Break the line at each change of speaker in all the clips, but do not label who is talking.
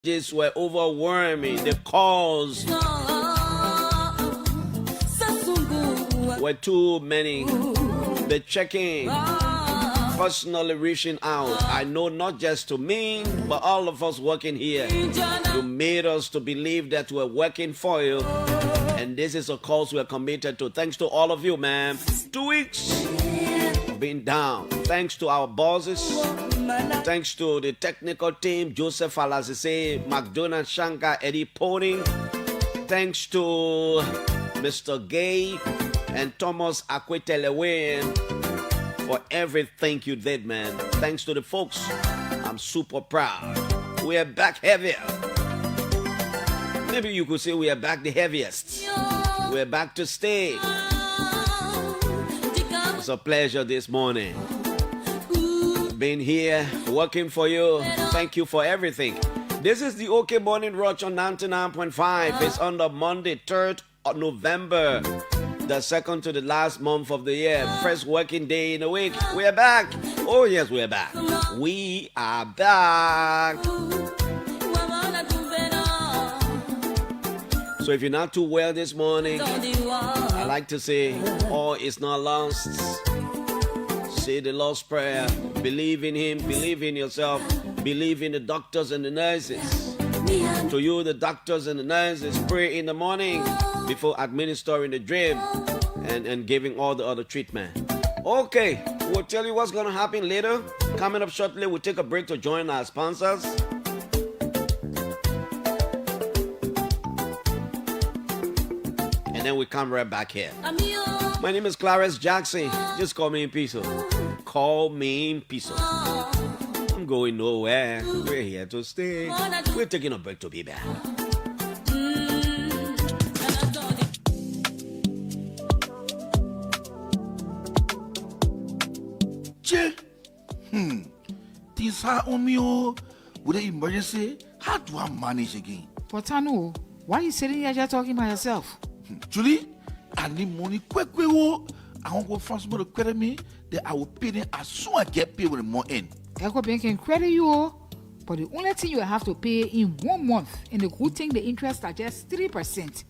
These were overwhelming. The calls were too many. The checking, personally reaching out. I know not just to me, but all of us working here. You made us to believe that we're working for you. And this is a cause we're committed to. Thanks to all of you, man. 2 weeks being down. Thanks to our bosses. Thanks to the technical team, Joseph Alazise, McDonald Shankar, Eddie Pony. Thanks to Mr. Gay and Thomas Akwetelewe for everything you did, man. Thanks to the folks. I'm super proud. We are back heavier. Maybe you could say we are back the heaviest. We're back to stay. It's a pleasure this morning. Being here, working for you. Thank you for everything. This is the OK Morning Rush on 99.5. It's on the Monday, 3rd of November. The second to the last month of the year. First working day in a week. We are back. Oh, yes, we are back. We are back. So if you're not too well this morning, I like to say, all is not lost. Say the Lord's Prayer. Believe in Him. Believe in yourself. Believe in the doctors and the nurses. To you, the doctors and the nurses, pray in the morning before administering the drip and giving all the other treatment. Okay, we'll tell you what's going to happen later. Coming up shortly, we'll take a break to join our sponsors. And then we come right back here. My name is Clarence Jackson. Just call me in Piso. Call me in Piso. I'm going nowhere. We're here to stay. We're taking a break to be back.
Things are on me, oh. With an emergency, how do I manage again?
Portano, why are you sitting here just talking by yourself?
Julie, I need money quick. I won't go find somebody to credit me. Then I will pay them as soon as I get paid with the more in.
EcoBank can credit you, but the only thing you have to pay in 1 month, and the good thing, the interest are just 3%.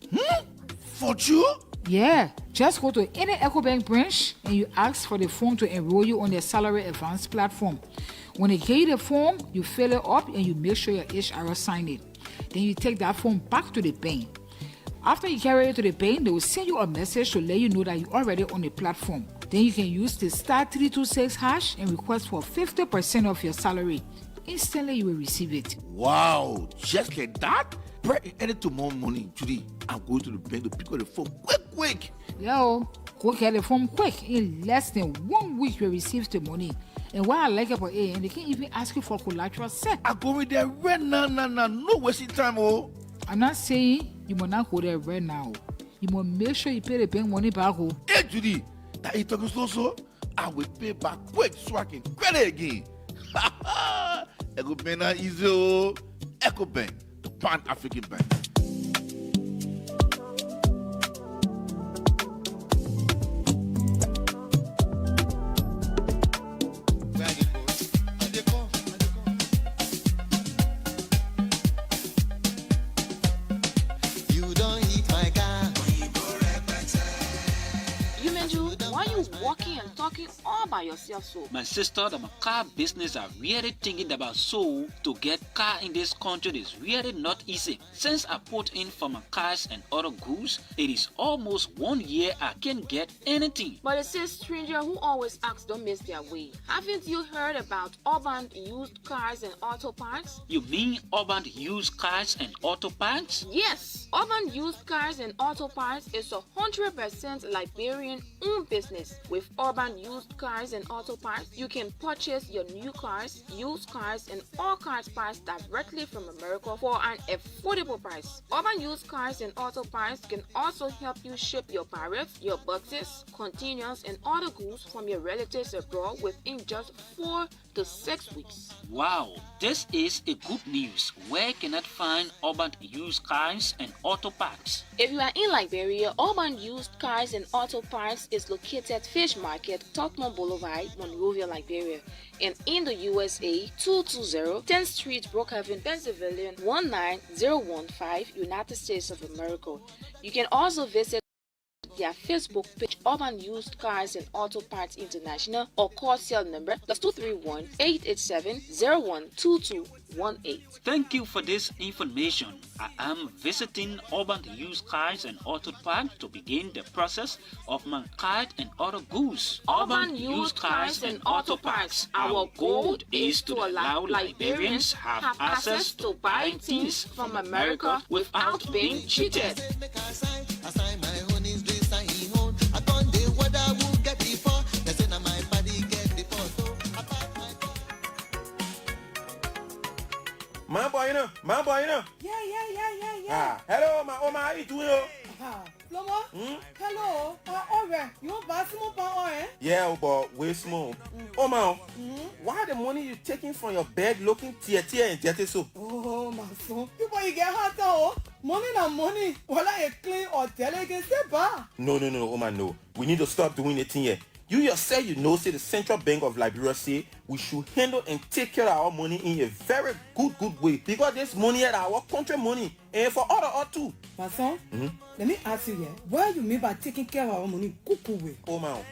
For you?
Yeah, just go to any EcoBank branch and you ask for the form to enroll you on their salary advance platform. When they give you the form, you fill it up and you make sure your HR sign it. Then you take that form back to the bank. After you carry it to the bank, they will send you a message to let you know that you're already on the platform. Then you can use the *326# and request for 50% of your salary. Instantly, you will receive it.
Wow, just like that? Pray edit to more money, Judy. I'm going to the bank to pick up the phone quick.
Yo, go get the form quick. In less than 1 week, you will receive the money. And what I like about it, and they can even ask you for collateral set.
I go with there right now. No wasting time, oh.
I'm not saying you must not go there right now. You must make sure you pay the bank money back.
Hey, Judy, that you talking so, I will pay back quick so I can credit again. EcoBank not easy, oh. EcoBank, the Pan-African Bank.
All by yourself, so
my sister, the car business are really thinking about so to get car in this country is really not easy. Since I put in for my cars and other goods, it is almost 1 year I can't get anything.
But it says stranger who always asks don't miss their way. Haven't you heard about Urban Used Cars and Auto Parts?
You mean Urban Used Cars and Auto Parts?
Yes, Urban Used Cars and Auto Parts is 100% Liberian-owned business. With Urban Used Cars and Auto Parts, you can purchase your new cars, used cars, and all cars parts directly from America for an affordable price. Urban Used Cars and Auto Parts can also help you ship your parrots, your boxes, containers, and other goods from your relatives abroad within just 4 to 6 weeks.
Wow, this is a good news. Where can I find Urban Used Cars and Auto Parts?
If you are in Liberia, Urban Used Cars and Auto Parts is located Fish Market Tottenham Boulevard, Monrovia, Liberia. And in the USA, 220 10th Street, Brookhaven, Pennsylvania, 19015, United States of America. You can also visit their Facebook page, Urban Used Cars and Auto Parts International, or call cell number +231 887 012218.
Thank you for this information. I am visiting Urban Used Cars and Auto Parts to begin the process of my cars and other goods.
Urban Used Cars and Auto Parts. Our goal is to allow Liberians have access to buying things from America without being cheated.
My boy, you know.
Yeah.
Hello, my Oma, how you doing?
Flomo? Hello. Alright. You want buy some more, eh?
Yeah, but way small. Oma, why the money you taking from your bag looking tear and dirty so?
Oh, my son. People, you get hot, oh. Money na money. Whether you clean or delegate, say bar.
No, Oma, no. We need to stop doing it here. You yourself, say the Central Bank of Liberia say we should handle and take care of our money in a very good way. Because this money is our country money. And for other or two.
My son, let me ask you here. What you mean by taking care of our money good way?
Oh, man.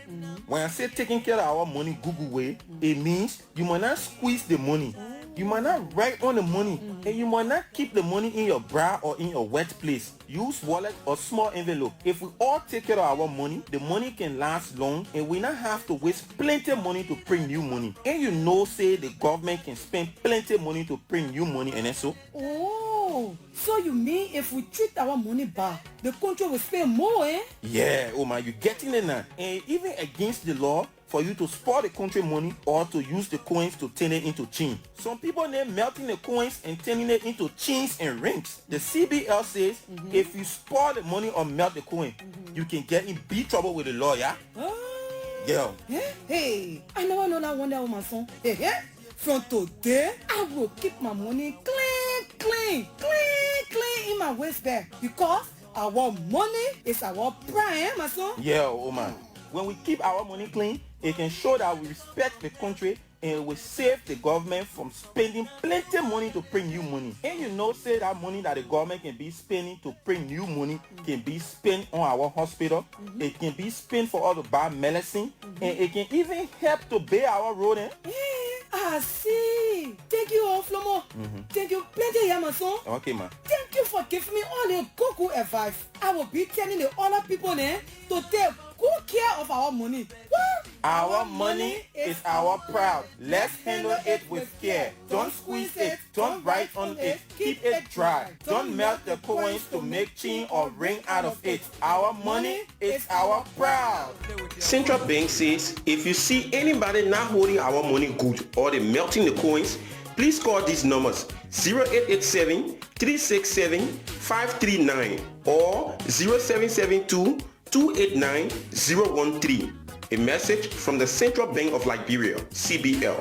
When I say taking care of our money good way, it means you must not squeeze the money. You might not write on the money, and you might not keep the money in your bra or in your wet place. Use wallet or small envelope. If we all take care of our money, the money can last long, and we not have to waste plenty of money to print new money. And say the government can spend plenty of money to print new money, and so.
Oh, so you mean if we treat our money bad, the country will spend more, eh?
Yeah, oh man, you're getting it now. And even against the law, for you to spoil the country money or to use the coins to turn it into change. Some people they're melting the coins and turning it into chains and rings. The CBL says if you spoil the money or melt the coin, you can get in big trouble with the law, yeah? Yeah.
Hey, I never know that one day, my son. Hey, from today, I will keep my money clean in my waist bag because our money is our pride, my son.
Yeah, oh man. When we keep our money clean, it can show that we respect the country and it will save the government from spending plenty of money to print new money. And say that money that the government can be spending to print new money can be spent on our hospital. It can be spent for us to buy medicine. And it can even help to build our road.
I see. Thank you, Flomo. Thank you plenty, yeah, my son.
Okay, man.
Thank you for giving me all the good advice. I will be telling the other people to take good care of our money.
Our money is our proud. Let's handle it with care. Don't squeeze it. Don't write on it. Keep it dry. Don't melt the coins to make chain or ring out of it. Our money is our proud.
Central Bank says if you see anybody not holding our money good or they melting the coins, please call these numbers 0887 367 539 or 0772 289 013. A message from the Central Bank of Liberia, CBL.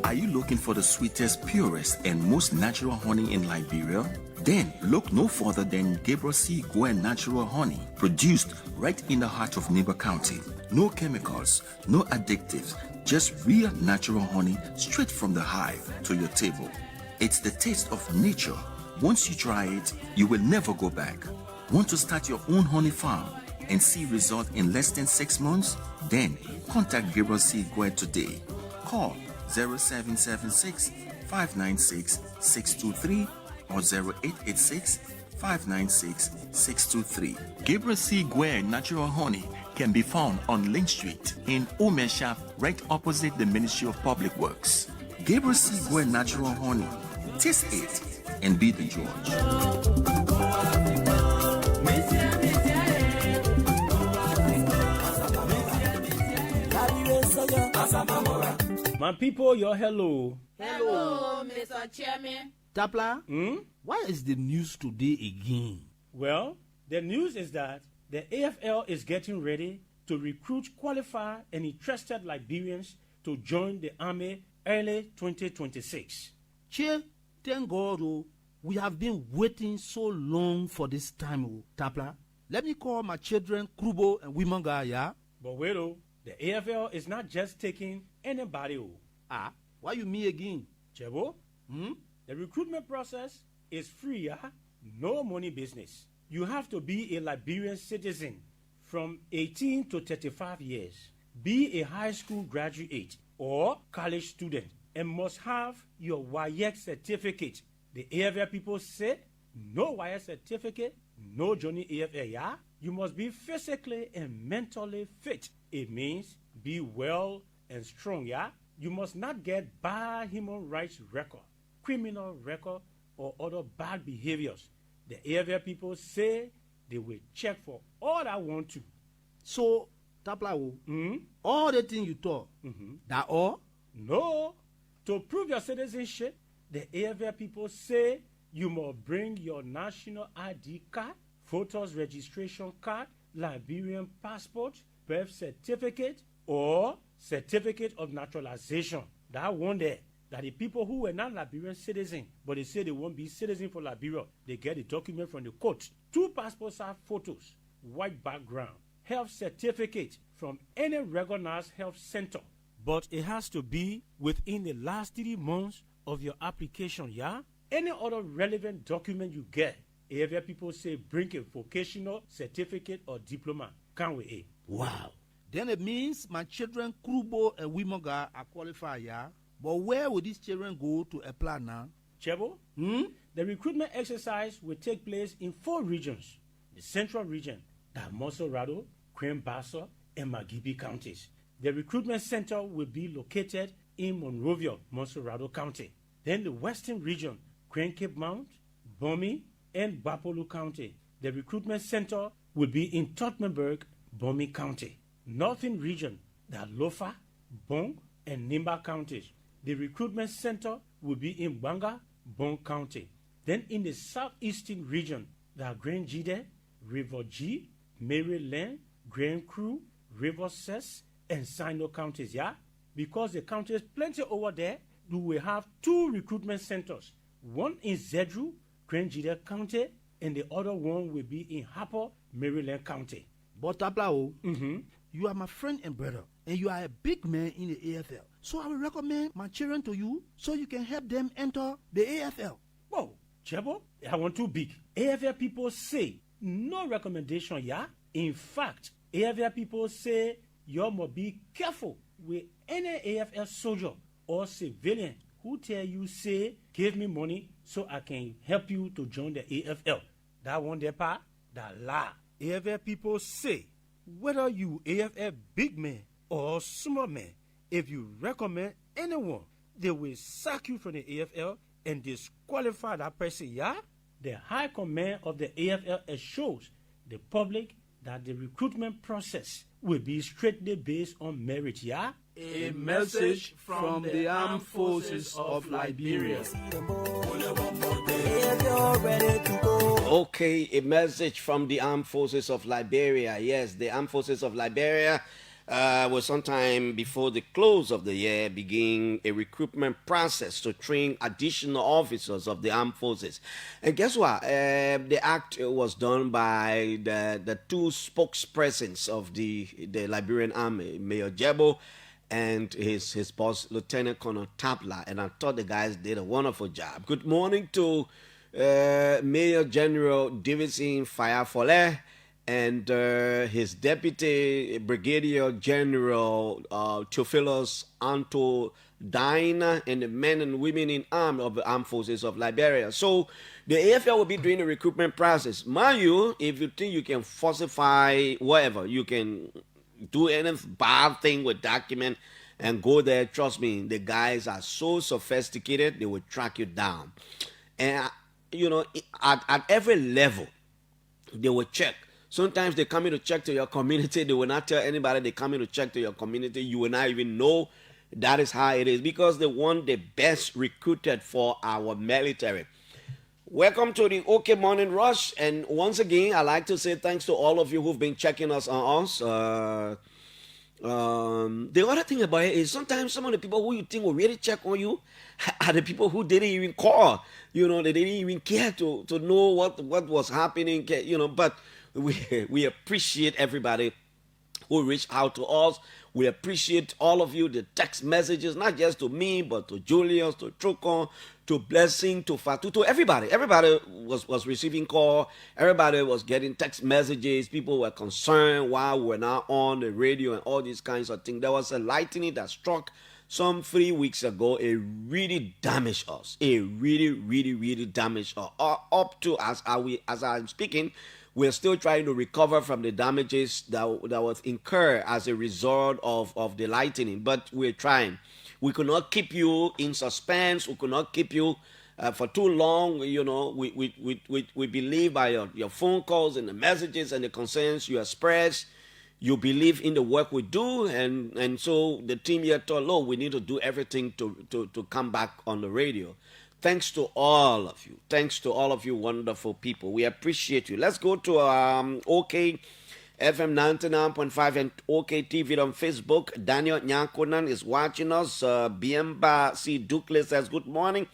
Are you looking for the sweetest, purest, and most natural honey in Liberia? Then look no further than Gabriel C. Gwen Natural Honey, produced right in the heart of Neighbor County. No chemicals, no additives, just real natural honey straight from the hive to your table. It's the taste of nature. Once you try it, you will never go back. Want to start your own honey farm and see results in less than 6 months? Then contact Gabriel C. Gwen today. Call 0776 596 623 or 0886 596 623. Gabriel C. Gwen Natural Honey can be found on Link Street in Omesha, right opposite the Ministry of Public Works. Gabriel C. Gwen Natural Honey. Taste it and be the judge.
My people, your hello.
Hello, Mr. Chairman.
Tapla, why is the news today again?
Well, the news is that the AFL is getting ready to recruit, qualify, and interested Liberians to to join the army early 2026.
Che, thank God, oh, we have been waiting so long for this time, oh, Tapla. Let me call my children Krubo and Wimanga, yeah?
But wait, oh, the AFL is not just taking anybody. Oh.
Ah, why you me again?
Chebo, the recruitment process is free, yeah? No money business. You have to be a Liberian citizen from 18 to 35 years, be a high school graduate or college student, and must have your WAEC certificate. The AFL people said, no WAEC certificate, no joining AFL, yeah? You must be physically and mentally fit. It means be well and strong, yeah? You must not get bad human rights record, criminal record, or other bad behaviors. The AFL people say they will check for all that want to.
So, Tapla, all the things you talk, that all?
No. To prove your citizenship, the AFL people say you must bring your national ID card, voters registration card, Liberian passport, birth certificate, or certificate of naturalization. That one there. That the people who were not Liberian citizens, but they say they won't be citizens for Liberia, they get the document from the court. 2 passport size photos, white background, health certificate from any recognized health center. But it has to be within the last 3 months of your application, yeah? Any other relevant document you get, AFL people say bring a vocational certificate or diploma. Can't we?
Wow. Then it means my children Krubo and Wimanga are qualified, yeah? But where will these children go to apply now?
Chebo, the recruitment exercise will take place in 4 regions. The central region, that Monserrado, Crane-Bassa, and Magibi counties. The recruitment center will be located in Monrovia, Monserrado County. Then the western region, Crane-Cape Mount, Bomi, and Bapolu County. The recruitment center will be in Tottenberg, Bomi County. Northern region, that Lofa, Bong, and Nimba counties. The recruitment center will be in Banga, Bong County. Then in the southeastern region, there are Grand Jide, River G, Maryland, Grand Cru, River Cess, and Sino counties, yeah? Because the county is plenty over there, we will have 2 recruitment centers. One in Zedru, Grand Jide County, and the other one will be in Harper, Maryland County.
But Taplao, you are my friend and brother, and you are a big man in the AFL. So I will recommend my children to you so you can help them enter the AFL.
Whoa, Chebo, I want too big. AFL people say no recommendation, yeah? In fact, AFL people say you must be careful with any AFL soldier or civilian who tell you, say, give me money so I can help you to join the AFL. That one there part, that lie. AFL people say, whether you AFL big man or small man, if you recommend anyone, they will sack you from the AFL and disqualify that person, yeah? The high command of the AFL assures the public that the recruitment process will be strictly based on merit, yeah?
A message from the Armed Forces of Liberia.
Okay, a message from the Armed Forces of Liberia. Yes, the Armed Forces of Liberia will sometime before the close of the year begin a recruitment process to train additional officers of the armed forces. And guess what? The act was done by the 2 spokespersons of the Liberian Army, Mayor Jebo and his boss, Lieutenant Colonel Tapla. And I thought the guys did a wonderful job. Good morning to Major General Davidson Fayafole and his Deputy Brigadier General Theophilus Anto Dina, and the men and women in arms of the Armed Forces of Liberia. So the AFL will be doing the recruitment process. Mind you, if you think you can falsify whatever, you can do any bad thing with document and go there, trust me, the guys are so sophisticated, they will track you down. And, you know, at every level, they will check. Sometimes they come in to check to your community. They will not tell anybody they come in to check to your community. You will not even know that is how it is, because they want the best recruited for our military. Welcome to the OK Morning Rush. And once again, I'd like to say thanks to all of you who've been checking us on us. The other thing about it is sometimes some of the people who you think will really check on you are the people who didn't even call. They didn't even care to know what was happening. But we appreciate everybody who reached out to us. We appreciate all of you, the text messages, not just to me, but to Julius, to Trukon, to Blessing, to Fatu, to everybody. Everybody was receiving call. Everybody was getting text messages. People were concerned why we're not on the radio and all these kinds of things. There was a lightning that struck some 3 weeks ago. It really damaged us. It really, really, really damaged us. Up to as I'm speaking, we're still trying to recover from the damages that was incurred as a result of the lightning, but we're trying. We could not keep you in suspense. We could not keep you for too long. We believe by your phone calls and the messages and the concerns you express. You believe in the work we do, and so the team here thought, "Look, we need to do everything to come back on the radio." Thanks to all of you. Thanks to all of you wonderful people. We appreciate you. Let's go to OK FM 99.5 and OK TV on Facebook. Daniel Nyankonan is watching us. Biemba C. Dukley says, "Good morning."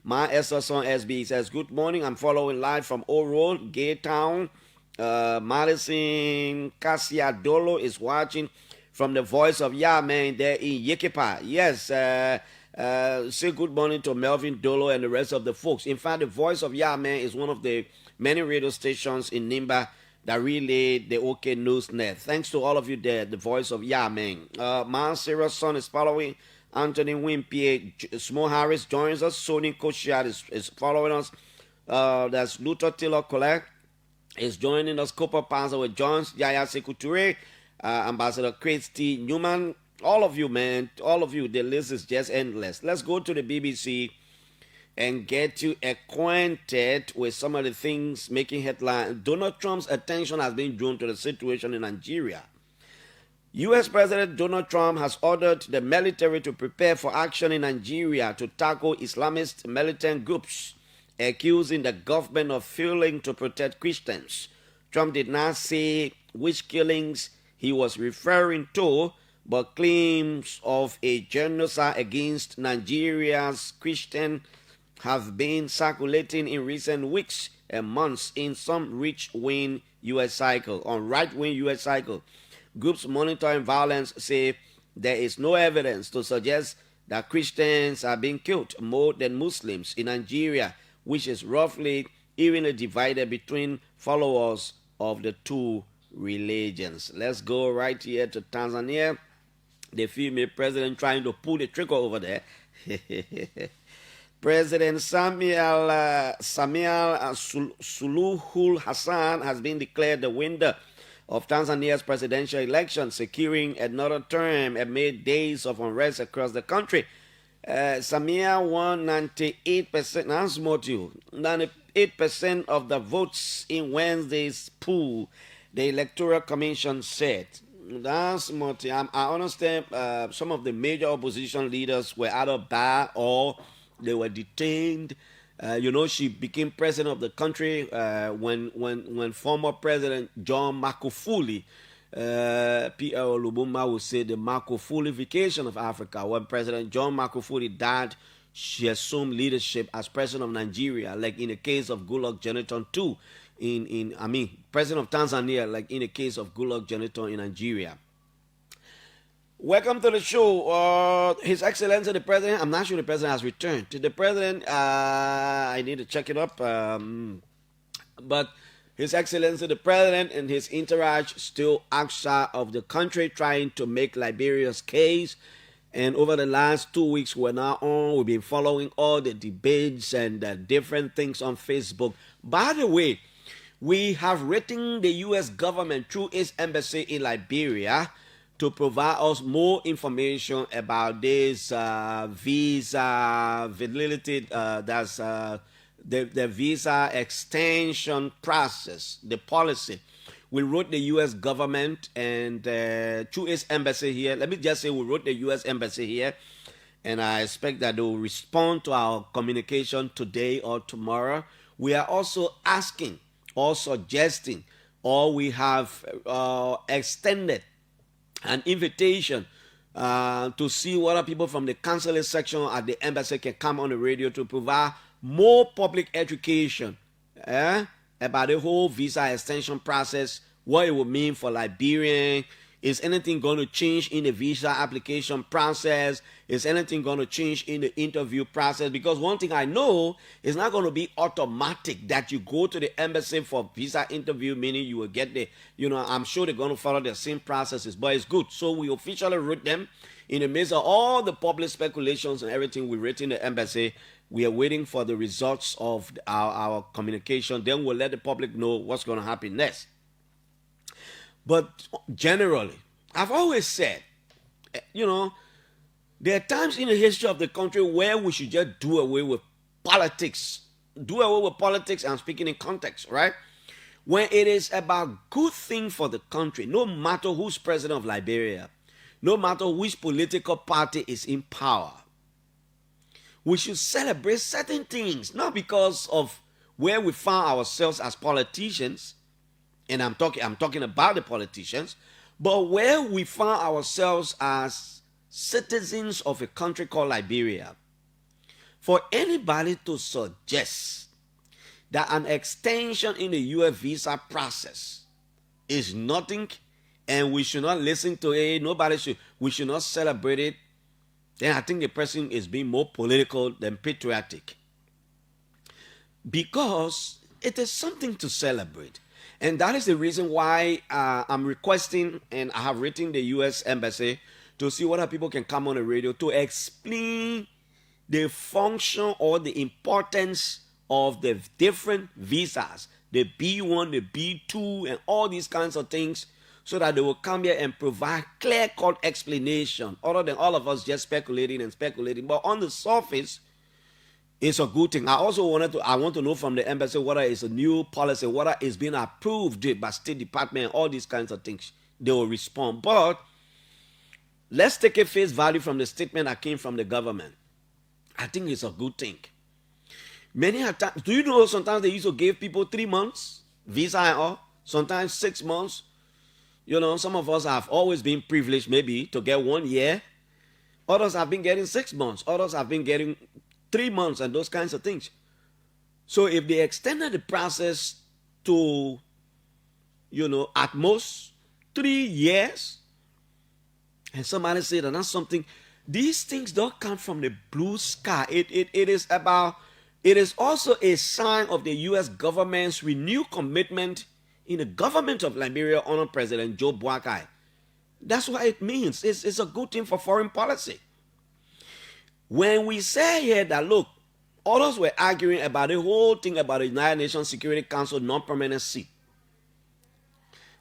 Ma Esserson SB says, "Good morning. I'm following live from O Road, Gay Town." Madison Casiadolo is watching from the Voice of Yah-Man there in Yekipa. Yes, say good morning to Melvin Dolo and the rest of the folks. In fact, the Voice of Yah-Man is one of the many radio stations in Nimba that relay the OK News Net. Thanks to all of you there, the Voice of Yah-Man. Man Sarah's son is following. Anthony Wimpie, Small Harris joins us. Sonny Koshiat is following us. That's Luther Taylor Collect is joining us. Cooper Panzer with Jones, Yaya Sekuture, Ambassador Chris T. Newman. All of you, man, all of you, the list is just endless. Let's go to the BBC and get you acquainted with some of the things making headlines. Donald Trump's attention has been drawn to the situation in Nigeria. U.S. President Donald Trump has ordered the military to prepare for action in Nigeria to tackle Islamist militant groups, accusing the government of failing to protect Christians. Trump did not say which killings he was referring to, but claims of a genocide against Nigeria's Christians have been circulating in recent weeks and months in some right-wing U.S. cycle. Groups monitoring violence say there is no evidence to suggest that Christians are being killed more than Muslims in Nigeria, which is roughly evenly divided between followers of the two religions. Let's go right here to Tanzania. The female president trying to pull the trigger over there. President Samia Suluhu Hassan has been declared the winner of Tanzania's presidential election, securing another term amid days of unrest across the country. Samia won 98%. That's more to you. 98% of the votes in Wednesday's poll, the Electoral Commission said. That's more to you. I understand some of the major opposition leaders were either banned or they were detained. She became president of the country when former President John Magufuli, P.L. Lubumba would say the Magufulification of Africa. When President John Magufuli died, she assumed leadership as president of Nigeria, like in the case of Goodluck Jonathan too. President of Tanzania, like in the case of Goodluck Jonathan in Nigeria. Welcome to the show. His Excellency the President. I'm not sure the President has returned. To the President, I need to check it up. But His Excellency the President and his entourage still outside of the country trying to make Liberia's case. And over the last 2 weeks we're now on, we've been following all the debates and different things on Facebook. By the way, we have written the U.S. government through its embassy in Liberia to provide us more information about this visa validity, the visa extension process, the policy. We wrote the U.S. government and through its embassy here. Let me just say we wrote the U.S. embassy here, and I expect that they will respond to our communication today or tomorrow. We are also asking or suggesting, or we have extended an invitation to see whether people from the consulate section at the embassy can come on the radio to provide more public education about the whole visa extension process, what it will mean for Liberian. Is anything going to change in the visa application process? Is anything going to change in the interview process? Because one thing I know is not going to be automatic that you go to the embassy for visa interview, meaning you will get the, I'm sure they're going to follow the same processes, but it's good. So we officially wrote them in the midst of all the public speculations and everything we wrote in the embassy. We are waiting for the results of our communication. Then we'll let the public know what's going to happen next. But generally, I've always said, there are times in the history of the country where we should just do away with politics. Do away with politics and speaking in context, right? When it is about good thing for the country, no matter who's president of Liberia, no matter which political party is in power, we should celebrate certain things, not because of where we found ourselves as politicians, and I'm talking about the politicians, but where we found ourselves as citizens of a country called Liberia. For anybody to suggest that an extension in the U.S. visa process is nothing and we should not listen to it, we should not celebrate it, then I think the person is being more political than patriotic. Because it is something to celebrate. And that is the reason why I'm requesting, and I have written the U.S. Embassy to see whether people can come on the radio to explain the function or the importance of the different visas, the B1, the B2, and all these kinds of things, so that they will come here and provide clear-cut explanation, other than all of us just speculating. But on the surface, it's a good thing. I also want to know from the embassy whether it's a new policy, whether it's been approved by State Department, all these kinds of things. They will respond. But let's take a face value from the statement that came from the government. I think it's a good thing. Many times, do you know sometimes they used to give people 3 months visa and all, sometimes 6 months. Some of us have always been privileged maybe to get 1 year. Others have been getting 6 months. Others have been getting 3 months and those kinds of things. So if they extended the process to, at most 3 years, and somebody said that that's something, these things don't come from the blue sky. It is also a sign of the U.S. government's renewed commitment in the government of Liberia under President Joe Boakai. That's what it means. It's a good thing for foreign policy. When we say here that, look, others were arguing about the whole thing about the United Nations Security Council non-permanent seat.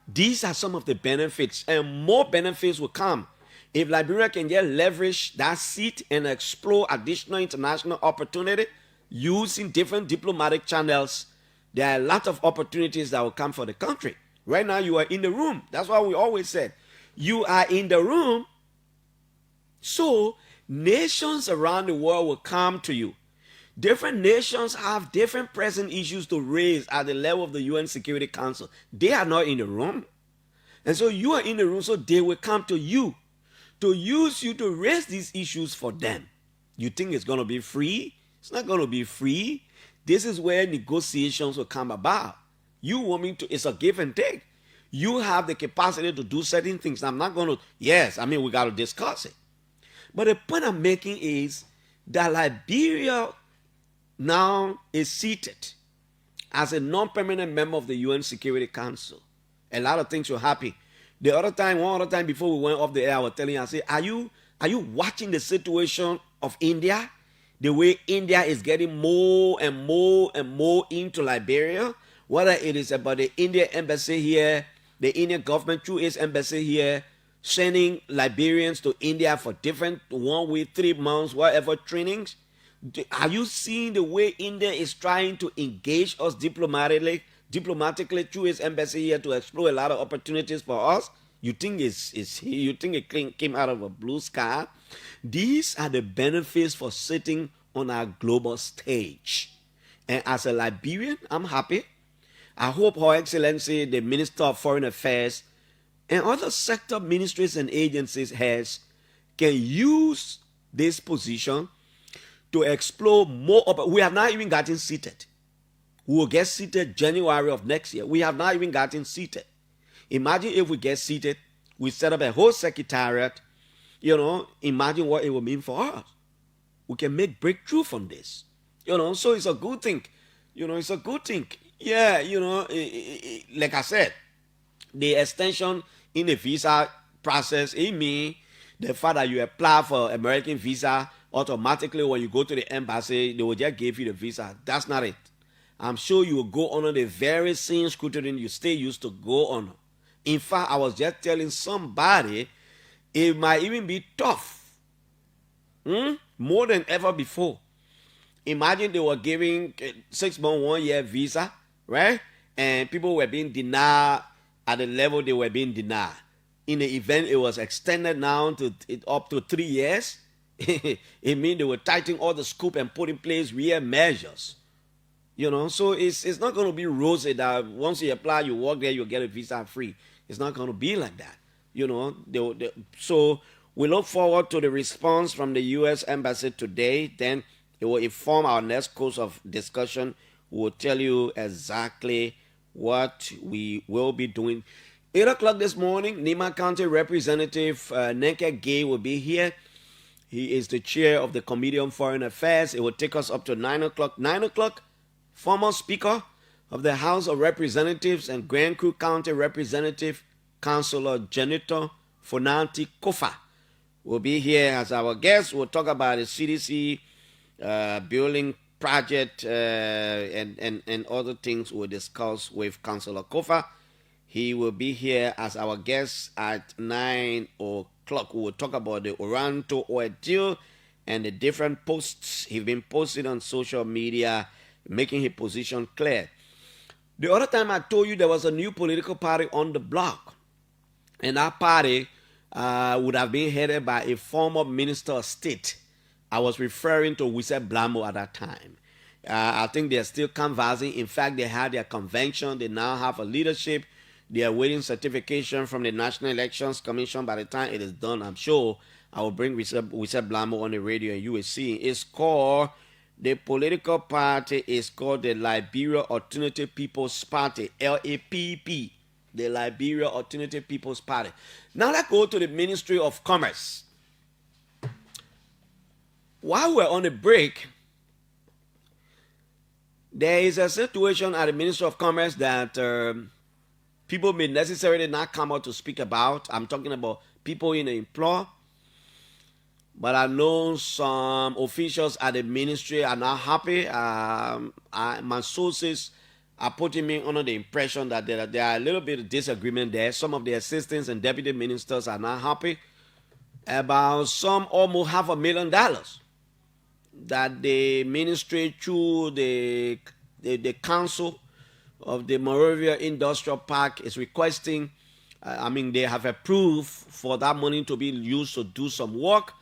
These are some of the benefits, and more benefits will come if Liberia can just leverage that seat and explore additional international opportunity using different diplomatic channels. There are a lot of opportunities that will come for the country. Right now, you are in the room. That's why we always said, you are in the room, so nations around the world will come to you. Different nations have different pressing issues to raise at the level of the UN Security Council. They are not in the room. And so you are in the room, so they will come to you to use you to raise these issues for them. You think it's going to be free? It's not going to be free. This is where negotiations will come about. You want me to, it's a give and take. You have the capacity to do certain things. I'm not going to, we got to discuss it. But the point I'm making is that Liberia now is seated as a non-permanent member of the UN Security Council. A lot of things will happen. One other time before we went off the air, I was telling you, I said, are you watching the situation of India? The way India is getting more and more and more into Liberia, whether it is about the Indian embassy here, the Indian government through its embassy here, sending Liberians to India for different 1 week, 3 months, whatever trainings. Are you seeing the way India is trying to engage us diplomatically through its embassy here to explore a lot of opportunities for us? You think you think it came out of a blue sky? These are the benefits for sitting on our global stage. And as a Liberian, I'm happy. I hope Her Excellency, the Minister of Foreign Affairs, And other sector ministries and agencies can use this position to explore more. We have not even gotten seated. We will get seated January of next year. We have not even gotten seated. Imagine if we get seated, we set up a whole secretariat, imagine what it will mean for us. We can make breakthrough from this, so it's a good thing. It's a good thing. Yeah, like I said, the extension in the visa process, it means the fact that you apply for American visa, automatically when you go to the embassy, they will just give you the visa. That's not it. I'm sure you will go under the very same scrutiny you stay used to go on. In fact, I was just telling somebody, it might even be tough, more than ever before. Imagine they were giving 6 month, 1 year visa, right? And people were being denied at the level they were being denied. In the event it was extended now to up to 3 years, it means they were tightening all the scope and put in place real measures. So it's not going to be rosy that once you apply, you work there, you get a visa free. It's not going to be like that. So we look forward to the response from the U.S. Embassy today. Then it will inform our next course of discussion. We will tell you exactly what we will be doing. 8 o'clock this morning, Nima County Representative Nenke Gay will be here. He is the chair of the Committee on Foreign Affairs. It will take us up to 9 o'clock. 9 o'clock, former Speaker of the House of Representatives and Grand Crew County Representative, Councilor Janito Fonanti Kofa, will be here as our guest. We'll talk about the CDC building project and other things we'll discuss with Councilor Kofa. He will be here as our guest at 9 o'clock. We will talk about the Oranto oil deal and the different posts he's been posting on social media, making his position clear. The other time I told you there was a new political party on the block, and that party would have been headed by a former Minister of State. I was referring to Wisse Blamo at that time. I think they're still canvassing. In fact, they had their convention. They now have a leadership. They are waiting certification from the National Elections Commission. By the time it is done, I'm sure I will bring Wisse Blamo on the radio and you will see. It's called, the political party is called the Liberia Alternative People's Party, LAPP, the Liberia Alternative People's Party. Now let's go to the Ministry of Commerce. While we're on the break, there is a situation at the Ministry of Commerce that people may necessarily not come out to speak about. I'm talking about people in the employ. But I know some officials at the ministry are not happy. My sources are putting me under the impression that there are a little bit of disagreement there. Some of the assistants and deputy ministers are not happy about some almost $500,000 that the ministry through the council of the Monrovia Industrial Park is requesting. They have approved for that money to be used to do some work.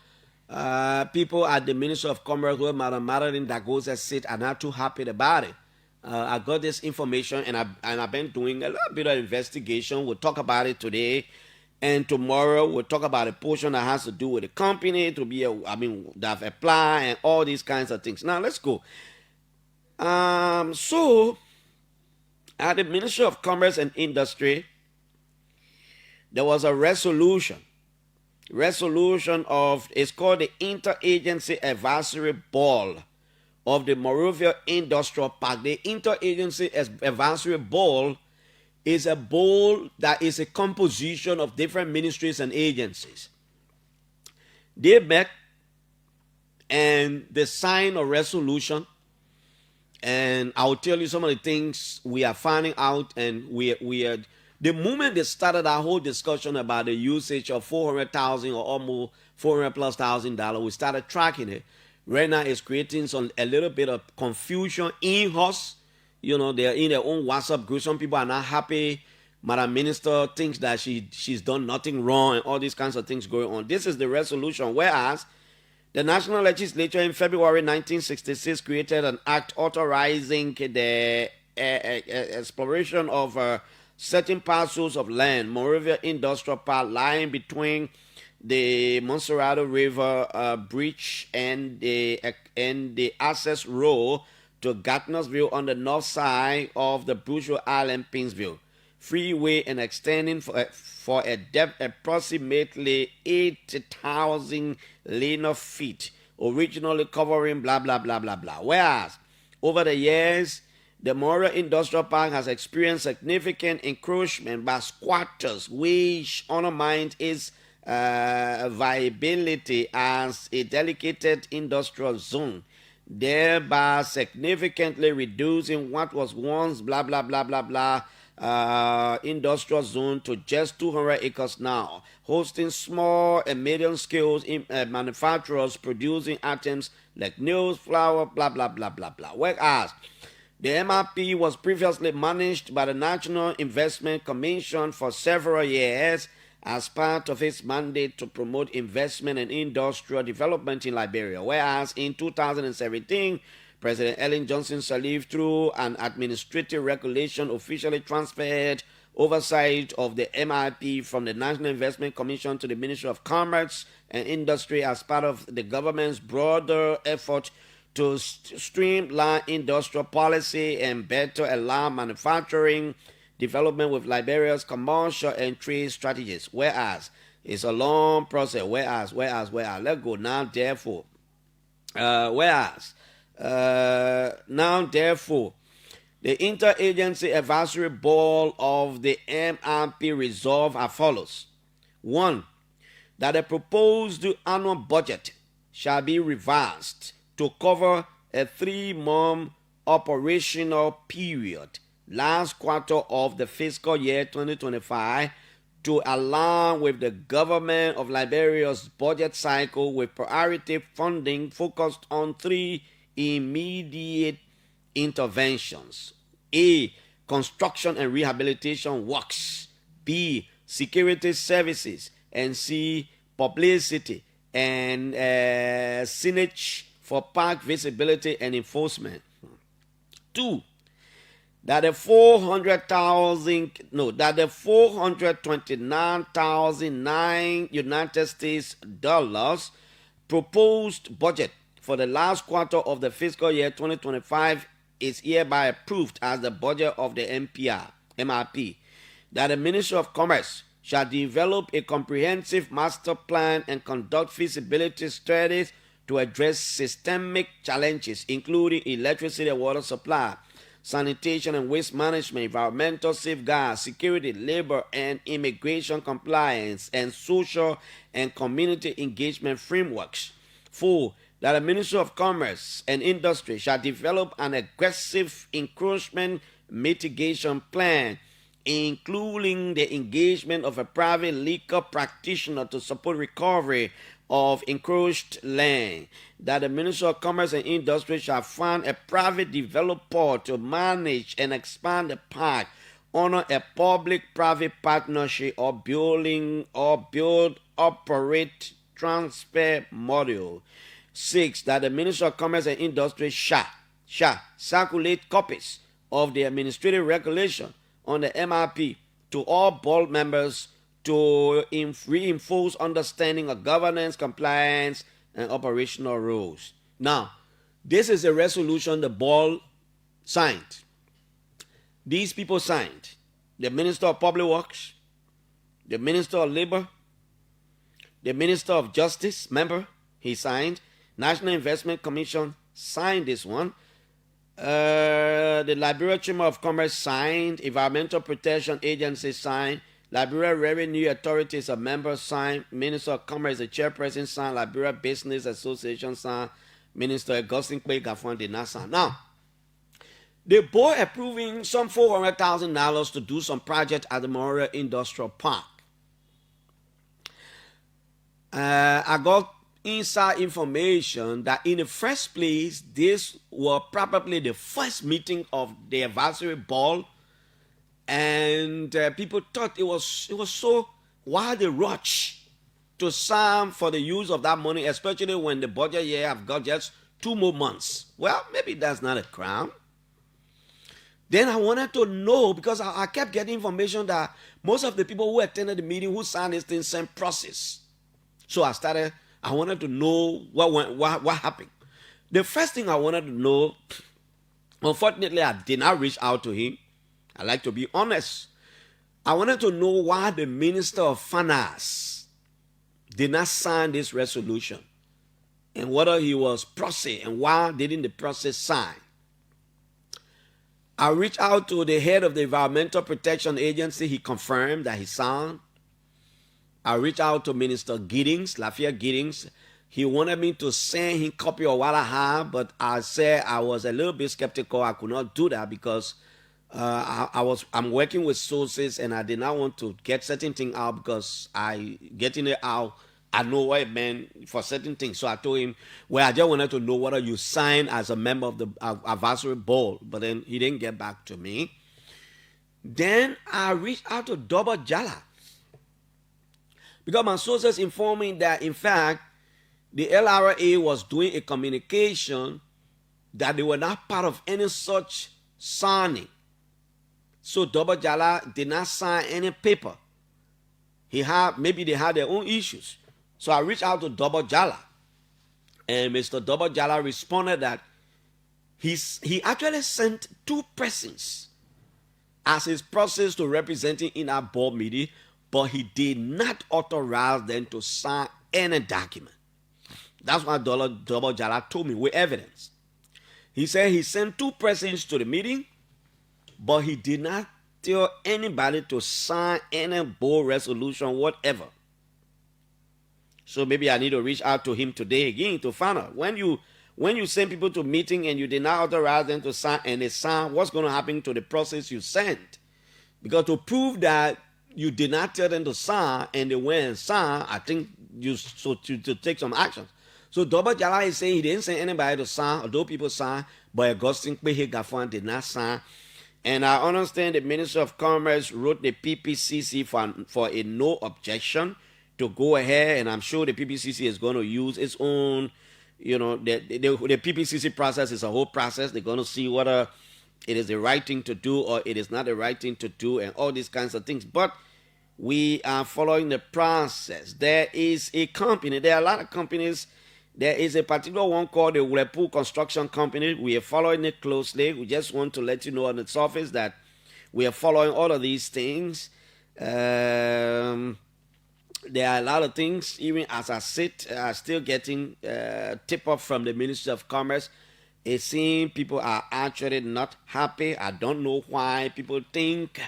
People at the Ministry of Commerce, where Madam Madeline Dagoza sit, are not too happy about it. I got this information and I've been doing a little bit of investigation. We'll talk about it today. And tomorrow we'll talk about a portion that has to do with the company to be, that have applied and all these kinds of things. Now let's go. So at the Ministry of Commerce and Industry, there was a resolution of, it's called the Interagency Advisory Board of the Monrovia Industrial Park. The Interagency Advisory Board is a board that is a composition of different ministries and agencies. They met and they signed a resolution, and I'll tell you some of the things we are finding out, and we are the moment they started our whole discussion about the usage of $400,000 or almost $400,000+, we started tracking it. Right now, it's creating a little bit of confusion in us. They're in their own WhatsApp group. Some people are not happy. Madam Minister thinks that she's done nothing wrong and all these kinds of things going on. This is the resolution. Whereas the National Legislature in February 1966 created an act authorizing the exploration of certain parcels of land, Monrovia Industrial Park, lying between the Monserrado River bridge and the access road to Gardnersville on the north side of the Bruce Island Pinsville freeway and extending for a depth approximately 80,000 linear feet, originally covering blah blah blah blah blah. Whereas over the years, the Monrovia Industrial Park has experienced significant encroachment by squatters, which undermines its viability as a dedicated industrial zone, thereby significantly reducing what was once blah blah blah blah blah industrial zone to just 200 acres now, hosting small and medium scale manufacturers producing items like nails, flour, blah blah blah blah blah. Whereas the MRP was previously managed by the National Investment Commission for several years as part of its mandate to promote investment and industrial development in Liberia. Whereas in 2017, President Ellen Johnson Sirleaf, through an administrative regulation, officially transferred oversight of the MRP from the National Investment Commission to the Ministry of Commerce and Industry as part of the government's broader effort to streamline industrial policy and better align manufacturing development with Liberia's commercial and trade strategies. Whereas it's a long process. Whereas let's go now. Therefore, the Interagency Advisory Board of the MRP resolve as follows: 1. That the proposed annual budget shall be revised to cover a 3-month operational period, last quarter of the fiscal year 2025, to align with the government of Liberia's budget cycle with priority funding focused on 3 immediate interventions: A. Construction and rehabilitation works; B. Security services; and C. Publicity and signage for park visibility and enforcement. 2. That the 429,009 United States dollars proposed budget for the last quarter of the fiscal year 2025 is hereby approved as the budget of the MRP. That the Ministry of Commerce shall develop a comprehensive master plan and conduct feasibility studies to address systemic challenges, including electricity and water supply, sanitation and waste management, environmental safeguards, security, labor and immigration compliance, and social and community engagement frameworks. 4. That the Ministry of Commerce and Industry shall develop an aggressive encroachment mitigation plan, including the engagement of a private legal practitioner to support recovery of encroached land. That the Ministry of Commerce and Industry shall fund a private developer to manage and expand the park under a public-private partnership or build, operate, transfer model. 6. That the Ministry of Commerce and Industry shall circulate copies of the administrative regulation on the MRP to all board members to reinforce understanding of governance, compliance, and operational rules. Now, this is a resolution the board signed. These people signed. The Minister of Public Works, the Minister of Labor, the Minister of Justice, member, he signed. National Investment Commission signed this one. The Liberia Chamber of Commerce signed. Environmental Protection Agency signed. Liberia Revenue Authority is a member, signed. Minister of Commerce, the chairperson, signed. Liberia Business Association signed. Minister Augustine Kwe Gafwan did not sign. Now, the board approving some $400,000 to do some project at the Monrovia Industrial Park. I got inside information that in the first place, this was probably the first meeting of the advisory board, and people thought it was so why the rush to sign for the use of that money, especially when the budget year have got just 2 more months. Well, maybe that's not a crime. Then I wanted to know, because I kept getting information that most of the people who attended the meeting, who signed this thing, sent process. So I wanted to know what happened. The first thing I wanted to know, unfortunately, I did not reach out to him. I like to be honest. I wanted to know why the Minister of Finance did not sign this resolution, and whether he was process, and why didn't the process sign. I reached out to the head of the Environmental Protection Agency. He confirmed that he signed. I reached out to Minister Giddings, Lafayette Giddings. He wanted me to send him a copy of what I have, but I said I was a little bit skeptical. I could not do that because I'm working with sources, and I did not want to get certain things out, because getting it out, I know what it meant for certain things. So I told him, well, I just wanted to know whether you signed as a member of the advisory board. But then he didn't get back to me. Then I reached out to Double Jala, because my sources informed me that, in fact, the LRA was doing a communication that they were not part of any such signing. So Double Jala did not sign any paper. Maybe they had their own issues. So I reached out to Double Jala, and Mr. Double Jala responded that he actually sent 2 persons as his process to represent him in our board meeting, but he did not authorize them to sign any document. That's what Double Jala told me with evidence. He said he sent 2 persons to the meeting, but he did not tell anybody to sign any board resolution, whatever. So maybe I need to reach out to him today again to find out. When you send people to meeting and you did not authorize them to sign, and they sign, what's going to happen to the process you sent? Because to prove that you did not tell them to sign and they went and signed, I think to take some action. So Double Jala is saying he didn't send anybody to sign, although people signed, but Augustine Kpehe Gafwan did not sign. And I understand the Minister of Commerce wrote the PPCC for a no objection to go ahead, and I'm sure the PPCC is going to use its own, the PPCC process is a whole process. They're going to see whether it is the right thing to do or it is not the right thing to do, and all these kinds of things. But we are following the process. There is a company, there are a lot of companies. There is a particular one called the Whirlpool Construction Company. We are following it closely. We just want to let you know on the surface that we are following all of these things. There are a lot of things, even as I sit, still getting tip-off from the Ministry of Commerce. It seems people are actually not happy. I don't know why. People think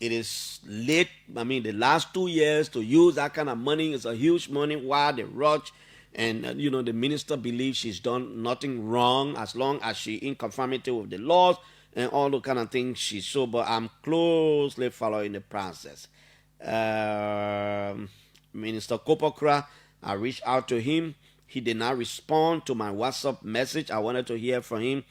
it is late. I mean, the last 2 years to use that kind of money is a huge money. Why they rush? And, the minister believes she's done nothing wrong as long as she's in conformity with the laws and all the kind of things she's so. But I'm closely following the process. Minister Kopokra, I reached out to him. He did not respond to my WhatsApp message. I wanted to hear from him.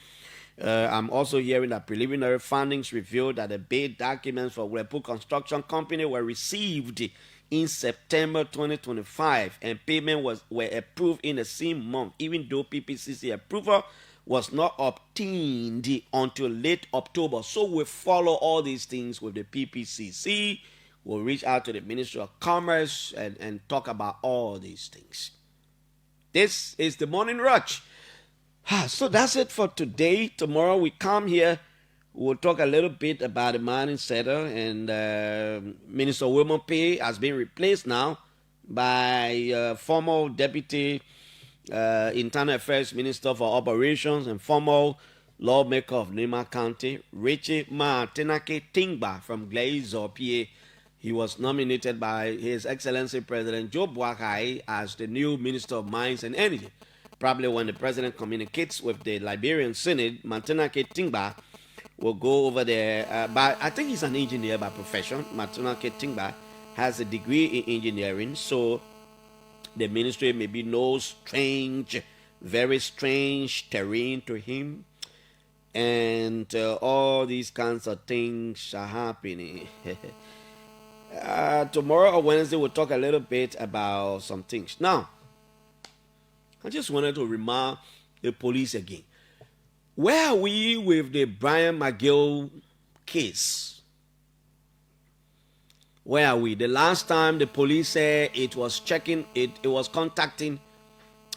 I'm also hearing that preliminary findings revealed that the bid documents for Whirlpool Construction Company were received in September 2025, and payment were approved in the same month, even though PPCC approval was not obtained until late October. So we follow all these things with the PPCC. We'll reach out to the Ministry of Commerce and talk about all these things. This is the Morning Rush. So that's it for today. Tomorrow we come here. We'll talk a little bit about the mining sector, and Minister Wilmon Pay has been replaced now by former Deputy Internal Affairs Minister for Operations and former lawmaker of Nema County, Richie Martinake Tingba from Glazer, PA. He was nominated by His Excellency President Joe Boakai as the new Minister of Mines and Energy. Probably when the President communicates with the Liberian Senate, Martinake Tingba will go over there. But I think he's an engineer by profession. Martinake Tingba has a degree in engineering, so the ministry may be no strange, very strange terrain to him. And all these kinds of things are happening. Tomorrow or Wednesday, we'll talk a little bit about some things. Now, I just wanted to remind the police again. Where are we with the Brian McGill case? Where are we? The last time the police said it was checking, it was contacting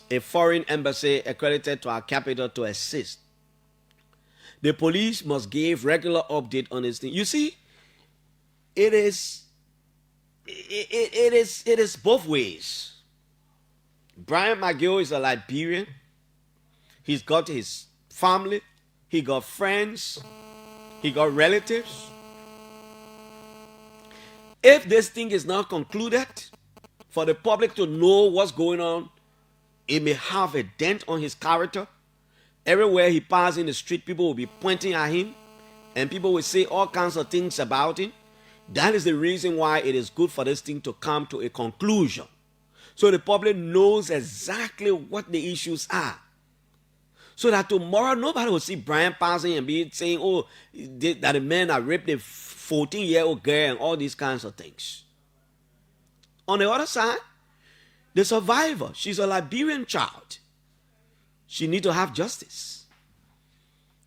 a foreign embassy accredited to our capital to assist. The police must give regular update on this thing. You see, it is both ways. Brian McGill is a Liberian. He's got his family, he got friends, he got relatives. If this thing is not concluded, for the public to know what's going on, it may have a dent on his character. Everywhere he passes in the street, people will be pointing at him, and people will say all kinds of things about him. That is the reason why it is good for this thing to come to a conclusion, so the public knows exactly what the issues are. So that tomorrow nobody will see Brian passing and be saying, oh, that the man that raped a 14-year-old girl and all these kinds of things. On the other side, the survivor, she's a Liberian child. She needs to have justice.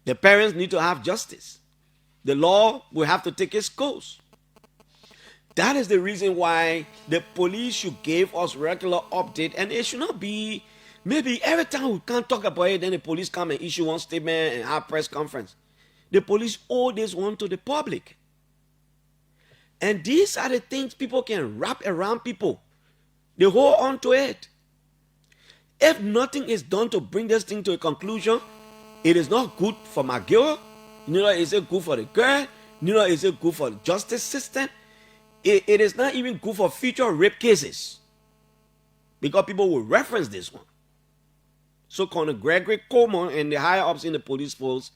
The parents need to have justice. The law will have to take its course. That is the reason why the police should give us regular update, and it should not be maybe every time we can't talk about it, then the police come and issue one statement and have press conference. The police owe this one to the public. And these are the things people can wrap around people. They hold on to it. If nothing is done to bring this thing to a conclusion, it is not good for McGill. Neither is it good for the girl. Neither is it good for the justice system. It is not even good for future rape cases, because people will reference this one. So Colonel Gregory Coleman and the higher ups in the police force,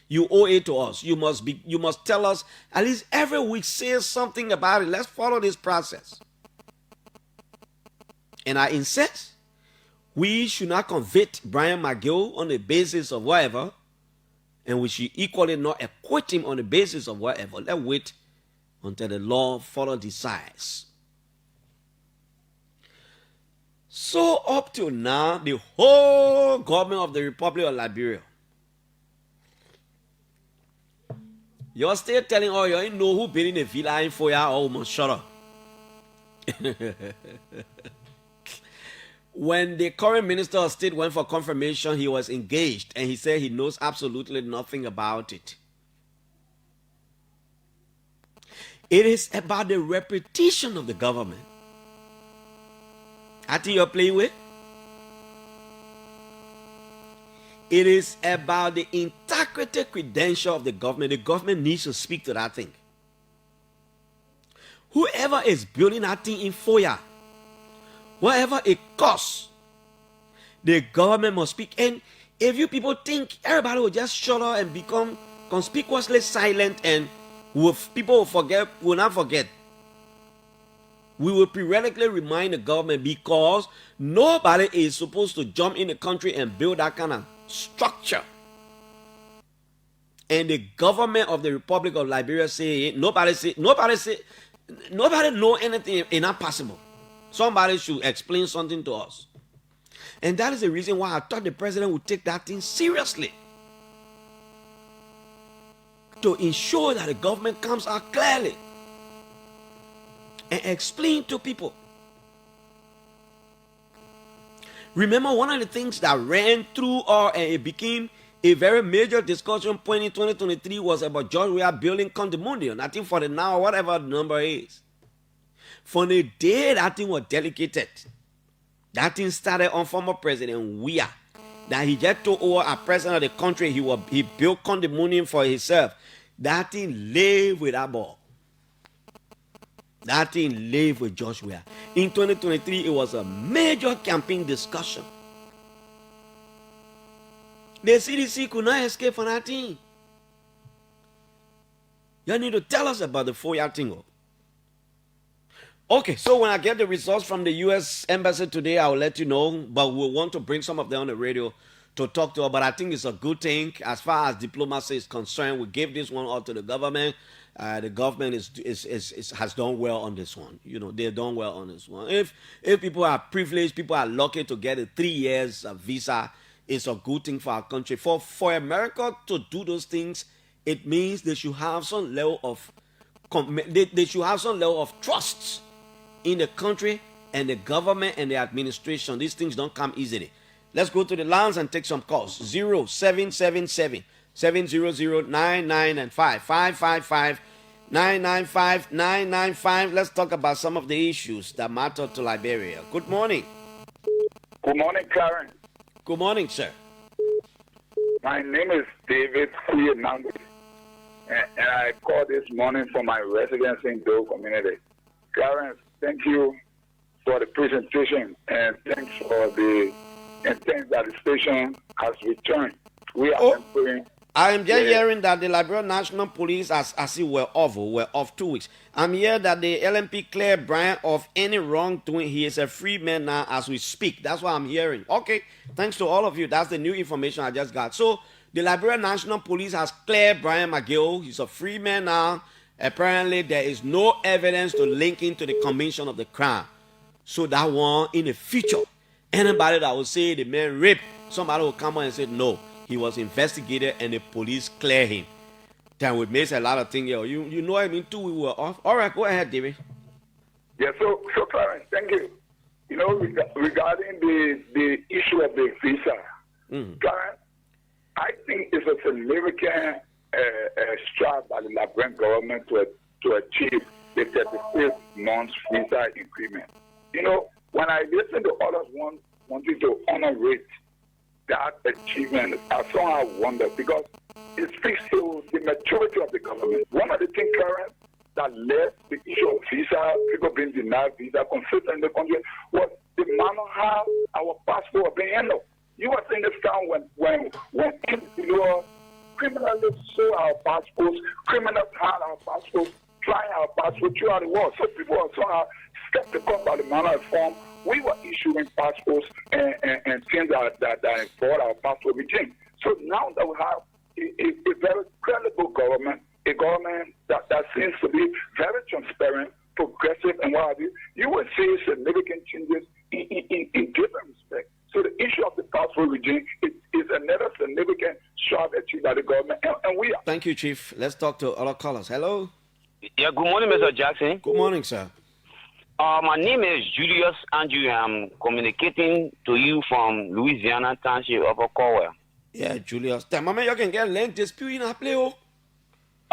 you owe it to us. You must tell us at least every week, say something about it. Let's follow this process. And I insist, we should not convict Brian McGill on the basis of whatever, and we should equally not acquit him on the basis of whatever. Let's wait until the law further decides. So up to now, the whole government of the Republic of Liberia, you're still telling all you ain't know who been in the villa for ya, or must shut up. When the current Minister of State went for confirmation, he was engaged, and he said he knows absolutely nothing about it. It is about the reputation of the government. I think you're playing with. It is about the integrity credential of the government. The government needs to speak to that thing. Whoever is building that thing in FOIA, whatever it costs, the government must speak. And if you people think everybody will just shut up and become conspicuously silent, and people will not forget, we will periodically remind the government, because nobody is supposed to jump in the country and build that kind of structure. And the government of the Republic of Liberia say nobody know anything is not possible. Somebody should explain something to us. And that is the reason why I thought the president would take that thing seriously, to ensure that the government comes out clearly and explain to people. Remember, one of the things that ran through and it became a very major discussion point in 2023 was about George Weah building condominium. I think for the now, whatever the number is. From the day that thing was delegated, that thing started on former President Weah, that he just took over as president of the country. He built condominium for himself. That thing lay with that ball. That thing lay with George Weah. In 2023, it was a major campaign discussion. The CDC could not escape from that thing. You need to tell us about the FOIA thing. Okay, so when I get the results from the U.S. Embassy today, I will let you know. But we'll want to bring some of them on the radio to talk to her. But I think it's a good thing as far as diplomacy is concerned. We gave this one out to the government. The government has done well on this one. You know, they've done well on this one. If people are privileged, people are lucky to get a 3 years visa, is a good thing for our country. For America to do those things, it means they should have some level of they should have some level of trust in the country and the government and the administration. These things don't come easily. Let's go to the lines and take some calls. 0777 700 9995 555 995 995. Let's talk about some of the issues that matter to Liberia. Good morning.
Good morning, Karen.
Good morning, sir.
My name is David Kuyenangu, and I called this morning for my residence in Doe community. Karen, thank you for the presentation, and thanks for thanks that the station has returned. We are praying.
I am just hearing that the Liberia National Police, as it were off 2 weeks. I'm here that the LMP cleared Brian of any wrongdoing. He is a free man now as we speak. That's what I'm hearing. Okay, thanks to all of you. That's the new information I just got. So the Liberia National Police has cleared Brian McGill. He's a free man now. Apparently, there is no evidence to link him to the commission of the crime. So that one, in the future, anybody that will say the man raped, somebody will come on and say no. He was investigated and the police cleared him. Then we made a lot of things here. You know what I mean too, we were off. All right, go ahead, David.
Yeah, so Clarence, thank you. You know, regarding the issue of the visa, Clarence, I think it's a significant strive by the Liberian government to achieve the 36 months visa agreement. You know, when I listen to others wanting to honor it, that achievement, I somehow wonder because it speaks to the maturity of the government. One of the things, Clarence, that led the issue of visa, people being denied visa, consistent in the country, was the manner how our passport was being handled. You were saying this time when individuals criminally sold our passports, criminals had our passports, flying our passports throughout the world. So people are somehow skeptical about the manner of form. We were issuing passports and things that enforce our passport regime. So now that we have a very credible government, a government that seems to be very transparent, progressive, and what have you, you will see significant changes in different respects. So the issue of the passport regime is another significant strive achieved by the government, and we are.
Thank you, Chief. Let's talk to other callers. Hello.
Yeah, good morning, Mr. Jackson.
Good morning, sir.
My name is Julius Andrew. I'm communicating to you from Louisiana Township, Upper Caldwell.
Yeah, Julius. The moment you can get land dispute in a play.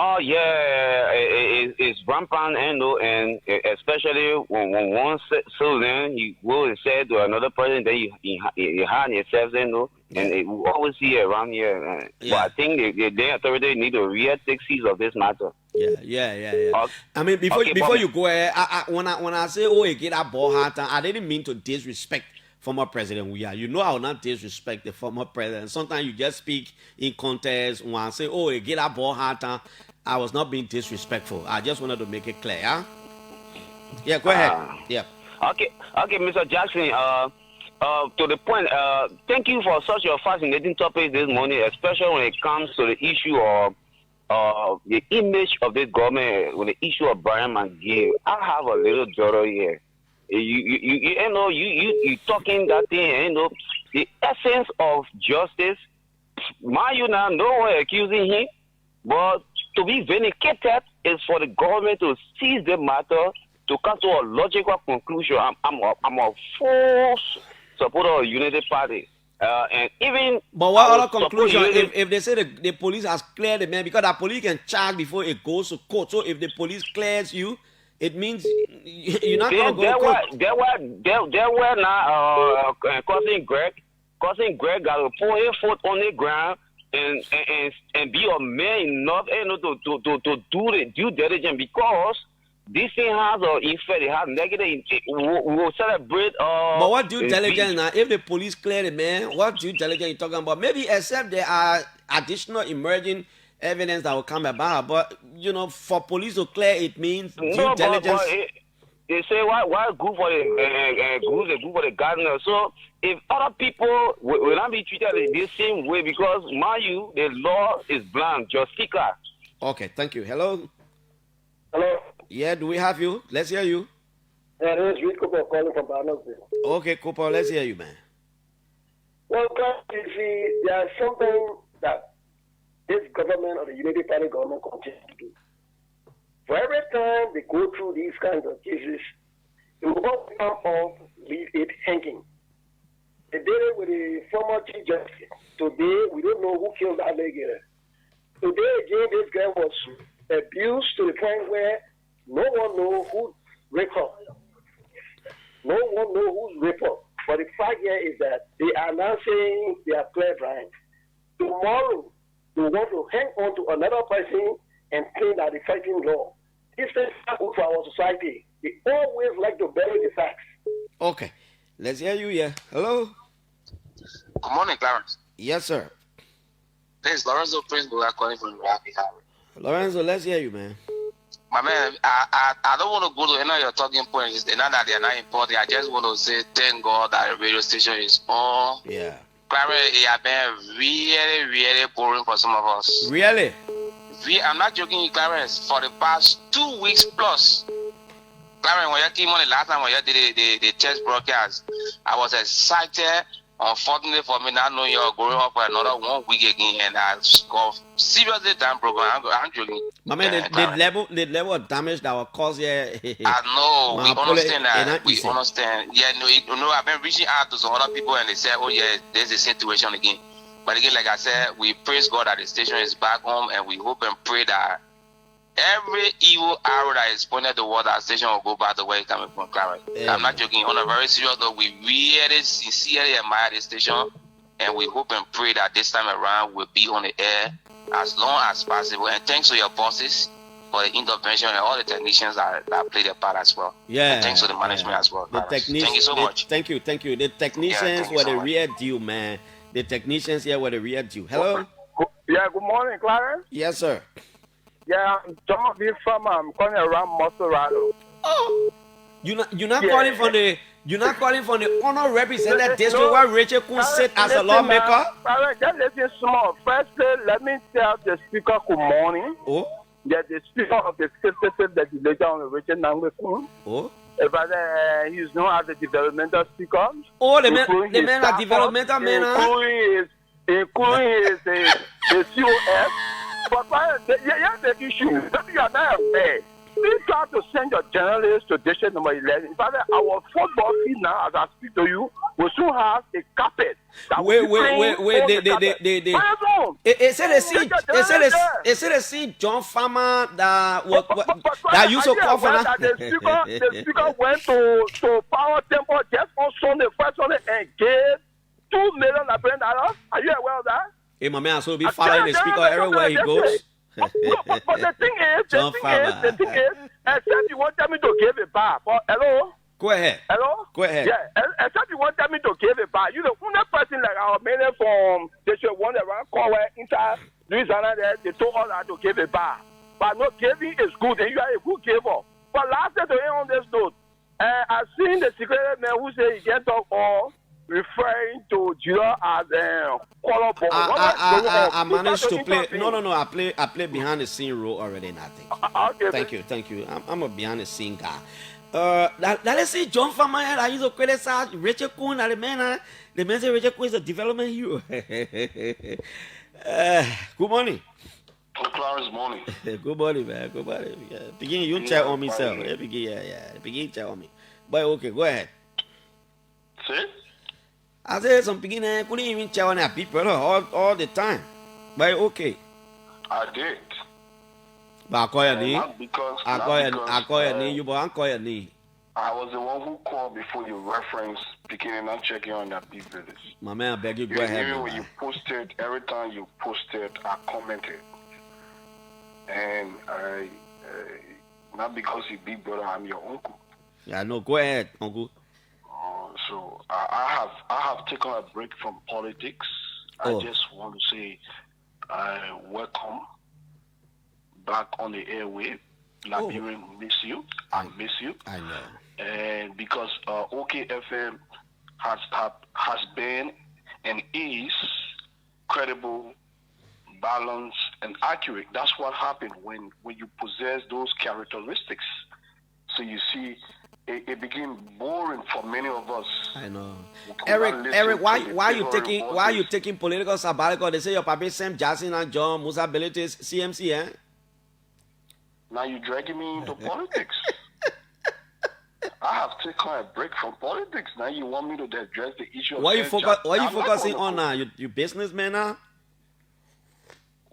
Oh, yeah, it's rampant, and especially when one citizen, he will and said to another person that you had yourself, and we always see it around here. But I think the authority need to take seize of this matter.
Yeah. I mean, before you go ahead, when I say, you get that ball hard, I didn't mean to disrespect former President Weah. You know I will not disrespect the former president. Sometimes you just speak in context. When I say, you get that ball hard, I was not being disrespectful. I just wanted to make it clear. Huh? Yeah, go ahead. Yeah.
Okay, Mr. Jackson. To the point, thank you for such a fascinating topic this morning, especially when it comes to the issue of the image of this government, with the issue of Brian McGill. I have a little daughter here. You talking that thing, the essence of justice. Mind you now, no one accusing him, but to be vindicated is for the government to seize the matter to come to a logical conclusion. I'm a full supporter of Unity Party. And even
but what other conclusion if they say the police has cleared the man, because the police can charge before it goes to court. So if the police clears you, it means you're not going to go to court.
There were now cousin Greg got to put his foot on the ground and be a man enough to do the due diligence, because this thing has an effect. It has negative. We will celebrate.
But what due diligence now? If the police clear the man, what due diligence you talking about? Maybe except there are additional emerging evidence that will come about. But for police to clear, it means due diligence.
But they say why good for the good for the gardener. So if other people will not be treated the same way, because mind you, the law is blank, just sticker.
Okay, thank you. Hello.
Hello.
Yeah, do we have you? Let's hear you.
Yeah, this is Rick Cooper calling from Barnasville.
Okay, Cooper, let's hear you, man.
Well, you see, there's something that this government or the Unity Party government continues to do. For every time they go through these kinds of cases, they will not come off, leave it hanging. They did it with the former chief justice. Today, we don't know who killed that alligator. Today, again, this guy was abused to the point where no one knows who raped her. No one knows who's raped her. But the fact here is that they are now saying they are clairvoyant. Tomorrow, they want to hang on to another person and claim that they're fighting law. This is not good for our society. They always like to bury the facts.
Okay. Let's hear you here. Hello?
Good morning, Clarence.
Yes, sir.
This is Lorenzo Prince calling from Rocky Harvard.
Lorenzo, let's hear you, man.
My man, I don't want to go to any of your talking points. They're not that they're not important. I just want to say thank God that the radio station is on.
Yeah.
Clarence, it has been really, really boring for some of us.
Really?
I'm not joking, Clarence. For the past 2 weeks plus, Clarence, when you came on the last time when you did the test broadcast, I was excited. Unfortunately for me, not knowing you're going up for another 1 week again, and I got seriously damn program. I'm joking.
My man, the level of damage that was caused here.
I know, we understand that. We understand. Yeah, no, I've been reaching out to some other people, and they said, oh yeah, there's a situation again. But again, like I said, we praise God that the station is back home, and we hope and pray that every evil arrow that is pointed toward our station will go back the way it coming from Clarence. Yeah. I'm not joking. On a very serious note, we really sincerely admire the station, and we hope and pray that this time around we'll be on the air as long as possible. And thanks to your bosses for the intervention and all the technicians that played their part as well.
Yeah.
And thanks to the management as well.
The technicians.
Thank you so much.
Thank you. The technicians were the real deal, man. The technicians here were the real deal. Hello?
Yeah, good morning, Clarence.
Yes, sir.
Yeah, I'm John B. Farmer. I'm calling around Mosorado.
Oh, you're not calling from the honor representative district where Rachel Kun sit as a lawmaker.
Just listen small. Firstly, let me tell the speaker good morning.
Oh.
Yeah, the speaker of the 56th legislature on the Rachel Nangwe Kun.
Oh.
But he's known as the developmental speaker.
Oh, the man are developmental man.
Including his COF. But here's the issue. Maybe you are not aware. Please try to send your journalists to district number 11. In fact, our football field now, as I speak to you, will soon have a carpet.
Wait. It said they see John Farmer that used to call for that.
The speaker went to Power Temple just on Sunday, first Sunday, and gave $2 million. Are you aware of that?
Hey, my man, so be following the speaker everywhere he goes.
But the thing is, except you want me to give it back. Hello?
Go ahead.
Hello?
Go ahead.
Yeah, except you want me to give it back. You know, one person like our man from they should want around Conway inside Louisiana there, they told us how to give it back. But no, giving is good, and you are a good giver. But last day to end on this note, I've seen the secretary man who said he can't talk all. Referring to Gila as color ball.
I managed to play. No. I play behind the scene role already. Nothing.
Okay,
thank you. I'm a behind the scene guy. Let's see John Farmer. I used to criticize Richard Kun. The man say Richard Kun is a development hero. Good morning.
Good Clarence morning.
Good morning, man. Good morning. Yeah. Begin you check on me, sir. Begin check on me. But okay, go ahead.
See?
I said some beginner couldn't even check on their people all the time. But okay.
I did.
But I call your name.
I call your
name. You but I call your name.
I was the one who called before you referenced beginning and checking on their people.
My man, I beg you, go ahead.
Even when you posted, every time you posted, I commented. And I, not because you big brother, I'm your uncle.
Yeah, no, go ahead, uncle.
So I have taken a break from politics. I just want to say welcome back on the airway. Liberian miss you. I miss you.
I know.
And because OKFM has been and is credible, balanced, and accurate. That's what happened when you possess those characteristics. So you see, it became boring for many of us.
I know.
We could
Eric,
not listen
why
to
you
the
taking
people
why you
voices.
taking political sabbatical? They say your papi Sam Jackson and John Musa abilities CMC, eh?
Now you're dragging me into politics. I have taken a break from politics. Now you want me to address the issue of
What you
Sam
focus? What you
Jackson? I'm not
focusing
gonna
on now? You businessman now?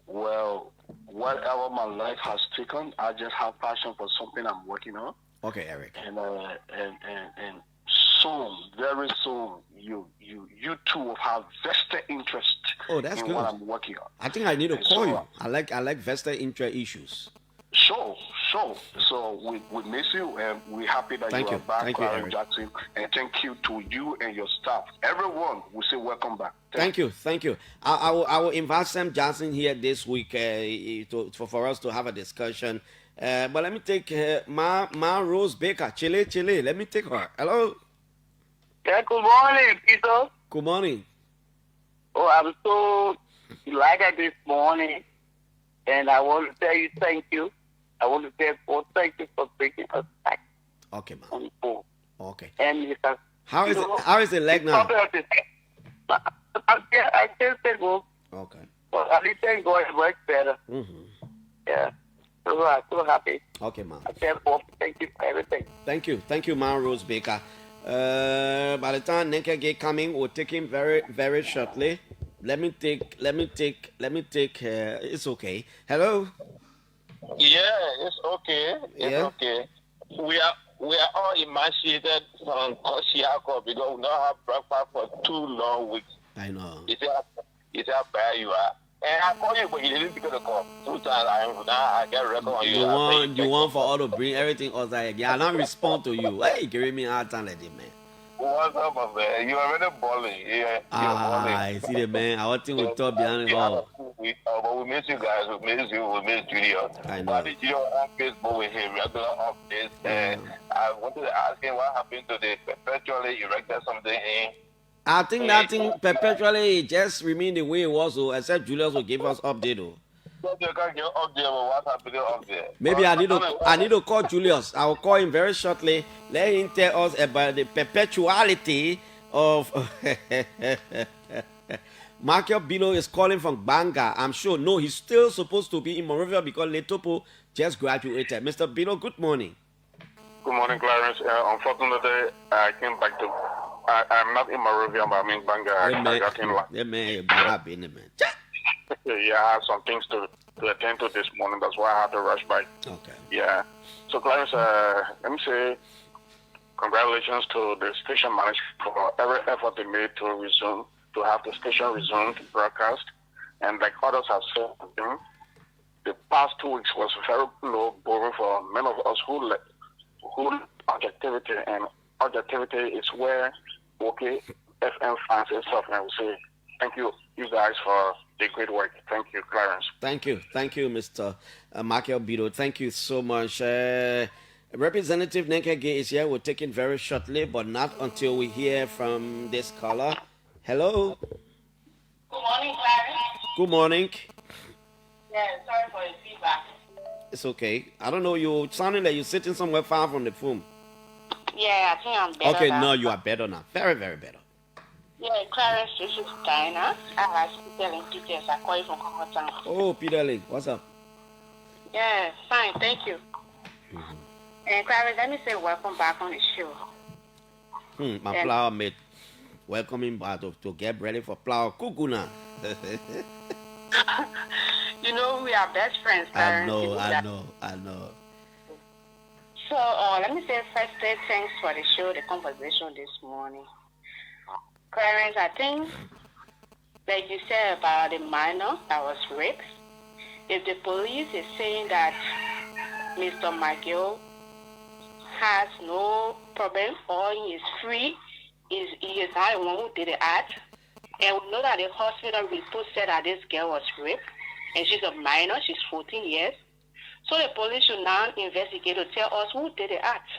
Well, whatever my life has taken, I just have passion for something I'm working on.
Okay, Eric.
And soon, very soon, you two will have vested interest
Oh, that's
in
good.
what I'm working on.
I think I need to
And
call
so,
you. I like vested interest issues.
Sure. So we miss you, and we're happy that
Thank
you
you.
are back,
Thank you,
Clarence
Eric.
Jackson. And thank you to you and your staff. Everyone, we say welcome back.
Thank you. I will invite Sam Johnson here this week for us to have a discussion. But let me take Ma Rose Baker, Chile. Let me take her. Hello.
Yeah, good morning, Peter.
Good morning.
Oh, I'm so delighted this morning, and I want to tell you thank you. I want to say thank you for bringing us back.
Okay, ma'am.
On board.
Okay.
And because,
How is the leg now?
I still say go.
Okay.
But at least thank God it works better.
Mm-hmm.
Yeah. So I'm so happy.
Okay, ma'am.
I thank you for everything.
Thank you, Ma Rose Baker. By the time Nenke get coming, we'll take him very, very shortly. Let me take. It's okay. Hello.
Yeah, it's okay. Okay. We are all emaciated from Kosciuszko because we don't have breakfast for 2 long weeks.
I know.
You see how bad you are. And I called you, but you didn't pick up the call. 2 times I get a record on you.
You want for all to bring everything else like I don't respond to you. Hey, giving me a hard time like this, man.
What's up, man? You already balling. Yeah,
I see the man. I want to talk behind it all.
But we miss you guys. We miss you. We miss Junior.
I know.
I did Junior on Facebook with him regular updates. And I wanted to ask him what happened to the perpetually erected something in.
I think that thing perpetually just remain the way it was, except Julius will give us update.
You can't get up there, but what's happening up there?
Maybe I need to call Julius. I will call him very shortly. Let him tell us about the perpetuality of Michael Bilo is calling from Banga. I'm sure. No, he's still supposed to be in Monrovia because Letopo just graduated. Mr. Bilo, good morning.
Good morning, Clarence. Unfortunately, I came back to. I'm not in Monrovia, but I'm in Banga. I got in line. Yeah, I have some things to attend to this morning. That's why I had to rush by.
Okay.
Yeah. So, Clarence, let me say congratulations to the station management for every effort they made to have the station resume to broadcast. And like others have said, the past 2 weeks was very low, boring for many of us who objectivity, and objectivity is where FM fans and stuff, and I will say thank you guys for the great work. Thank you, Clarence.
Thank you, Mr. Michael Bido. Thank you so much. Representative Nenkege is here. We'll take it very shortly, but not until we hear from this caller. Hello.
Good morning, Clarence.
Good morning.
Yeah, sorry for the feedback.
It's okay. I don't know. You sounding like you're sitting somewhere far from the phone.
Yeah, I think I'm better.
Okay,
now.
no, you are better now. Very, very better.
Yeah, Clarence, this is Diana. I was telling Peter, I call you from Congo.
Oh, Peter Link, what's up?
Yeah, fine, thank you.
Mm-hmm.
And Clarence, let me say welcome back on the show.
My flower mate, welcoming back to get ready for flower kukuna.
You know, we are best friends, Clarence.
I know.
So, let me say first, thanks for the show, the conversation this morning. Clarence, I think, like you said about the minor that was raped, if the police is saying that Mr. Michael has no problem or he is free, he is not the one who did the act, and we know that the hospital report said that this girl was raped, and she's a minor, she's 14 years, so the police should now investigate to tell us who did the act.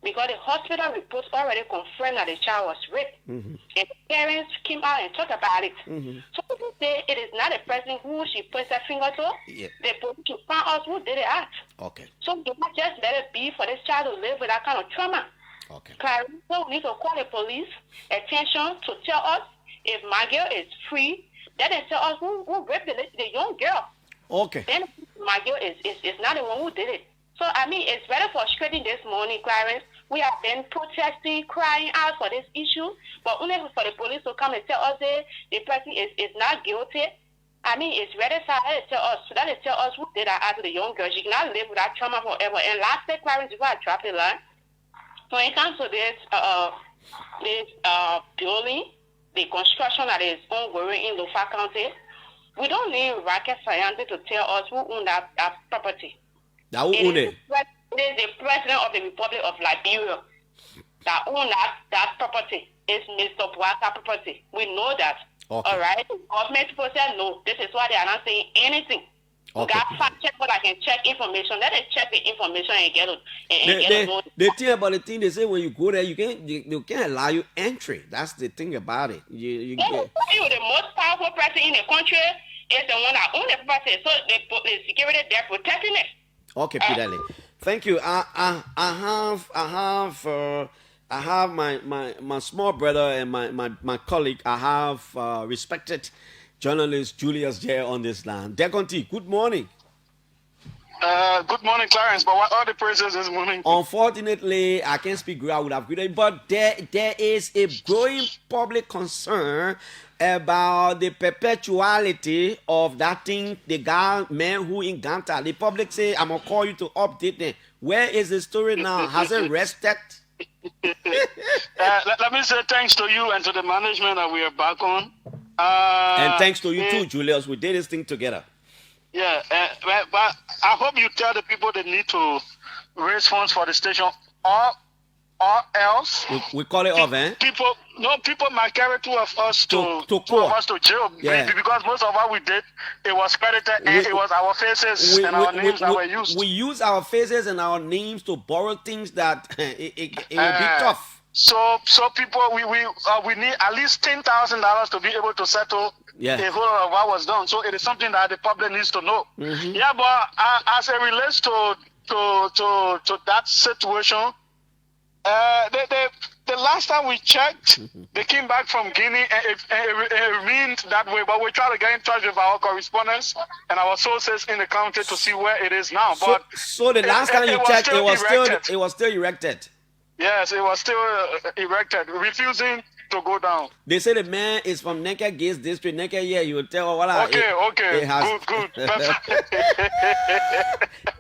Because the hospital reports already confirmed that the child was raped. Mm-hmm. And the parents came out and talked about it. Mm-hmm. So people say it is not a person who she puts her finger to. Yeah. The police should find out who did the act.
Okay.
So do not just let it be for this child to live with that kind of trauma.
Okay.
Clarence, so we need to call the police attention to tell us if my girl is free. Then they tell us who raped the young girl.
Okay.
Then my girl is not the one who did it. So, I mean, it's very frustrating this morning, Clarence. We have been protesting, crying out for this issue, but only for the police to come and tell us that the person is not guilty. I mean, it's very sad that they tell us who did that to the young girl. She cannot live with that trauma forever. And lastly, Clarence, before I drop the line, when it comes to this building, the construction that is ongoing in Lofa County, we don't need rocket scientists to tell us who own that property.
Now, who own it?
It is the president of the Republic of Liberia that owns that property. It's Mr. Bouaka property. We know that.
Okay.
All right? Government people say no. This is why they are not saying anything.
Okay.
We got fact check, but I can check information. Let us check the information and get it.
The thing about the thing, they say when you go there, you can't allow you entry. That's the thing about it. You
the most powerful person in the country is the one that owns the property. So the security, they're protecting it.
Okay, Peter Lee. Thank you. I have my small brother and my colleague. I have respected journalist Julius J on this line. Deconti, good morning.
Good morning, Clarence. But what are the praises this morning?
Unfortunately, I can't speak great. I would have greeted, but there is a growing public concern about the perpetuality of that thing. The guy, man who in Ganta, the public say, I'm gonna call you to update them. Where is the story now? Has it rested?
Let me say thanks to you and to the management that we are back on.
And thanks to you too, Julius. We did this thing together.
Yeah, but I hope you tell the people they need to raise funds for the station, or else
we call it off, eh?
People might carry two of us to jail.
Yeah.
Because most of what we did, it was credited and it was our faces and our names that were used.
We use our faces and our names to borrow things that it will be tough.
So people, we need at least $10,000 to be able to settle a whole lot of what was done. So it is something that the public needs to know.
Mm-hmm.
Yeah, but as it relates to that situation, the last time we checked, they came back from Guinea and it remained that way. But we try to get in touch with our correspondents and our sources in the country to see where it is now.
So the last time you checked, it was still erected.
Yes, it was still erected, refusing to go down.
They say the man is from Neka Gates District. Neka, yeah, you will tell.
Okay,
it has,
good.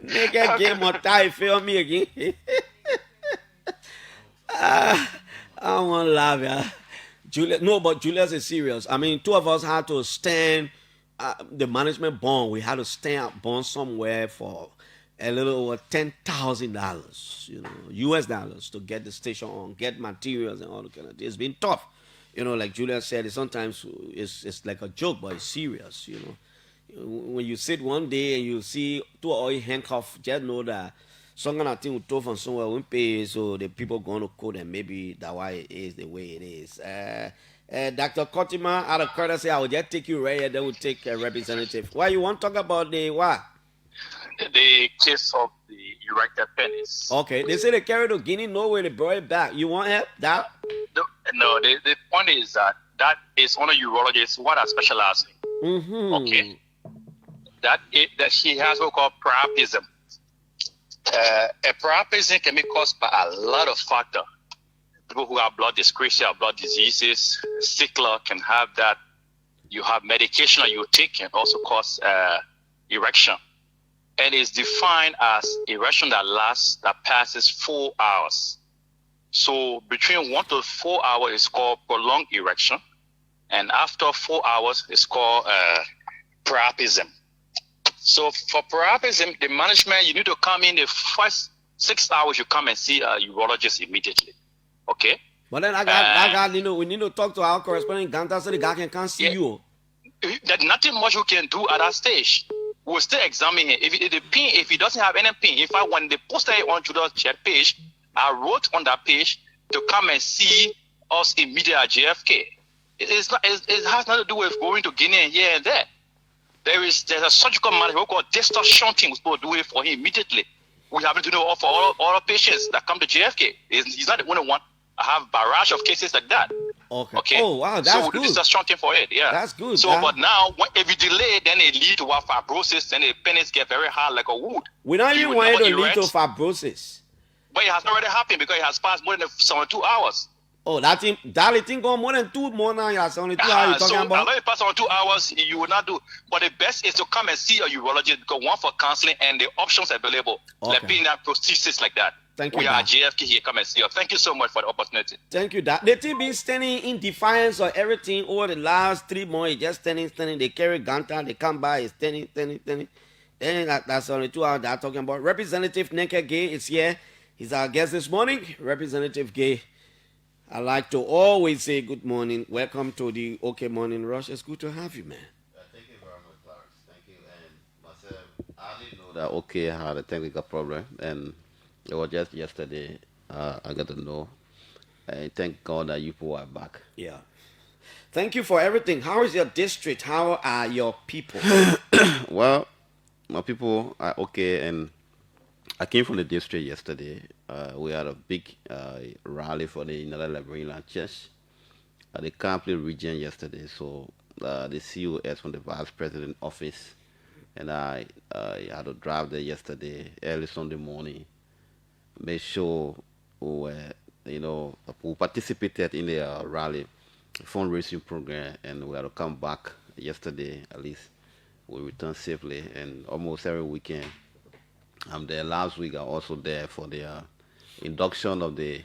Neka Gates Motai, feel me again. I don't want to laugh, yeah. But Julius is serious. I mean, two of us had to stand the management bond. We had to stand up bond somewhere for a little over $10,000, US dollars, to get the station on, get materials and all that kind of thing. It's been tough, like Julius said. Sometimes it's like a joke, but it's serious. When you sit one day and you see two of you handcuffed, just know that some kind of thing will throw from somewhere won't pay, so the people going to court, and maybe that's why it is the way it is. Dr. Kotima, out of courtesy, I will just take you right here, then we'll take a representative. Why you want to talk about the what?
The case of the erected penis.
Okay, they say they carried to Guinea, Norway, they brought it back. You want help? That?
No, the point is that is one of urologists what are specializing.
Mm-hmm.
Okay. That she has what called priapism. A priapism can be caused by a lot of factors. People who have blood dyscrasia, blood diseases, sickler can have that. You have medication that you take can also cause erection. And it's defined as erection that passes 4 hours. So between 1 to 4 hours is called prolonged erection. And after 4 hours is called priapism. So for priapism, the management, you need to come in the first 6 hours, you come and see a urologist immediately. Okay?
But then that guy, we need to talk to our correspondent in Ganta so the guy can come see you.
There's nothing much we can do at that stage. We'll still examine it. If he doesn't have any pain, in fact, when they posted it on Judas' chat page, I wrote on that page to come and see us immediately at JFK. It has nothing to do with going to Guinea and here and there. There's a surgical management called distal shunting. We're supposed to do it for him immediately. we have to do it for all the patients that come to JFK. He's not the only one. I have a barrage of cases like that.
Okay. Oh, wow, that's
so
good.
This is a strong thing for it, yeah.
That's good.
So, but now, if you delay, then it leads to what fibrosis, then the penis get very hard like a wood.
We don't even want it to lead to fibrosis.
But it has already happened because it has passed more than 72 hours.
Oh, that thing go more than 2 more now. It's only 2 hours you're talking about.
So, if it passes on 2 hours, you will not do. But the best is to come and see a urologist because one for counseling and the options available. Like being that prosthesis like that.
Thank you.
We are JFK here. Come and see us. Thank you so much for the opportunity.
Thank you, Dad. The team been standing in defiance of everything over the last 3 months. Just standing. They carry Ganta. They come by. It's standing. And that's only 2 hours that I'm talking about. Representative Nenke Gay is here. He's our guest this morning. Representative Gay, I like to always say good morning. Welcome to the OK Morning Rush. It's good to have you, man.
Thank you very much, Clarence. Thank you. And myself, I didn't know that OK had a technical problem. And it was just yesterday I got to know. And thank God that you people are back.
Yeah. Thank you for everything. How is your district? How are your people?
Well, my people are okay. And I came from the district yesterday. We had a big rally for the United Liberian Church at the Campley region yesterday. So the COS from the Vice President office and I had to drive there yesterday early Sunday morning. Make sure we participated in the rally fundraising program, and we had to come back yesterday. At least we returned safely, and almost every weekend I'm there. Last week I also there for the induction of the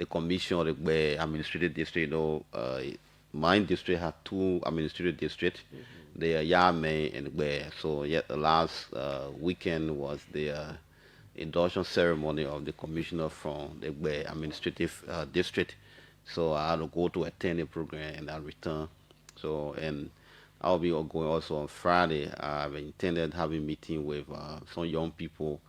commission of the administrative district. My district had 2 administrative districts. They are Yame and Gbe. So the last weekend was the induction ceremony of the commissioner from the Gbe administrative district. So I had to go to attend the program and I returned. So, and I'll be going also on Friday. I've intended having a meeting with some young people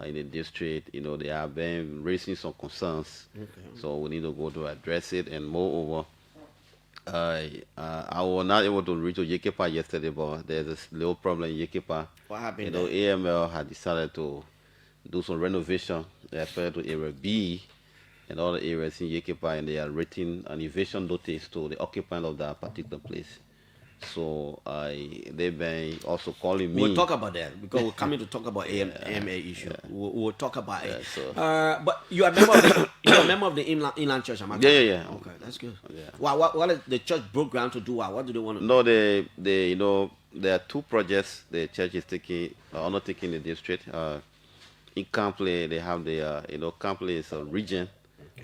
in the district. They have been raising some concerns. Okay. So we need to go to address it. And moreover, I was not able to reach Yekepa yesterday, but there's a little problem in Yekepa.
What happened?
AML had decided to do some renovation, especially to Area B and other areas in Yekepa, and they are written an eviction notice to the occupant of that particular place. So they've been also calling me.
We'll talk about that because we're coming to talk about AMA issue. Yeah. We'll talk about it. So. But you are a member of the Inland Church, am I correct?
Yeah.
Okay, that's good. Yeah. What is the church broke ground to do? What do they want to do?
No, there are 2 projects the church is undertaking in the district. In Campley, they have the Campley is a region,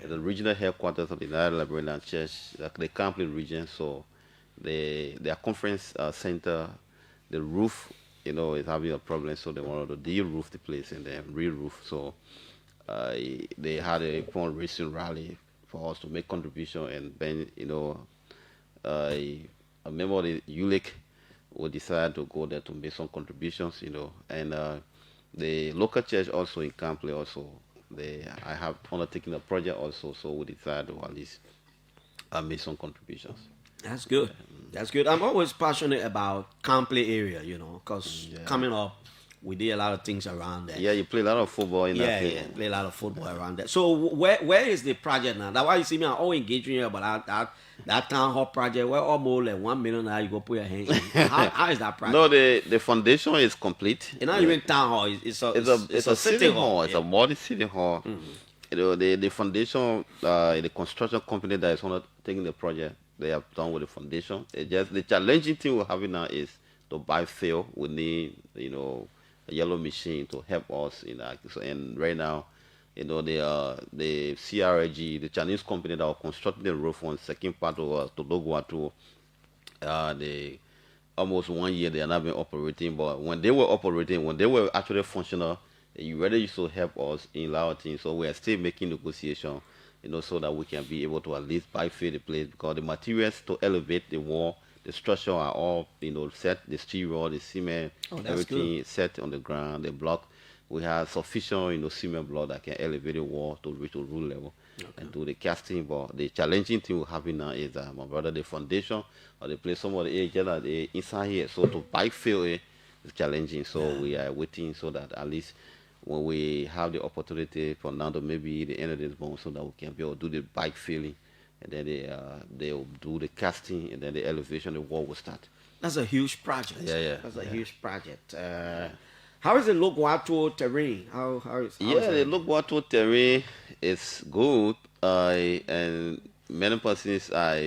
the regional headquarters of the United Liberian Church, the Campley region. So their conference center, the roof, is having a problem, so they wanted to de-roof the place and then re-roof. So they had a fundraising rally for us to make contribution, and then a member of the ULIC will decide to go there to make some contributions, and the local church also in Campley also, I have undertaken a project also, so we decided to at least make some contributions.
That's good. That's good. I'm always passionate about Campley area, because coming up, we did a lot of things around there.
Yeah, you play a lot of football in that
place. Yeah, play a lot of football around there. So where is the project now? That's why you see me, I'm always engaging here about that town hall project where almost like $1 million you go put your hand in. How is that project?
No, the foundation is complete.
It's not even town hall. It's a city hall.
It's a multi-city hall. Mm-hmm. The foundation, the construction company that is undertaking the project, they have done with the foundation. The challenging thing we're having now is to buy fill. We need, a yellow machine to help us in that. So, and right now, the CRG, the Chinese company that was constructing the roof on the second part of Tologwatu, they almost 1 year they are not been operating. But when they were operating, when they were actually functional, you really used to help us in a lot of things. So we are still making negotiation, so that we can be able to at least fill the place, because the materials to elevate the wall, the structure are all, set, the steel rod, the cement, everything is set on the ground, the block. We have sufficient, cement block that can elevate the wall to reach the roof level and do the casting. But the challenging thing we're having now is my brother, the foundation or the place, some of the areas that inside here. So to fill it is challenging. So we are waiting so that at least when we have the opportunity for now to maybe the end of this month, so that we can be able to do the bike filling, and then they'll do the casting, and then the elevation, the wall will start.
That's a huge project.
Yeah.
That's a huge project. How is the Logwato terrain? How is
the Logwato terrain is good, and many persons are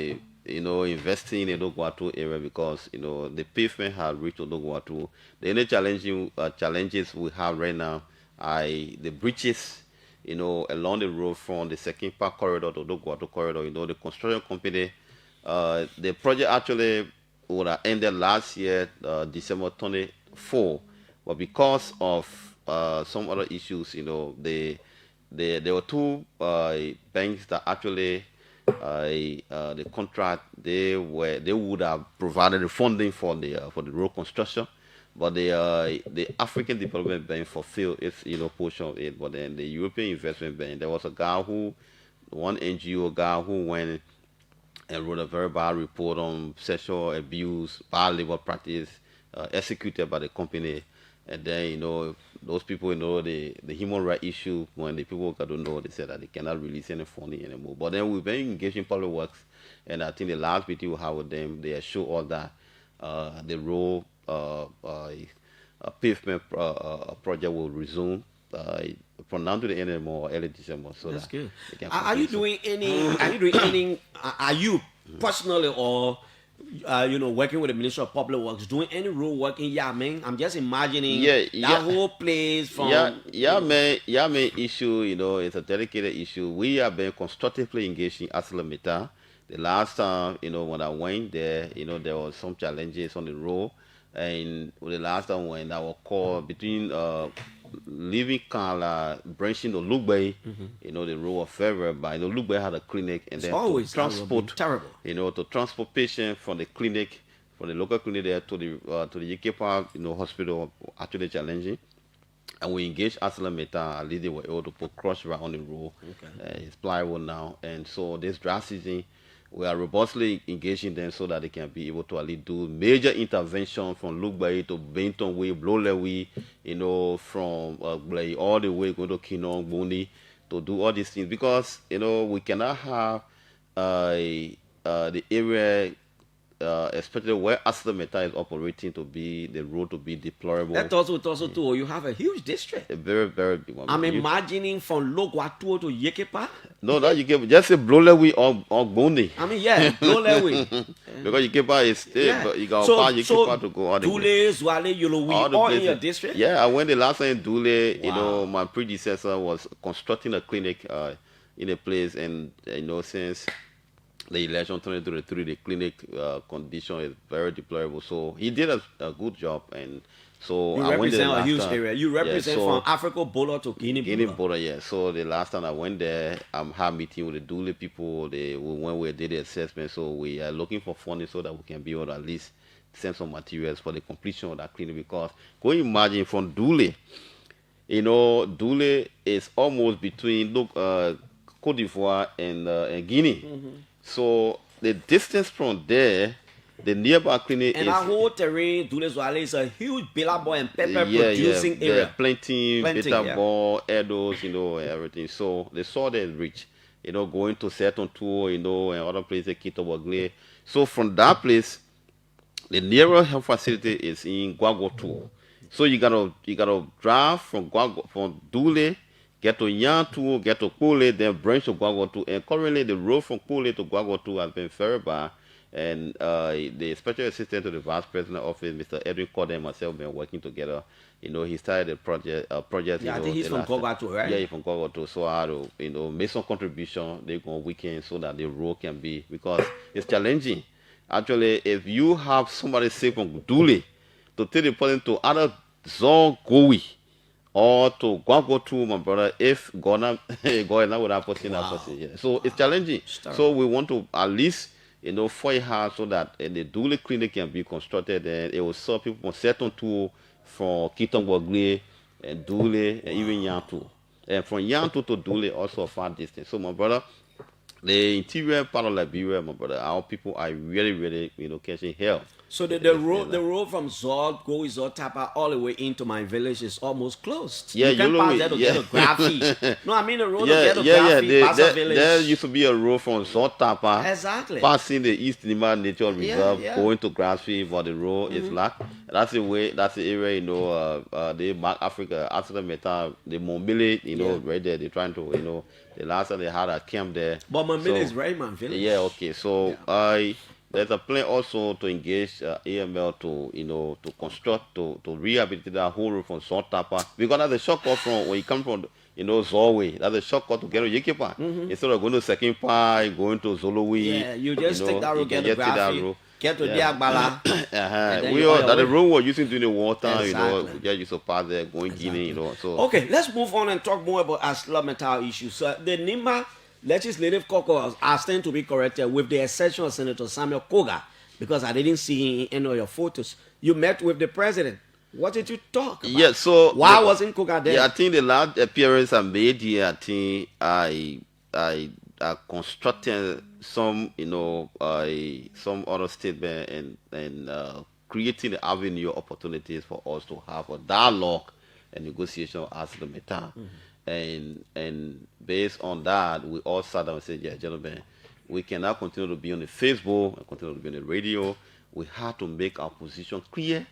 investing in the Logwato area because the pavement has reached Logwato. The only challenges we have right now are the bridges, along the road from the second park corridor to Logwato corridor. The construction company, the project actually would have ended last year, December 24, but because of some other issues, there were two banks that actually the contract they would have provided the funding for the road construction, but the African Development Bank fulfilled its portion of it. But then the European Investment Bank, there was one NGO guy who went and wrote a very bad report on sexual abuse, bad labor practice executed by the company. And then, those people, the human rights issue, when the people got to know, they said that they cannot release any funding anymore. But then we've been engaged in public works, and I think the last meeting we had with them, they assured all that the road pavement project will resume from now to the end of the month or early December. So
that's good.
Are
you doing any? Are you personally or working with the Ministry of Public Works, doing any road work in Yamen? I'm just imagining that whole place from
Yamen issue. It's a dedicated issue. We have been constructively engaged in ArcelorMittal. The last time, when I went there, there was some challenges on the road, and the last time when I was called between leaving Kala, branching to Lugbe, the road was very bad. Lugbe had a clinic, and then to transport to transport patients from the clinic, from the local clinic there to the Yekepa, hospital, actually challenging. And we engaged ArcelorMittal. At least they were able to put crush right on the road. It's plywood now, and so this dry season, we are robustly engaging them so that they can be able to at least do major intervention from Lugbe to Benton Way, Blowley, from Blay all the way going to Kinong, Boni, to do all these things, because we cannot have the area, especially where ArcelorMittal is operating, to be the road to be deplorable.
That's also too. You have a huge district.
A very, very big one.
I'm imagining from Logwato to Yekepa.
No, not Yekepa. Just say Blowley or Boni.
Blowley.
Because Yekepa is still, but you got Yekepa to go all the way.
Dule, Zwale, Yolowi, all in your district?
Yeah, I went the last time in Dule. My predecessor was constructing a clinic in a place, and since the election 2023, the clinic condition is very deplorable. So he did a good job, and so
you
I went there
represent a huge
time.
area. You represent from Africa border to Guinea
border. Yeah. So the last time I went there, had a meeting with the Dule people. When we did the assessment, so we are looking for funding so that we can be able to at least send some materials for the completion of that clinic. Because go imagine from Dule, Dule is almost between Cote d'Ivoire and Guinea. So the distance from there, the nearby clinic
and that whole terrain, Dule Zwale, is a huge billabong and pepper producing area.
Yeah, planting, billabong, Edos, everything. So the soil is rich. Going to Seton Tour, and other places, Kitobagle. So from that place, the nearest health facility is in Guagoto. So you gotta drive from Dule, get to Yantu, get to Kule, then branch to Guagotu. And currently the road from Kule to Guagotu has been very bad. And the special assistant to the vice president office, Mr. Edwin Cordell, and myself have been working together. He started a project.
Yeah, I think he's from Guagotu, right?
Yeah, he's from Guagotu. So I had to, make some contribution. They go on weekend so that the road can be, because it's challenging. Actually, if you have somebody sick from Dule to take the person to other Zon Gowi, or to Guagotu, my brother, if God not would have put in that person. Yeah. So it's challenging. So we want to at least, fight hard so that the Dule clinic can be constructed, and it will serve people from Seton Tour, from Kitongbogle, and Dule, and even Yantu. And from Yantu to Dule, also a far distance. So my brother, the interior part of Liberia, my brother, our people are really, really, catching hell
So the road from Zol, go Zol Tapa all the way into my village is almost closed.
Yeah,
you can pass there to get a Graffi. No, I mean the road to get a Graffi, pass a village.
There used to be a road from Zol Tapa,
exactly,
passing the East Nima Nature Reserve, going to Graffi, but the road is locked. That's the way. That's the area, you know. They back Africa, Africa Meta, the Mobile, you know, right there. They're trying to, you know, the last time they had a camp there.
But Mobile is right, man, village.
Yeah, okay. So there's a plan also to engage AML to, you know, to construct, to rehabilitate that whole road from Zol Tapa, because that's a shortcut from when you come from, you know, Zolway. That's a shortcut to get to Yekepa. Instead of going to Second Pi, going to Zolowi.
Yeah, you just take that road, get the Graffi. Get to Diagbala.
The road we're using during the war time, you know, we just used to pass there, going Guinea, you know. So
okay, let's move on and talk more about ArcelorMittal issues. So the Nima Legislative Caucus are still to be corrected, with the exception of Senator Samuel Koga, because I didn't see in any of your photos. You met with the president. What did you talk about?
Yeah, so
why wasn't Koga there?
Yeah, I think the last appearance I made here, I think I constructed some, you know, some other statement and creating the avenue opportunities for us to have a dialogue and negotiation as the matter. And based on that, we all sat down and said, yeah, gentlemen, we cannot continue to be on the Facebook and continue to be on the radio. We have to make our position clear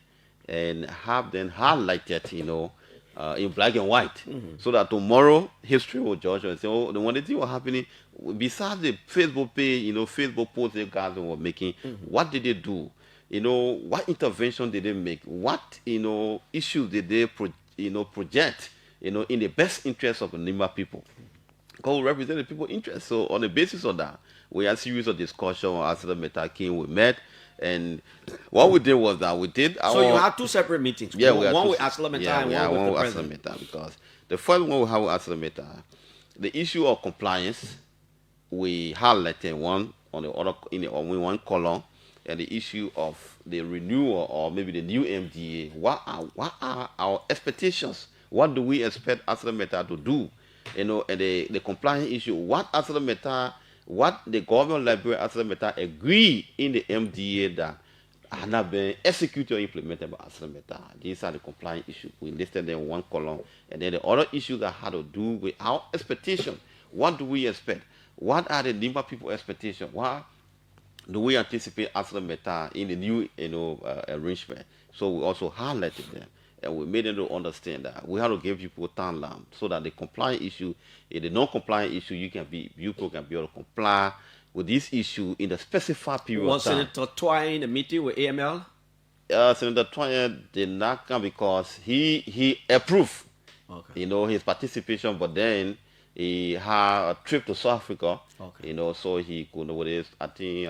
and have them highlighted, you know, in black and white, so that tomorrow history will judge and say, oh, the one thing was happening besides the Facebook page, you know, Facebook posts the guys were making. What did they do? You know, what intervention did they make? What, you know, issues did they project, you know, in the best interest of the Nima people? Because we represent the people's interest. So on the basis of that, we had a series of discussion after the Meta came. We met. And what we did was that we did our...
So you had two separate meetings.
Yeah,
one with ArcelorMittal and one with the president.
Because the first one we had with ArcelorMittal, the issue of compliance, we highlighted one on the other on one column, and the issue of the renewal or maybe the new MDA. What are our expectations? What do we expect ArcelorMittal to do? You know, and the compliance issue. What the government library ArcelorMittal agree in the MDA that have not been executed or implemented by ArcelorMittal. These are the compliance issues. We listed them in one column. And then the other issues that had to do with our expectation. What do we expect? What are the Nima people expectations? What do we anticipate ArcelorMittal in the new, you know, arrangement? So we also highlighted them. And we made them to understand that we have to give people timeline so that the compliant issue, the non-compliant issue, people can be able to comply with this issue in the specified period
of time. Was Senator Twine in the meeting with AML?
Senator Twine did not come because he approved, you know, his participation, but then he had a trip to South Africa, you know, so he could know what it is. I think.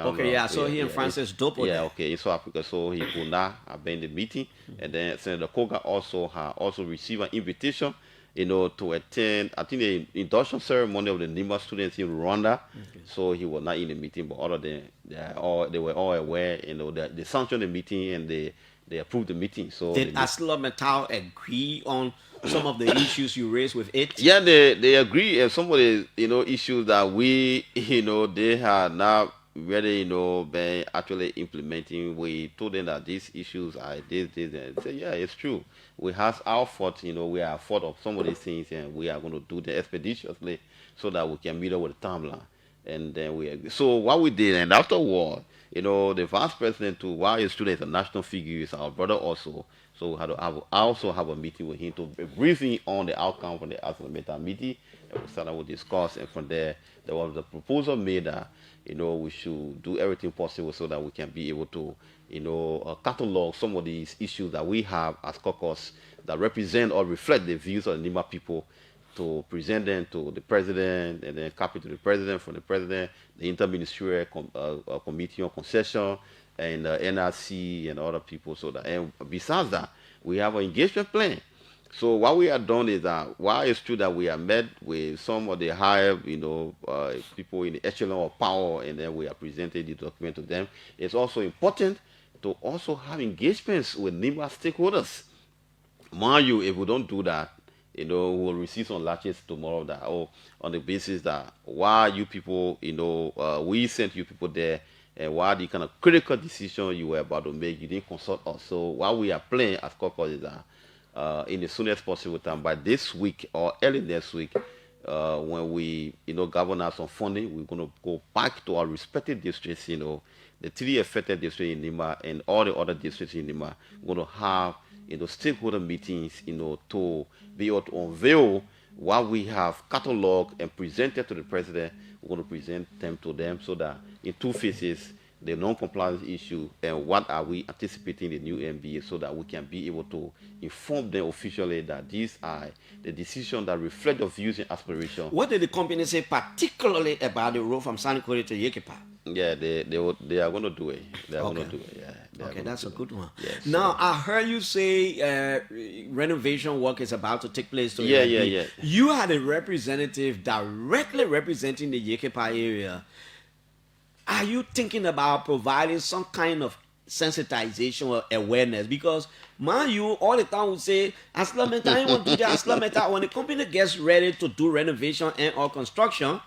So he and Francis Dopo.
Yeah, in South Africa, so he could not attend the meeting. And then Senator Koga also received an invitation, you know, to attend, I think, the induction ceremony of the Nima students in Rwanda. So he was not in the meeting, but other than they were all aware, you know, they sanctioned the meeting and they approved the meeting. So
did ArcelorMittal agree on some of the issues you raised with it?
Yeah, they agree, and some of the, you know, issues that we, you know, they had not really, you know, been actually implementing. We told them that these issues are this, and they said, yeah, it's true. We have our fault, you know, we are fault of some of these things, and we are going to do them expeditiously so that we can meet up with the timeline. And then we agree. So what we did, and afterward, you know, the vice president, too, while he's still a national figure, is our brother also. So we had to also have a meeting with him to brief him on the outcome from the ArcelorMittal meeting. And we started to discuss, and from there was a proposal made that, you know, we should do everything possible so that we can be able to, you know, catalog some of these issues that we have as caucus that represent or reflect the views of the Nima people, to present them to the president, and then copy to the president, from the president, the interministerial committee on concession, and NRC and other people. So that, and besides that, we have an engagement plan. So what we have done is that while it's true that we have met with some of the higher, you know, people in the echelon of power, and then we have presented the document to them, it's also important to also have engagements with Nima stakeholders. Mind you, if we don't do that, you know, we'll receive some latches tomorrow that, on the basis that why you people, you know, we sent you people there, And what the kind of critical decision you were about to make, you didn't consult us. So what we are playing as caucus is that in the soonest possible time, by this week or early next week, when we, govern us on funding, we're going to go back to our respective districts, the 3 affected districts in Nima and all the other districts in Nima. We're going to have, stakeholder meetings, to be able to unveil what we have cataloged and presented to the president. We're going to present them to them so that in 2 phases, the non-compliance issue and what are we anticipating the new MBA, so that we can be able to inform them officially that these are the decisions that reflect the views and aspirations.
What did the company say particularly about the road from Sanikore to Yekepa?
Yeah, they are going to do it. They are going to do it. Yeah.
Okay, that's a good one.
Yes,
now, I heard you say renovation work is about to take place.
Yeah.
You had a representative directly representing the Yekepa area. Are you thinking about providing some kind of sensitization or awareness? Because, man, you all the time will say, Aslameta, I want to do that, Aslameta. When the company gets ready to do renovation and or construction,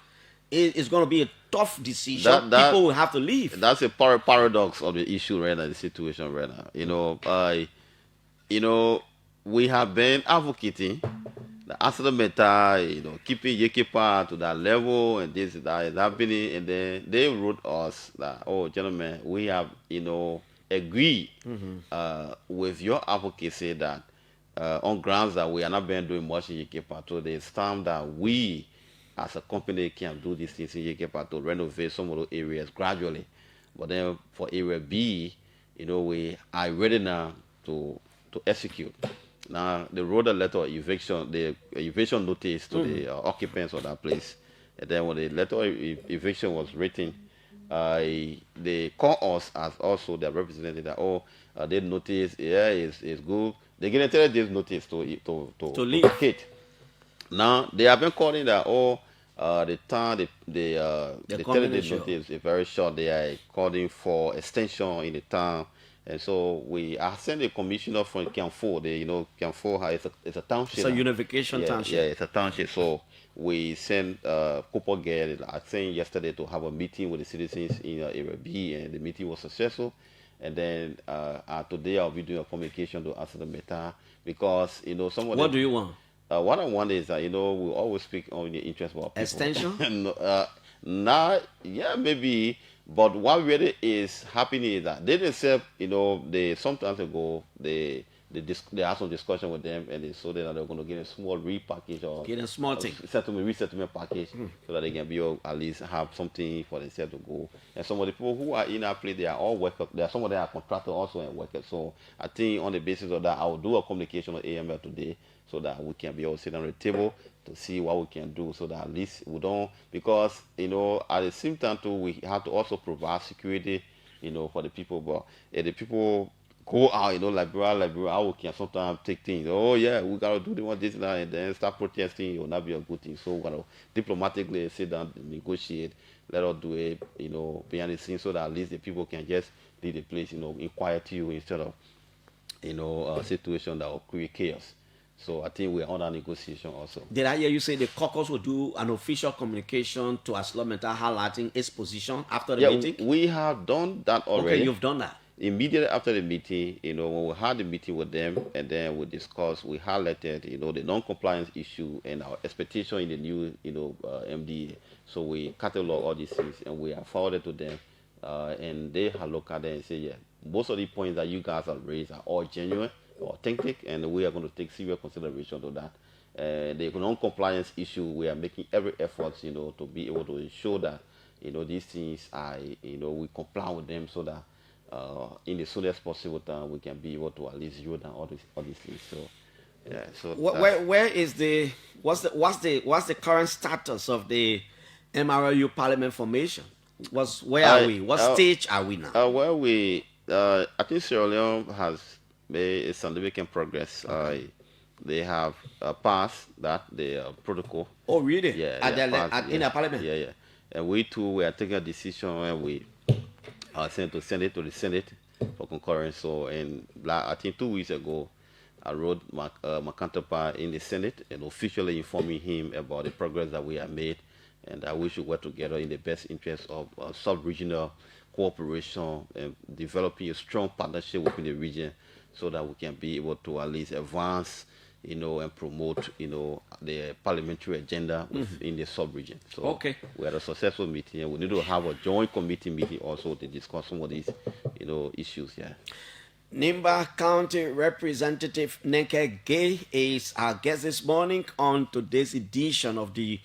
it's going to be a tough decision. People will have to leave.
That's a paradox of the issue right now, the situation right now. We have been advocating the Aslameta, keeping Yekepa to that level, and this, that is happening. And then they wrote us that, oh, gentlemen, we have, agreed with your advocacy that on grounds that we are not been doing much in Yekepa. So there's time that we, as a company, can do these things in Yekepa to renovate some of those areas gradually. But then for area B, we are ready now to execute. Now they wrote a letter of eviction, the eviction notice to the occupants of that place. And then when the letter of eviction was written, they call us as also their representative that they notice, it's good. They get a this notice to
leave.
Vacate. Now they have been calling that the time they tell the notice is very short. They are calling for extension in the town. And so I sent a commissioner from Kianfo. Kianfo is a township.
It's a unification township.
Yeah, it's a township. So we sent Cooper Gale, I think yesterday, to have a meeting with the citizens in Area B, and the meeting was successful. And then today I'll be doing a communication to Aslameta because, some of
What do you want?
What I want is that, we always speak on the interest of our people.
Extension?
Maybe. But what really is happening is that they themselves, they sometimes ago, they had some discussion with them, and they saw that they're going to get a small repackage or
get a small thing,
resettlement package, so that they can be at least have something for themselves to go. And some of the people who are in our place, they are all workers. There are some of them are contractors also and workers. So I think on the basis of that, I will do a communication with AML today, so that we can be all sit on the table to see what we can do, so that at least we don't, because at the same time too, we have to also provide security, for the people. But if the people go out, liberal, we can sometimes take things. Oh yeah, we gotta do this now, and then start protesting. It will not be a good thing. So we gotta diplomatically sit down, negotiate. Let us do it, behind the scenes, so that at least the people can just leave the place, in quietude, instead of, a situation that will create chaos. So I think we're on that negotiation also.
Did I hear you say the caucus will do an official communication to Aslameta highlighting its position after the meeting?
We have done that already.
Okay, you've done that.
Immediately after the meeting, when we had the meeting with them, and then we discussed, we highlighted, the non-compliance issue and our expectation in the new, MDA. So we catalog all these things, and we have forwarded to them, and they have looked at it and said, yeah, most of the points that you guys have raised are all genuine, authentic, and we are going to take serious consideration to that. The non-compliance issue, we are making every effort, to be able to ensure that, these things are, we comply with them, so that in the soonest possible time we can be able to at least zero down all these things. So, yeah. So
where is what's the current status of the MRLU Parliament formation? Where are we? What stage are we now?
I think Sierra Leone has made significant progress. They have passed the protocol.
Oh, really?
Yeah.
In the parliament?
Yeah. And we too, we are taking a decision when we sent to send it to the Senate for concurrence. So, I think 2 weeks ago, I wrote my counterpart in the Senate and officially informing him about the progress that we have made, and that we should work together in the best interest of sub-regional cooperation and developing a strong partnership within the region so that we can be able to at least advance, and promote, the parliamentary agenda in the sub-region. So
okay,
we had a successful meeting, and we need to have a joint committee meeting also to discuss some of these, issues. Yeah.
Nimba County Representative Neke Gay is our guest this morning on today's edition of the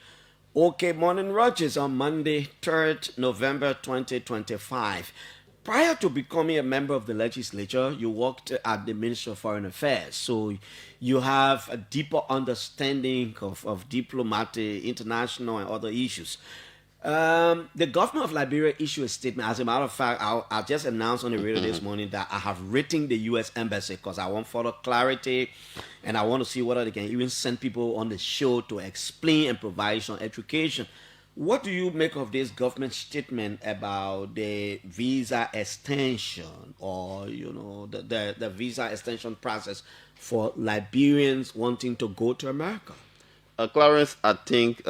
OK Morning Rogers on Monday, 3rd November 2025. Prior to becoming a member of the legislature, you worked at the Ministry of Foreign Affairs, so you have a deeper understanding of diplomatic, international, and other issues. The government of Liberia issued a statement. As a matter of fact, I just announced on the radio this morning that I have written the U.S. Embassy because I want further clarity, and I want to see whether they can even send people on the show to explain and provide some education. What do you make of this government statement about the visa extension, or the visa extension process for Liberians wanting to go to America?
Clarence, I think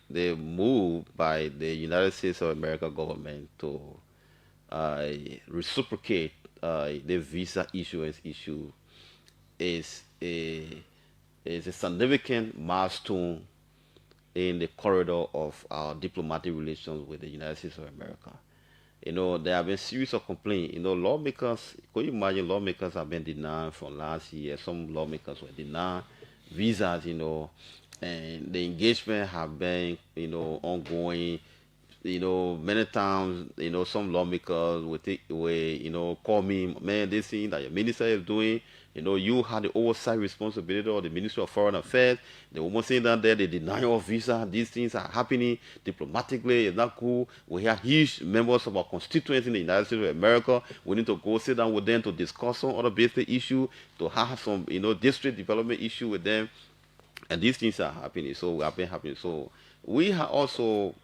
the move by the United States of America government to reciprocate the visa issuance issue is a significant milestone in the corridor of our diplomatic relations with the United States of America. There have been series of complaints. Lawmakers, could you imagine lawmakers have been denied from last year? Some lawmakers were denied visas, and the engagement have been, ongoing. Many times, some lawmakers will call me, man, this thing that your minister is doing, you had the oversight responsibility of the Ministry of Foreign Affairs. They almost saying that there, they deny our visa. These things are happening diplomatically. It's not cool. We have huge members of our constituents in the United States of America. We need to go sit down with them to discuss some other basic issue, to have some, district development issue with them. And these things are happening. So have been happening. So we wrote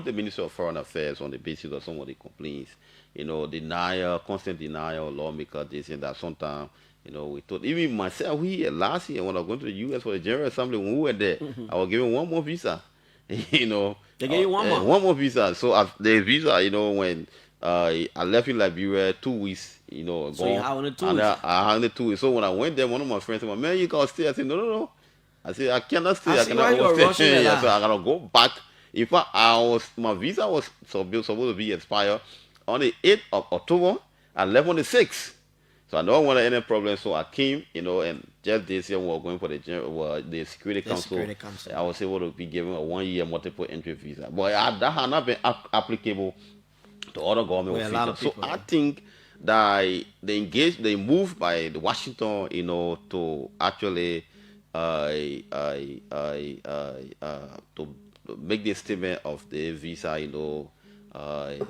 the Ministry of Foreign Affairs on the basis of some of the complaints. Constant denial, lawmaker, this and that. Sometimes, we thought, even myself, last year when I was going to the U.S. for the General Assembly, when we were there, I was given one more visa.
They gave you one more?
One more visa. So the visa, when I left in Liberia 2 weeks, ago.
So you had only 2 weeks?
I had 2 weeks. So when I went there, one of my friends said, man, you got to stay. I said, no. I said, I cannot stay. I cannot stay. So I got to go back. In fact, my visa was supposed to be expired on the 8th of October. I left on the 6th. So I don't want any problem. So I came, and just this year we were going for the Security Council. I was able to be given a 1-year multiple entry visa. But that had not been applicable to other government officials. So I think that they moved by the Washington, to actually to make the statement of the visa,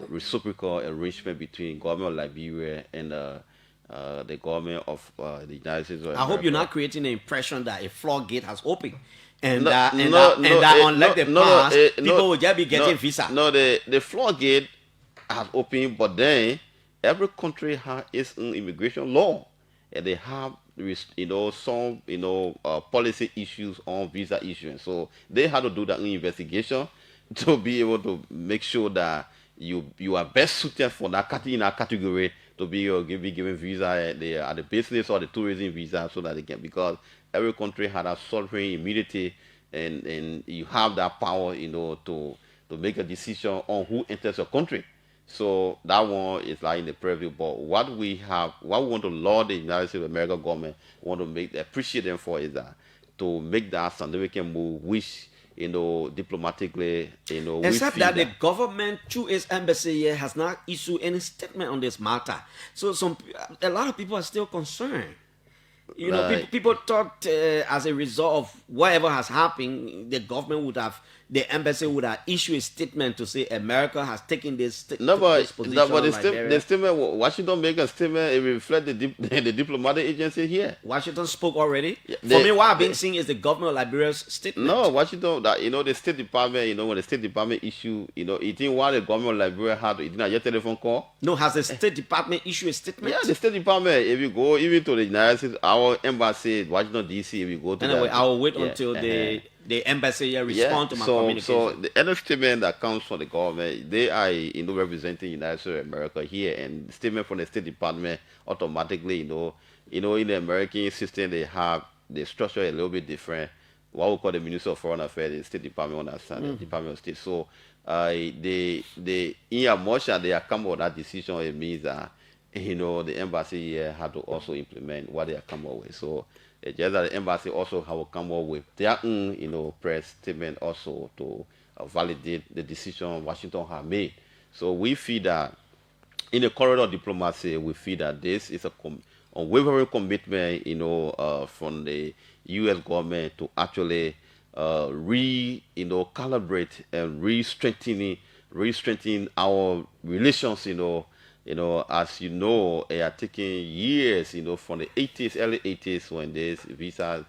reciprocal arrangement between government of Liberia and the government of the United States of America.
I hope you're not creating the impression that a floodgate has opened and that unlike the past, people will just be getting visa.
No, the floodgate has opened, but then every country has its own immigration law, and they have some policy issues on visa issuance. So they had to do that investigation to be able to make sure that you are best suited for that category to be given visa at the business or the tourism visa, so that they can, because every country had a sovereign immunity, and you have that power, to make a decision on who enters your country. So that one is like in the preview. But what we want to laud the United States of America government, want to appreciate them for, is that to make that significant move, which diplomatically,
except that the government through its embassy here has not issued any statement on this matter. So a lot of people are still concerned. People thought as a result of whatever has happened, the embassy would have issued a statement to say America has taken this position.
The statement, Washington make a statement, it reflects the diplomatic agency here.
Washington spoke already. For me, what I've been seeing is the government of Liberia's statement.
No, Washington, the State Department, when the State Department issue, you think what the government of Liberia had, it didn't get a telephone call?
No, has the State Department issued a statement?
Yeah, the State Department, if you go even to the United States, our embassy, Washington, D.C., if you go to
anyway, I will wait until the embassy respond to my communication.
So the other statement that comes from the government, they are representing United States of America here, and the statement from the State Department automatically, in the American system they structure a little bit different. What we call the Minister of Foreign Affairs, the State Department understand the Department of State. So they in as much as they have come up with that decision, it means that the embassy here had to also implement what they have come up with. So just that the embassy also have come up with their own press statement also to validate the decision Washington have made. So we feel that in the corridor of diplomacy, we feel that this is a unwavering commitment, from the U.S. government to actually calibrate and re-strengthening our relations, as it are taking years, from the 80s, early 80s when this visa,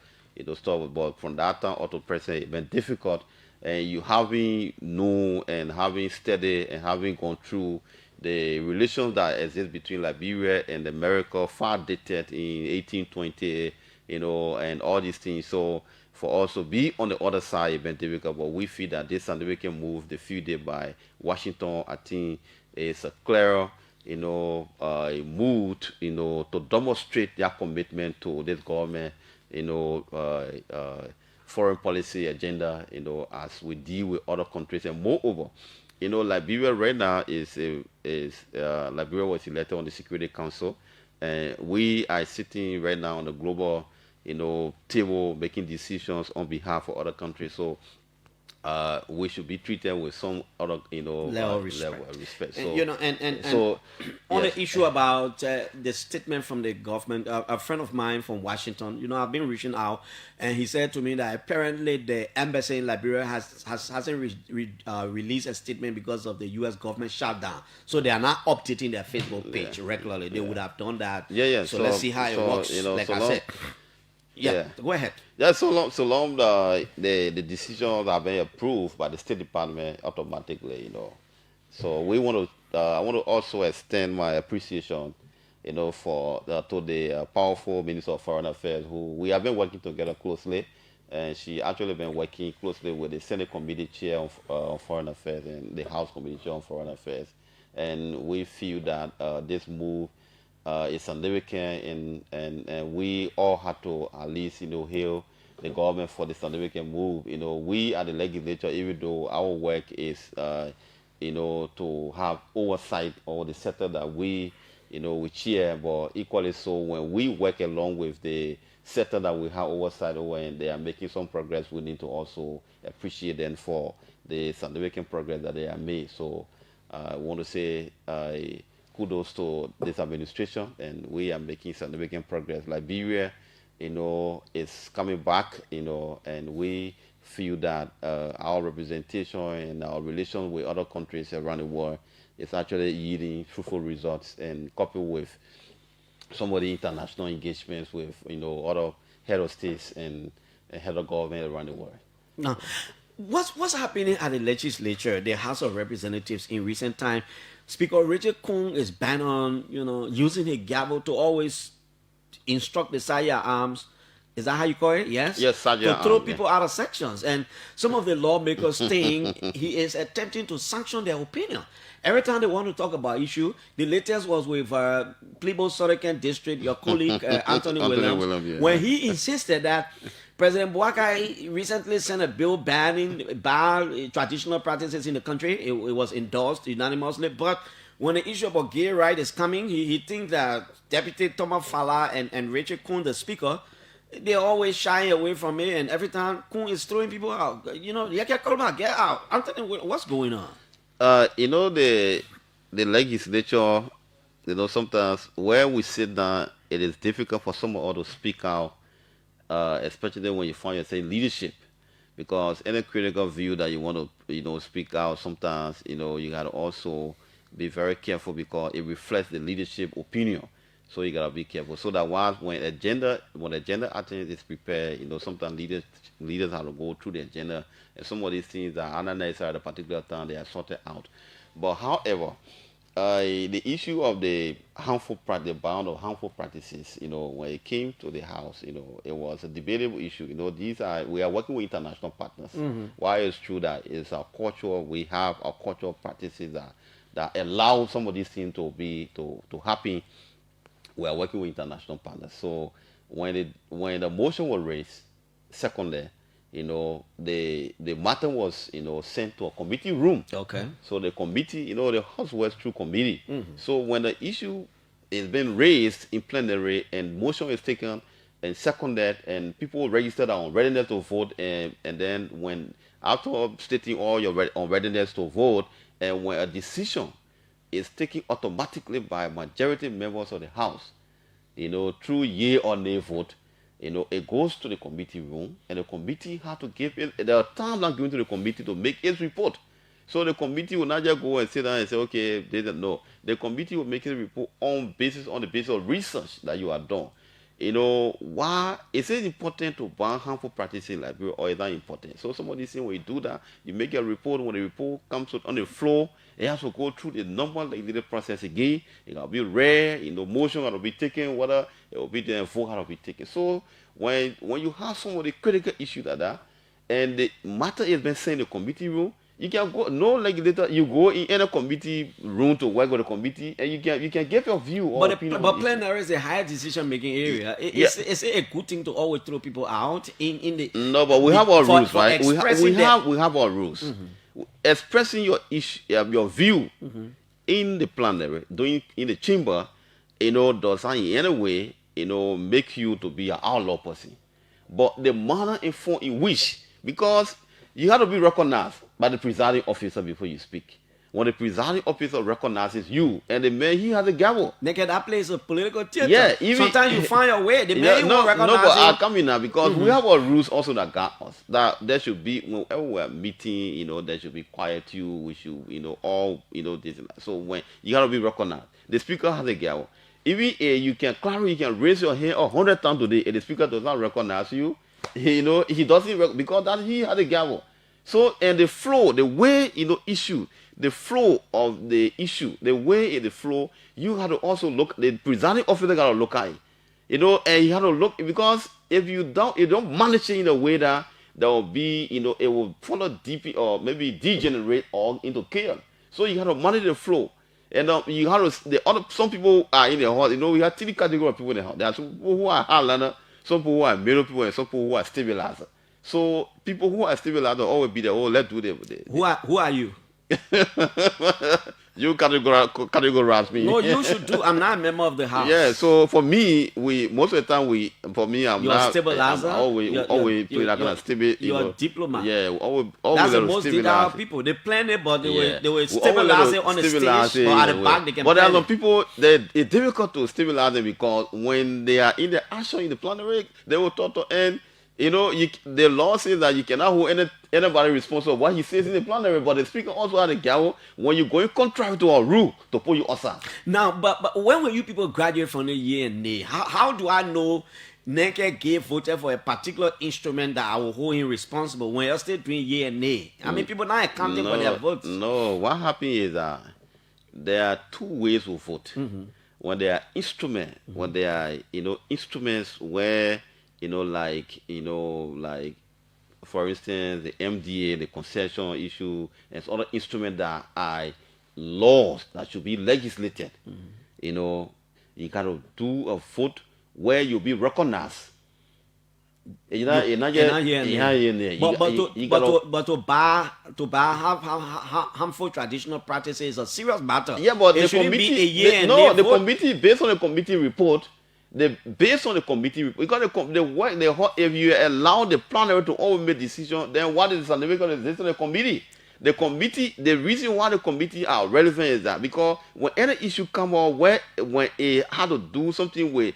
started, but from that time up to present, it's been difficult. And you having known and having studied and having gone through the relations that exist between Liberia and America, far dated in 1820, and all these things. So for us to be on the other side, it's been difficult, but we feel that this American move, the few days by Washington, I think is a clear, mood, to demonstrate their commitment to this government, foreign policy agenda, as we deal with other countries. And moreover, Liberia right now Liberia was elected on the Security Council, and we are sitting right now on the global, table making decisions on behalf of other countries. So we should be treated with some other,
level of respect.
So,
and
so
on
yes.
the issue about the statement from the government, a friend of mine from Washington, I've been reaching out, and he said to me that apparently the embassy in Liberia hasn't released a statement because of the U.S. government shutdown. So they are not updating their Facebook page regularly. They would have done that. So let's see how it works. Like I said. Yeah, go ahead.
Yeah, so long the decisions are being approved by the State Department automatically, So we want to, I want to also extend my appreciation, for to the powerful Minister of Foreign Affairs, who we have been working together closely, and she actually been working closely with the Senate Committee Chair on Foreign Affairs and the House Committee Chair on Foreign Affairs, and we feel that this move. It's significant, and we all have to at least hail the government for the significant move. We at the legislature, even though our work is to have oversight of the sector that we chair, but equally so when we work along with the sector that we have oversight over and they are making some progress, we need to also appreciate them for the significant progress that they have made. So I want to say kudos to this administration, and we are making significant progress. Liberia, is coming back, and we feel that our representation and our relations with other countries around the world is actually yielding fruitful results, and coupled with some of the international engagements with, other head of states and head of government around the world.
Now, what's happening at the legislature, the House of Representatives in recent time? Speaker Richard Coon is banned on, using a gavel to always instruct the Sergeant Arms. Is that how you call it? Yes?
Yes, Sergeant
to throw
Arms,
people out of sections. And some of the lawmakers think he is attempting to sanction their opinion. Every time they want to talk about issue, the latest was with Plebo Surican District, your colleague Anthony Williams, when he insisted that President Bouakai recently sent a bill banning traditional practices in the country. It was endorsed unanimously. But when the issue about gay rights is coming, he thinks that Deputy Thomas Fala and Richard Coon, the speaker, they're always shying away from it. And every time Coon is throwing people out, get out. Anthony, what's going on?
The legislature, sometimes when we sit down, it is difficult for someone to speak out. Especially when you find yourself in leadership, because any critical view that you want to speak out, sometimes you got to also be very careful because it reflects the leadership opinion. So you got to be careful. So that when agenda item is prepared, sometimes leaders have to go through the agenda, and some of these things that are not necessary at a particular time, they are sorted out. But however, the issue of the harmful practice, the bound of harmful practices, when it came to the house, it was a debatable issue. We are working with international partners. Why it's true that it's our culture, we have our cultural practices that allow some of these things to happen. We are working with international partners. So when the motion was raised, secondly, the matter was, sent to a committee room.
Okay.
So the committee, the House was through committee. So when the issue is being raised in plenary and motion is taken and seconded and people registered on readiness to vote, and then when after stating all your on readiness to vote, and when a decision is taken automatically by majority members of the House, through yea or nay vote, it goes to the committee room, and the committee has to give it. There are times given to the committee to make its report. So the committee will not just go and sit down and say, okay, they don't know. The committee will make a report on the basis of research that you have done. Why is it important to ban harmful practices in Liberia, or is that important? So somebody saying when you do that, you make a report. When the report comes on the floor, it has to go through the normal legislative process again. It will be read, motion will be taken, whether it will be the vote will be taken. So when you have some of the critical issues like that, and the matter is been sent in the committee room, you can go, no legislator, you go in any committee room to work with the committee, and you can give your view or opinion.
But plenary is a higher decision-making area. Is it a good thing to always throw people out in the?
No, but we have our rules, right? We have our rules. Expressing your issue, your view in the plenary, in the chamber, does not in any way, make you to be an outlaw person. But the manner in which, because you have to be recognized by the presiding officer before you speak. When the presiding officer recognizes you, and the man, he has a gavel.
Nigga, that plays a political theater.
Yeah,
sometimes you find your way. The man won't recognize
no, but
you.
I'll come in now because we have our rules also that guide us. That there should be, whenever we're meeting, there should be quietude. We should, all, this and that. So when you gotta be recognized, the speaker has a gavel. Even you can raise your hand 100 times today, and the speaker does not recognize you. He doesn't because he has a gavel. So, and the flow, the way, issue, the flow of the issue, the way in the flow, you have to also look, the presiding officer got to look at it, and you have to look, because if you don't manage it in a way that will be, it will follow deep or maybe degenerate or into chaos. So you have to manage the flow. And you have to, some people are in the house, we have three categories of people in the house. There are some people who are hardliner, some people who are middle people, and some people who are stabilizer. So people who are stabilizer always be there. Oh, let's do the
Who are you?
You categorize me.
No, you should do. I'm not a member of the house.
Yeah. So for me, most of the time I'm
you're
not.
Stabilizer.
I'm always play like a stable.
You're a diplomat.
Yeah. Always
that's the most detailed people. They plan it, but they will stabilize it on the stage, or at the back they can.
But there are some people that it's difficult to stabilize them because when they are in the action in the plenary, they will talk to end. The law says that you cannot hold anybody responsible for what he says in the plenary, but the speaker also had a gavel when you're going contrary to a rule to put you aside.
Now, but when will you people graduate from the year and nay? How do I know Neke gave voted for a particular instrument that I will hold him responsible when you're still doing year and nay? I mean, people not accounting for their votes.
No, what happened is that there are two ways to vote. When there are instruments, when there are instruments where like for instance, the MDA, the concession issue, and other instruments that are laws that should be legislated. You got to do a vote where you'll be recognized.
But to bar harmful traditional practices is a serious matter.
Yeah, but
it
the committee, committee based on the committee report. Based on the committee, because if you allow the plenary to always make decisions, then what is the significance of the committee? The committee, the reason why the committee are relevant is that because when any issue come up when it had to do something with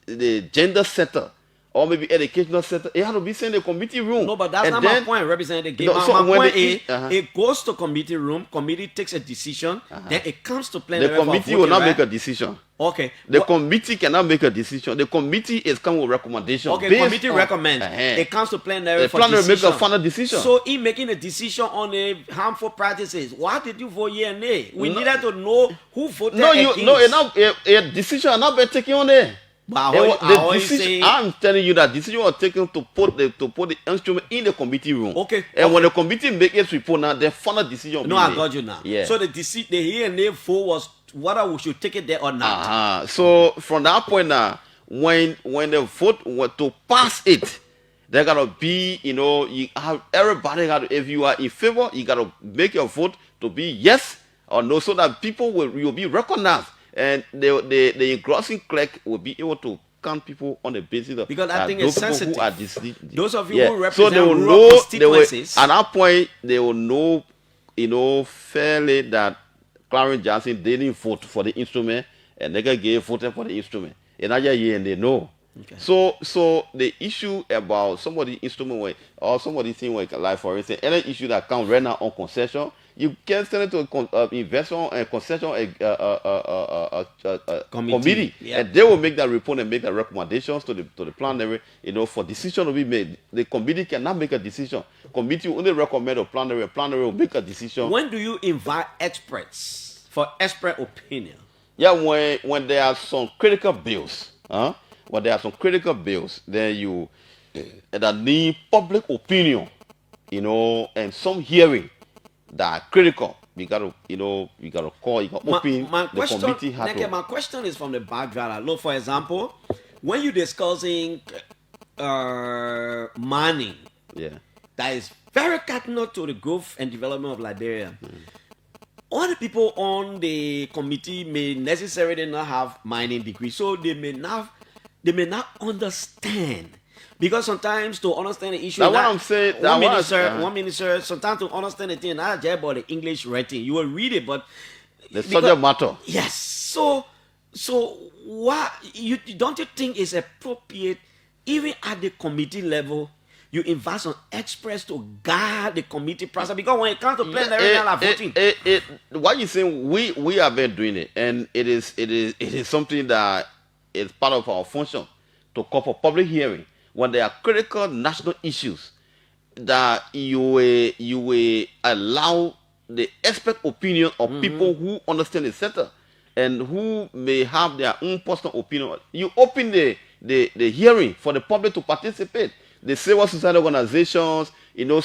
the gender center or maybe educational center. It has to be sent in the committee room.
No, but that's
and
not
then,
my point, Representative Gay.
No,
My
so when
point
they-
is, it goes to committee room, committee takes a decision, then it comes to
the
plenary.
committee will not make a decision.
Okay.
The committee cannot make a decision. The committee is coming with recommendation.
Okay,
based
committee
on-
recommends. It comes to plenary
The
for
plenary make
decision.
a final decision.
So in making a decision on the harmful practices, why did you vote yeah and nay? We
No.
needed to know who voted
No,
against.
a decision has not been taken on there.
But
The decision, I'm telling you that decision was taken to put the instrument in the committee room.
Okay.
And when the committee make its report now, the final decision. will
No,
be
I
made.
got you now.
Yeah.
So the here and there vote was whether we should take it there or not.
So from that point now, when the vote was to pass it, there gotta be, everybody got to, if you are in favor, you gotta make your vote to be yes or no, so that people will be recognized, and the engrossing clerk will be able to count people on the basis of
Because I think
those
it's
people who are
sensitive. Those of you who
so
represent
they will
rural
know,
constituencies.
at that point they will know, fairly that Clarence Johnson didn't vote for the instrument and Nigga Gay voted for the instrument. And and they know.
Okay.
So the issue about somebody instrument or somebody thing like for instance, any issue that comes right now on concession, you can send it to investment and concession committee,
Yeah.
and they will make that report and make the recommendations to the plenary, for decision to be made. The committee cannot make a decision. Committee will only recommend a plenary will make a decision.
When do you invite experts for expert opinion?
Yeah, when there are some critical bills, when there are some critical bills, then you that need public opinion, and some hearing that are critical. You gotta call, you gotta open
My
the
question,
committee.
Neke, my question is from the background. Look, for example, when you're discussing mining, that is very cardinal to the growth and development of Liberia. All the people on the committee may necessarily not have mining degrees, so they may not understand. Because sometimes to understand the issue,
That's what I'm saying.
One minister, sometimes to understand the thing, not just about the English writing. You will read it, but
the subject matter.
Yes. So why you don't you think it's appropriate, even at the committee level, you invite some experts to guide the committee process? Because when it comes to plenary voting,
what you saying? We have been doing it, and it is something that is part of our function to call for public hearing when there are critical national issues, that you will allow the expert opinion of people who understand the sector and who may have their own personal opinion. You open the hearing for the public to participate. The civil society organizations,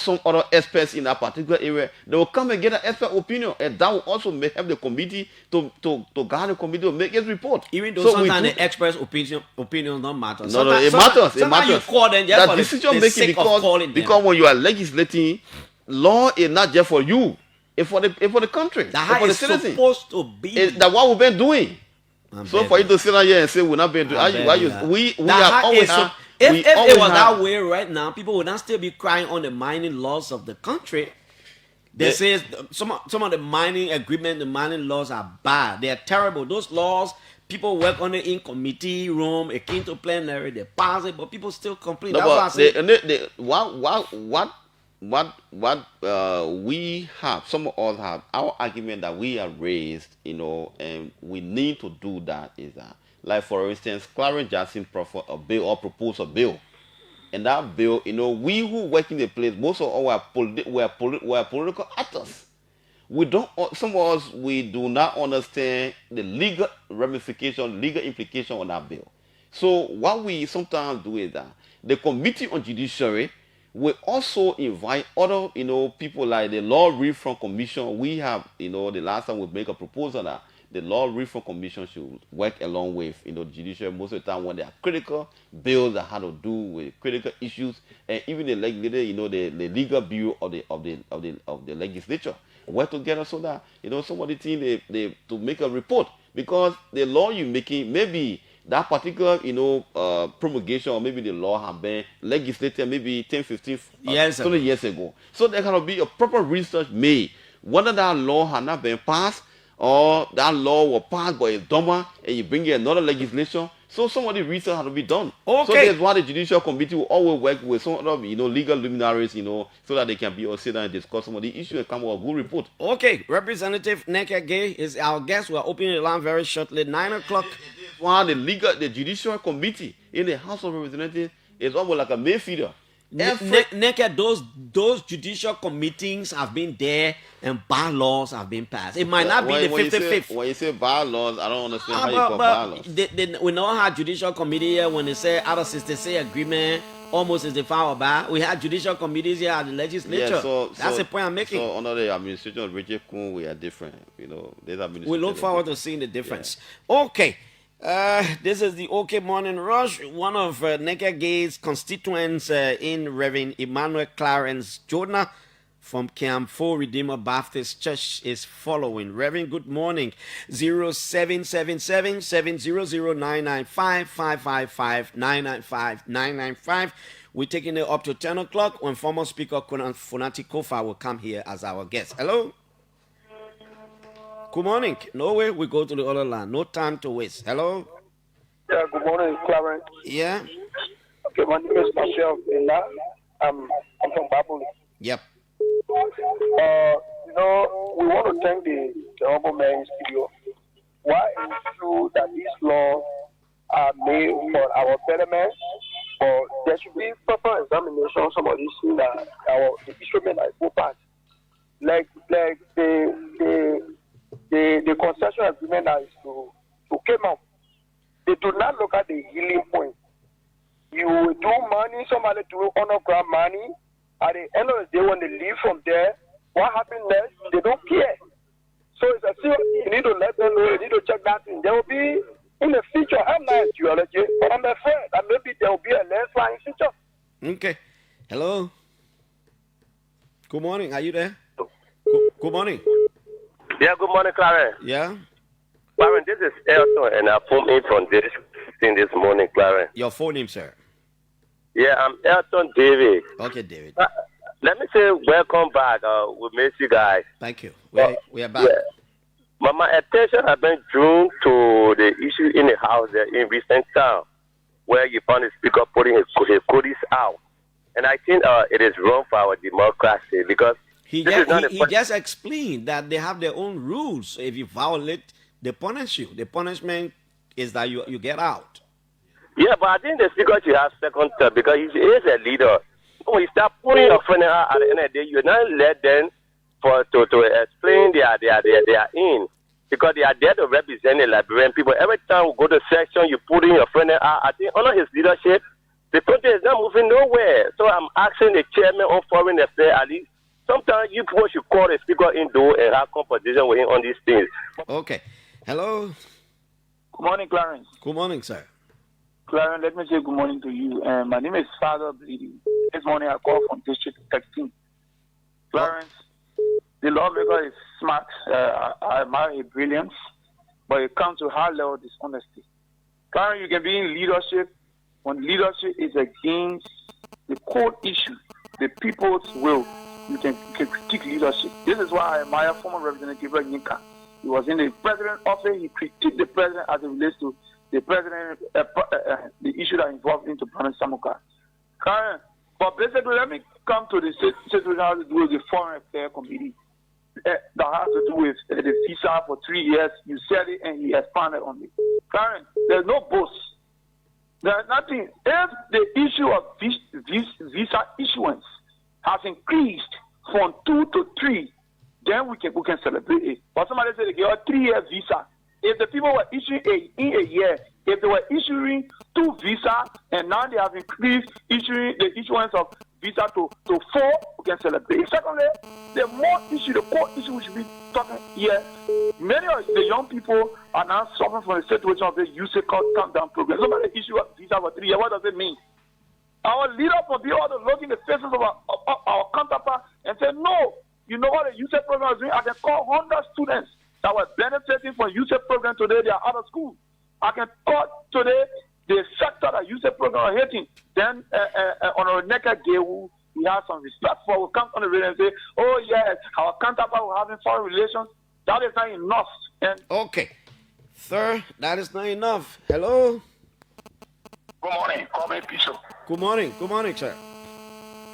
some other experts in that particular area, they will come and get an expert opinion, and that will also may help the committee to guide the committee to make its report.
Even though sometimes the experts' opinion don't matter.
No, it matters. It matters.
You call them just
that
for
decision
the
making
sake of calling
because
them.
when you are legislating, law is not just for you; it's for the country,
That
it's for the
is
citizens.
supposed to be.
That's what we've been doing. So for you to sit down here and say we're not been doing, we have always had.
If it was that way right now, people would not still be crying on the mining laws of the country. They say some of the mining agreement, the mining laws are bad. They are terrible. Those laws, people work on it in committee room, it came to plenary, they pass it, but people still complain.
No,
That's
what we have, some of us have, our argument that we have raised, and we need to do that is that, like for instance, Clarence Johnson proposed a bill. And that bill, we who work in the place, most of us were political actors. Some of us, we do not understand the legal ramification, legal implication on that bill. So what we sometimes do is that the Committee on Judiciary will also invite other, people like the Law Reform Commission. We have, the last time we make a proposal that the Law Reform Commission should work along with, the judiciary most of the time when there are critical bills that have to do with critical issues, and even the legislature, the legal bureau of the legislature work together so that some of the things they to make a report, because the law you're making maybe that particular promulgation, or maybe the law have been legislated maybe 10, 15, 20 years ago. So there can be a proper research made whether that law had not been passed, or that law was passed by a dormant, and you bring in another legislation So some of the research has to be done.
Okay.
So that's why the judicial committee will always work with some other, legal luminaries, so that they can be all sit down and discuss some of the issues and come up with a good report.
Okay, Representative Neka Gay is our guest. We are opening the line very shortly, 9 o'clock.
While the judicial committee in the House of Representatives is almost like a Mayfielder.
Neka, those judicial committees have been there and bylaws have been passed. It might not be the 55th.
When you say bylaws, I don't understand how you call bylaws.
We know how judicial committee here, when they say out of 66 agreement, almost is the final by. We had judicial committees here at the legislature. Yeah, that's the point I'm making.
So under the administration of Richard Kuhn, we are different.
We look forward to seeing the difference. Yeah. Okay. This is the OK Morning Rush. One of Neka Gay's constituents in Reverend Emmanuel Clarence Jonah from Camp 4 Redeemer Baptist Church is following. Reverend, good morning. 0777-700-995-555-995-995. We're taking it up to 10 o'clock when former Speaker Funati Kofa will come here as our guest. Hello? Good morning. No way we go to the other line. No time to waste. Hello?
Yeah, good morning, Clarence.
Yeah?
Okay, my name is Marcel. I'm from Babuli.
Yep.
We want to thank the Honorable Mayor in studio. Why is it true that these laws are made for our betterment? Or there should be proper examination of some of these things that the instrument like OPAS. Like the concession agreement that is to come out. They do not look at the healing point. You do money, somebody do underground money. At the end of the day, when they leave from there, what happens next? They don't care. So it's a serious thing. You need to let them know. You need to check that thing. There will be in the future. I'm not a geologist, but I'm afraid that maybe there will be a landslide in the future.
Okay. Hello. Good morning. Are you there? Good morning.
Yeah, good morning, Clarence.
Yeah?
Clarence, this is Elton, and I phoned in from this thing this morning, Clarence.
Your phone name, sir?
Yeah, I'm Elton David.
Okay, David.
Let me say welcome back. We miss you guys.
Thank you. We are back.
Yeah. But my attention has been drawn to the issue in the House there in recent time, where you found the Speaker putting his codice out. And I think it is wrong for our democracy because
he just explained that they have their own rules. If you violate, they punish you. The punishment is that you get out.
Yeah, but I think the Speaker should have second term because he is a leader. When you start putting your friend out at the end of the day, you not let them to explain their in. Because they are there to represent the Liberian people. Every time we go to section, you put in your friend out. I think under his leadership, the country is not moving nowhere. So I'm asking the chairman on foreign affairs, at least, sometimes you people should call the Speaker indoor and have conversation with him on these things.
Okay. Hello.
Good morning, Clarence.
Good morning, sir.
Clarence, let me say good morning to you. My name is Father Bleedy. This morning I called from District 16. Clarence, the lawmaker is smart. I admire his brilliance, but it comes to high level dishonesty. Clarence, you can be in leadership when leadership is against the core issue, the people's will. You can critique leadership. This is why I admire former Representative Gabriel Nyika. He was in the president's office. He critiqued the president as it relates to the president, the issue that involved into Brandon Samuka. But basically, let me come to the situation that has to do with the Foreign Affairs Committee. That has to do with the visa for 3 years. You said it and he expanded on it. Karen, there's no boast. There's nothing. If the issue of visa issuance has increased from 2 to 3, then we can celebrate it. But somebody said they gave a 3-year visa. If the people were issuing in a year, if they were issuing 2 visas and now they have increased issuing the issuance of visa to 4, we can celebrate. Secondly, the core issue we should be talking here, many of the young people are now suffering from the situation of the USAID countdown program. Somebody issue a visa for 3 years. What does it mean? Our leader will be able to look in the faces of our counterparts and say, no, you know what the USAID program is doing? I can call 100 students that were benefiting from USAID program today. They are out of school. I can call today the sector that USAID program are hitting. Then on our Neka Gay, we have some respect for. We come on the radio and say, oh yes, our counterpart will having foreign relations. That is not enough. And
okay, sir, that is not enough. Hello.
Good morning. Call me Piso.
Good morning, sir.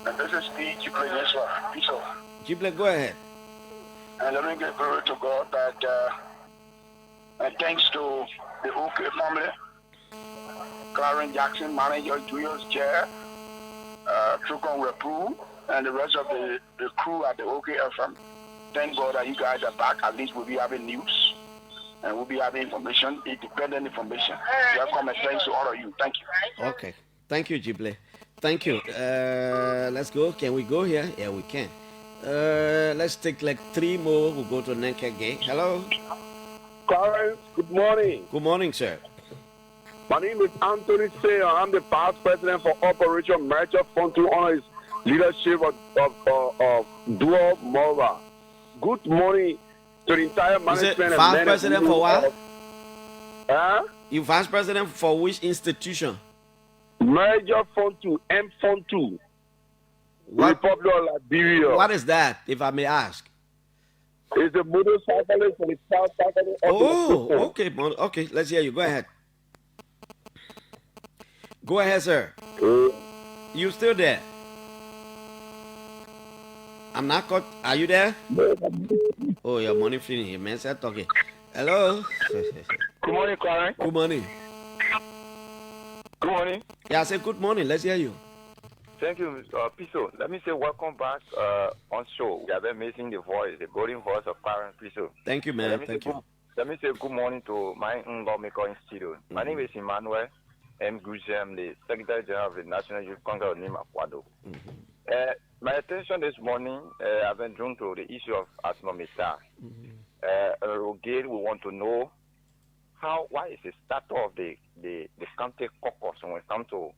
And this is the Jible Yeswa, Piso.
Jible, go ahead.
And let me give glory to God that, and thanks to the OK family, Clarence Jackson, manager, Julius Chair, Trukon Repu, and the rest of the crew at the OK FM. Thank God that you guys are back. At least we'll be having news and we'll be having information, independent information. Welcome and thanks to all of you. Thank you.
Okay. Thank you, Jible. Thank you. Let's go. Can we go here? Yeah, we can. Let's take like 3 more. We'll go to Nenkege. Hello.
Clarence, good morning.
Good morning, sir.
My name is Anthony Sayer. I'm the past president for Operation Merger Fund to honor his leadership of Duo Mora. Good morning to the entire management.
You vice president for what?
You
vice president for which institution?
Merger Fund 2, M Fund 2. Republic of Liberia.
What is that, if I may ask?
It's a motorcyclist for the South African.
Oh, okay. Okay, let's hear you. Go ahead. Go ahead, sir. You still there? I'm not caught. Are you there? Oh, your money feeling here, man. Start talking. Hello.
Good morning, Clarence.
Good morning.
Good morning.
Yeah, I said good morning. Let's hear you.
Thank you, Piso. Let me say welcome back on show. We have been missing the voice, the golden voice of Clarence Piso.
Thank you, man. Thank you.
Let me say good morning to my lawmaker institute. My name is Emmanuel M. Guzem. I'm the Secretary General of the National Youth Congress of Nima Kwado. My attention this morning, I've been drawn to the issue of Asnomita. Again, we want to know why is the status of the county caucus when it comes to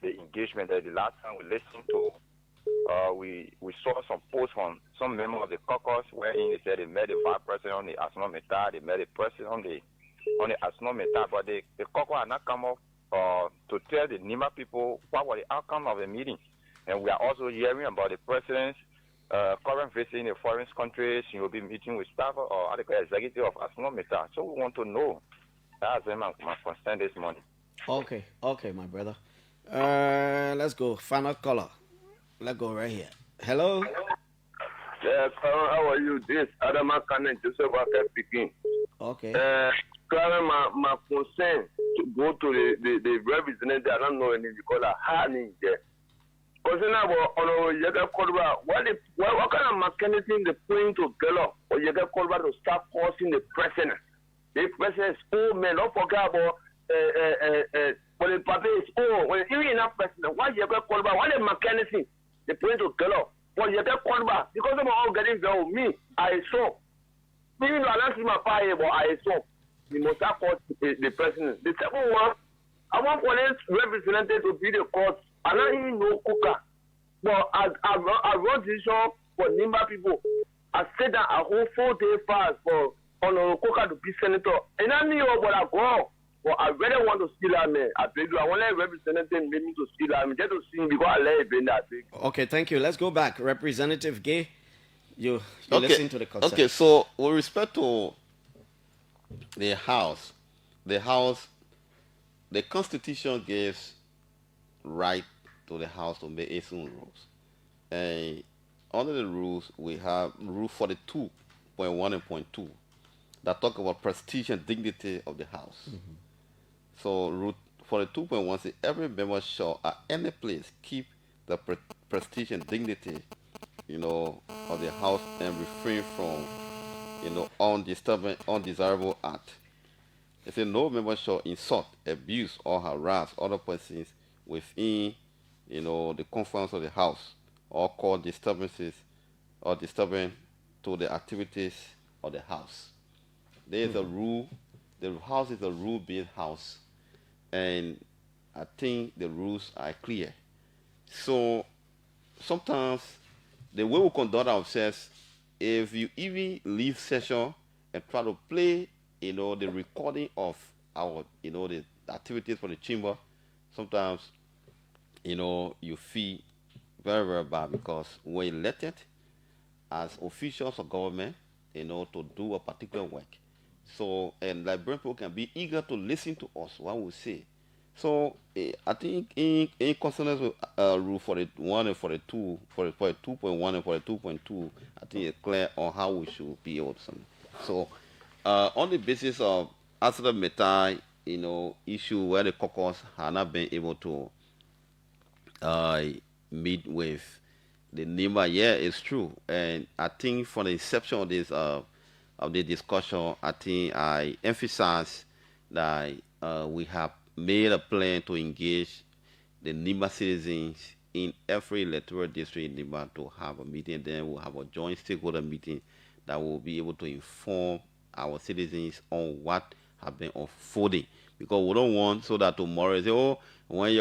the engagement. The last time we listened to, we saw some posts from some member of the caucus wherein they said they met the vice president on the Asnomita, they met the president on the Asnomita, but the caucus had not come up to tell the Nima people what was the outcome of the meeting. And we are also hearing about the president's current visit in the foreign countries. He will be meeting with staff or executive of Asnomita. So we want to know. That's my concern this morning.
Okay, my brother. Let's go. Final caller. Let's go right here. Hello.
Yeah, how are you? This Adama Kanen Joseph Walker speaking.
Okay.
Clarence, my concern to go to the representative. I don't know any because I had there. Concern about Yaga Kolba. What kind of mechanism they putting together or Yaga Kolba to start forcing the president? The president is old man. Don't forget about when the party is old. When you enough president, why Yaga Kolba? What the mechanism they putting together? For Yaga Kolba, because I'm all getting there with me, I saw. Even though I don't see my fire, but I saw. We must support the president. The second one, I want for this representative to be the court. I don't even know Kuka. But I wrote this show for Nimba people. I said that a whole 4-day fast for Kuka to be senator. And I knew what I go. But I really want to see that man. I beg you. I want a representative maybe to see that man. Just to see him because I let it be that big.
Okay, thank you. Let's go back. Representative Gay, you listen to the concept.
Okay, so with respect to the House, the Constitution gives right to the House to make its own rules. And under the rules, we have Rule 42.1 and .2 that talk about prestige and dignity of the House. So Rule 42.1 says every member shall at any place keep the prestige and dignity, of the House and refrain from, undesirable act. It says no member shall insult, abuse, or harass other persons within, the confines of the House, or cause disturbances or disturbance to the activities of the House. There is a rule. The House is a rule-based House, and I think the rules are clear. So sometimes the way we conduct ourselves, if you even leave session and try to play, the recording of our, the activities for the chamber, sometimes, you feel very, very bad because we're elected as officials of government, to do a particular work. So, and Liberian people can be eager to listen to us, what we say. So I think in consonance with rule 41 and 42, for 2.1 and 42.2, I think it's clear on how we should be able to. So on the basis of Asada Metai, issue where the caucus have not been able to meet with the NIMA, yeah, it's true. And I think from the inception of this of the discussion, I think I emphasize that we have made a plan to engage the NIMA citizens in every electoral district in NIMA to have a meeting. Then we'll have a joint stakeholder meeting that will be able to inform our citizens on what have been unfolding. Because we don't want so that tomorrow they say, oh, when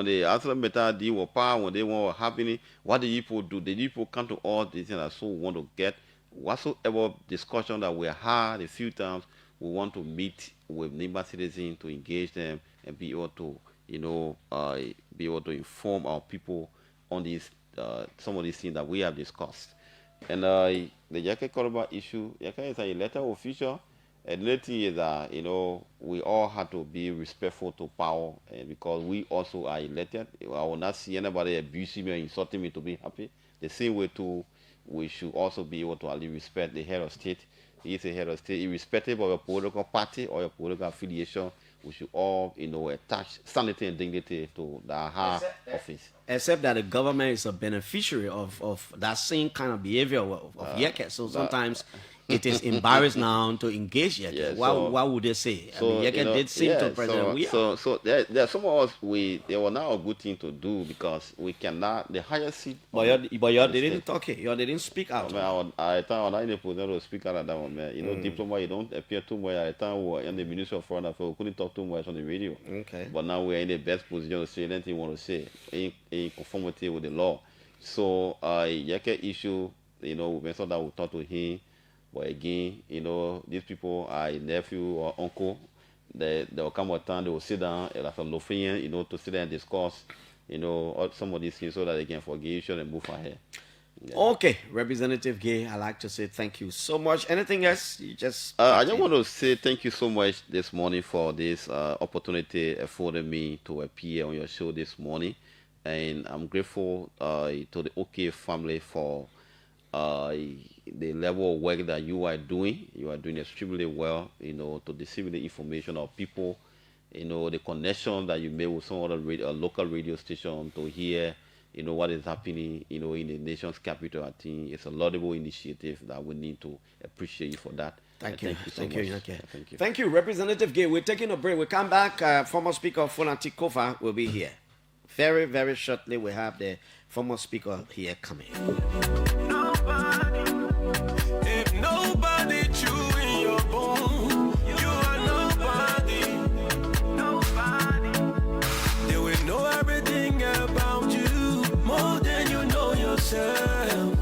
the Asada Metai deal with power, when they want what happening, what do people do? The people come to all these things that so want to get whatsoever discussion that we had a few times. We want to meet with NIMA citizens to engage them and be able to, be able to inform our people on these some of these things that we have discussed. And the Yake Koroba issue, Yake is a elected official. And the thing is that, we all have to be respectful to power, and because we also are elected. I will not see anybody abusing me or insulting me to be happy. The same way, too, we should also be able to at least respect the head of state. He is a head of state. Irrespective of your political party or your political affiliation, we should all, attach sanity and dignity to the high office.
Except that the government is a beneficiary of that same kind of behavior of Yeke. So sometimes it is embarrassed now to engage Yeke.
Yeah,
Why would they say?
So,
Yeke did seem to President
So there are some of us, there were now a good thing to do because we cannot, the higher seat.
But you didn't talk it. You didn't speak out.
I thought I was not in a position to speak out at that one, man. Diploma, you don't appear too much. At the time we were in the Ministry of Foreign Affairs, we couldn't talk too much on the radio.
Okay.
But now we're in the best position to say anything we want to say in conformity with the law. So Yeke issue, we mentioned that we talk to him. But again, these people are a nephew or uncle. They will come at time, they will sit down as a Lofian, to sit there and discuss, some of these things so that they can forgive each other and move ahead. Yeah.
Okay, Representative Gay, I'd like to say thank you so much. Anything else? I just
want to say thank you so much this morning for this opportunity afforded me to appear on your show this morning. And I'm grateful to the OK family for the level of work that you are doing. You are doing extremely well, to disseminate the information of people, the connection that you made with some other local radio station to hear, what is happening, in the nation's capital. I think it's a laudable initiative that we need to appreciate you for that.
Thank you.
Thank you.
Thank you, Representative Gay. We're taking a break. We come back. Former Speaker Fonati Kofa will be here. Very, very shortly, we have the former speaker here coming.
If nobody chewing your bone, you are nobody. They will know everything about you more than you know yourself.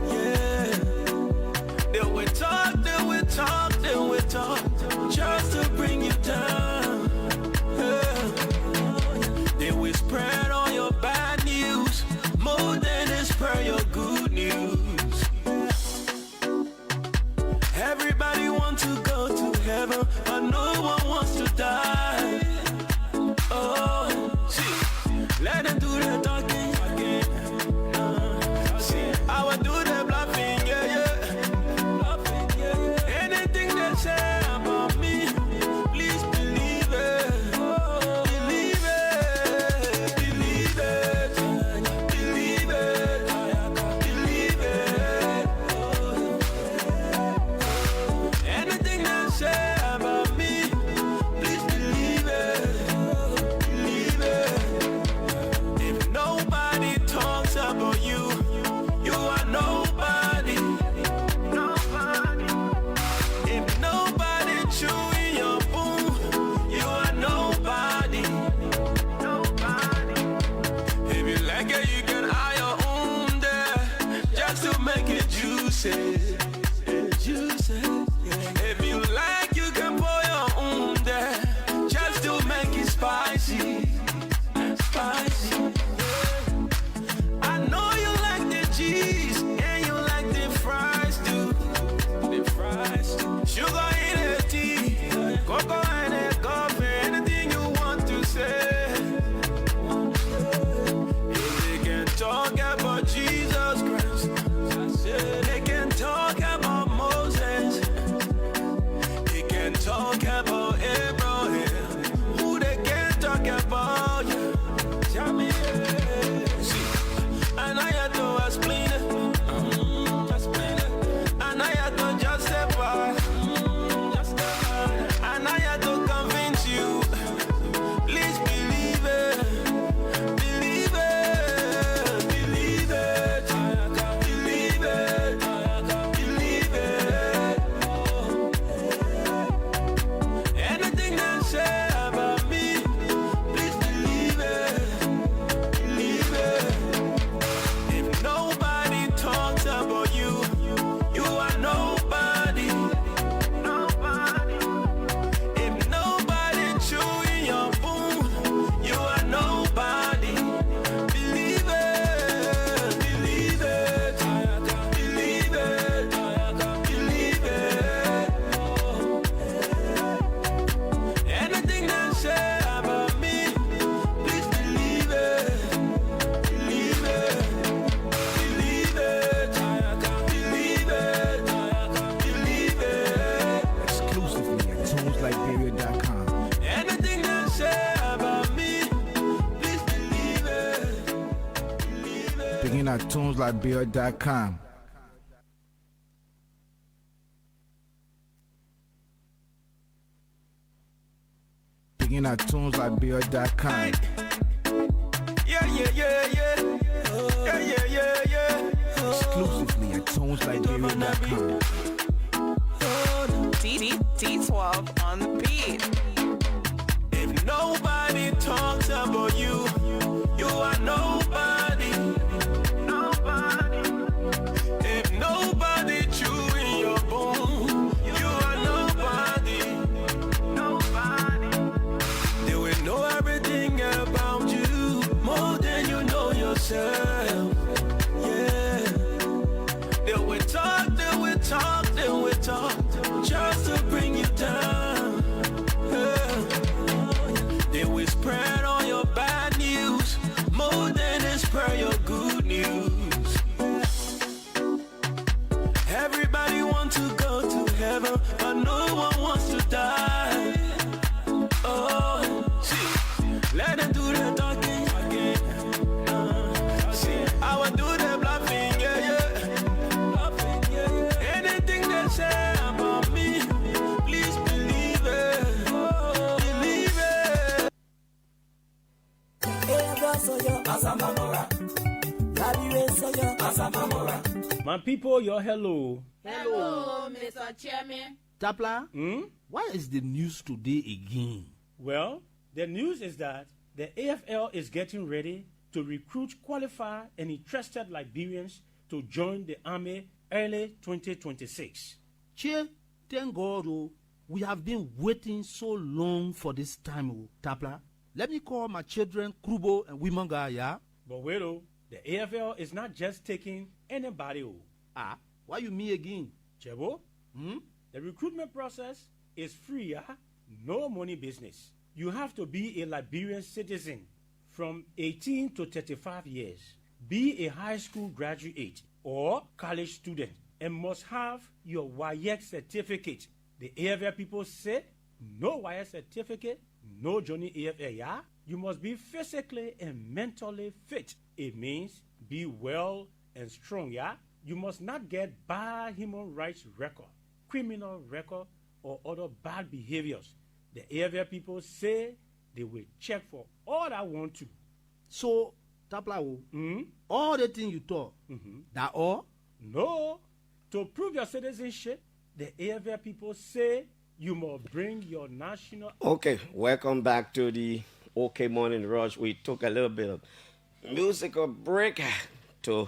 Yeah. They will talk, just to bring you down. They will spread all your bad news more than they spread your good news. Everybody wants to go to heaven, but no one wants to die. Oh, see, let them do the talking again. See, I will do the bluffing, yeah. Anything they say about me, please believe it. Believe it. Believe it. Believe it. Believe it.
at tunesliberia.com. Digging at tunesliberia.com.
Yeah, yeah, yeah, yeah. Yeah, yeah, yeah, yeah.
Exclusively at tunesliberia.com.
T12 on the beat.
If nobody talks about you, you are nobody. Nobody. If nobody chewing your bone, you are nobody. Nobody. They will know everything about you more than you know yourself. Yeah. They will talk, they will talk, they will talk, just to bring you down. They will spread all your bad news more than they spread your good news. Everybody wants to go to heaven, but no one wants to die. Oh, see, let them do their talking again. See, I will do the bluffing, yeah, yeah. Bluffing, yeah, yeah. Anything they say about me, please believe it. Believe it.
My people, your hello.
Hello, Mr. Chairman.
Tapla, why is the news today again?
Well, the news is that the AFL is getting ready to recruit qualified and interested Liberians to join the army early 2026.
Che, thank God, we have been waiting so long for this time, Tapla. Let me call my children Krubo and Wimanga, yeah?
But wait, the AFL is not just taking anybody.
Why you me again?
Chebo, the recruitment process is free, no money business. You have to be a Liberian citizen from 18 to 35 years, be a high school graduate or college student, and must have your WAEC certificate. The AFL people say, no WAEC certificate, no Johnny AFL, yeah? You must be physically and mentally fit. It means be well and strong, yeah? You must not get bad human rights record, criminal record, or other bad behaviors. The AFL people say they will check for all that want to.
So, Tapla, all the things you talk, that all?
No. To prove your citizenship, the AFL people say you must bring your national...
Okay, welcome back to the OK Morning Rush. We took a little bit of musical break to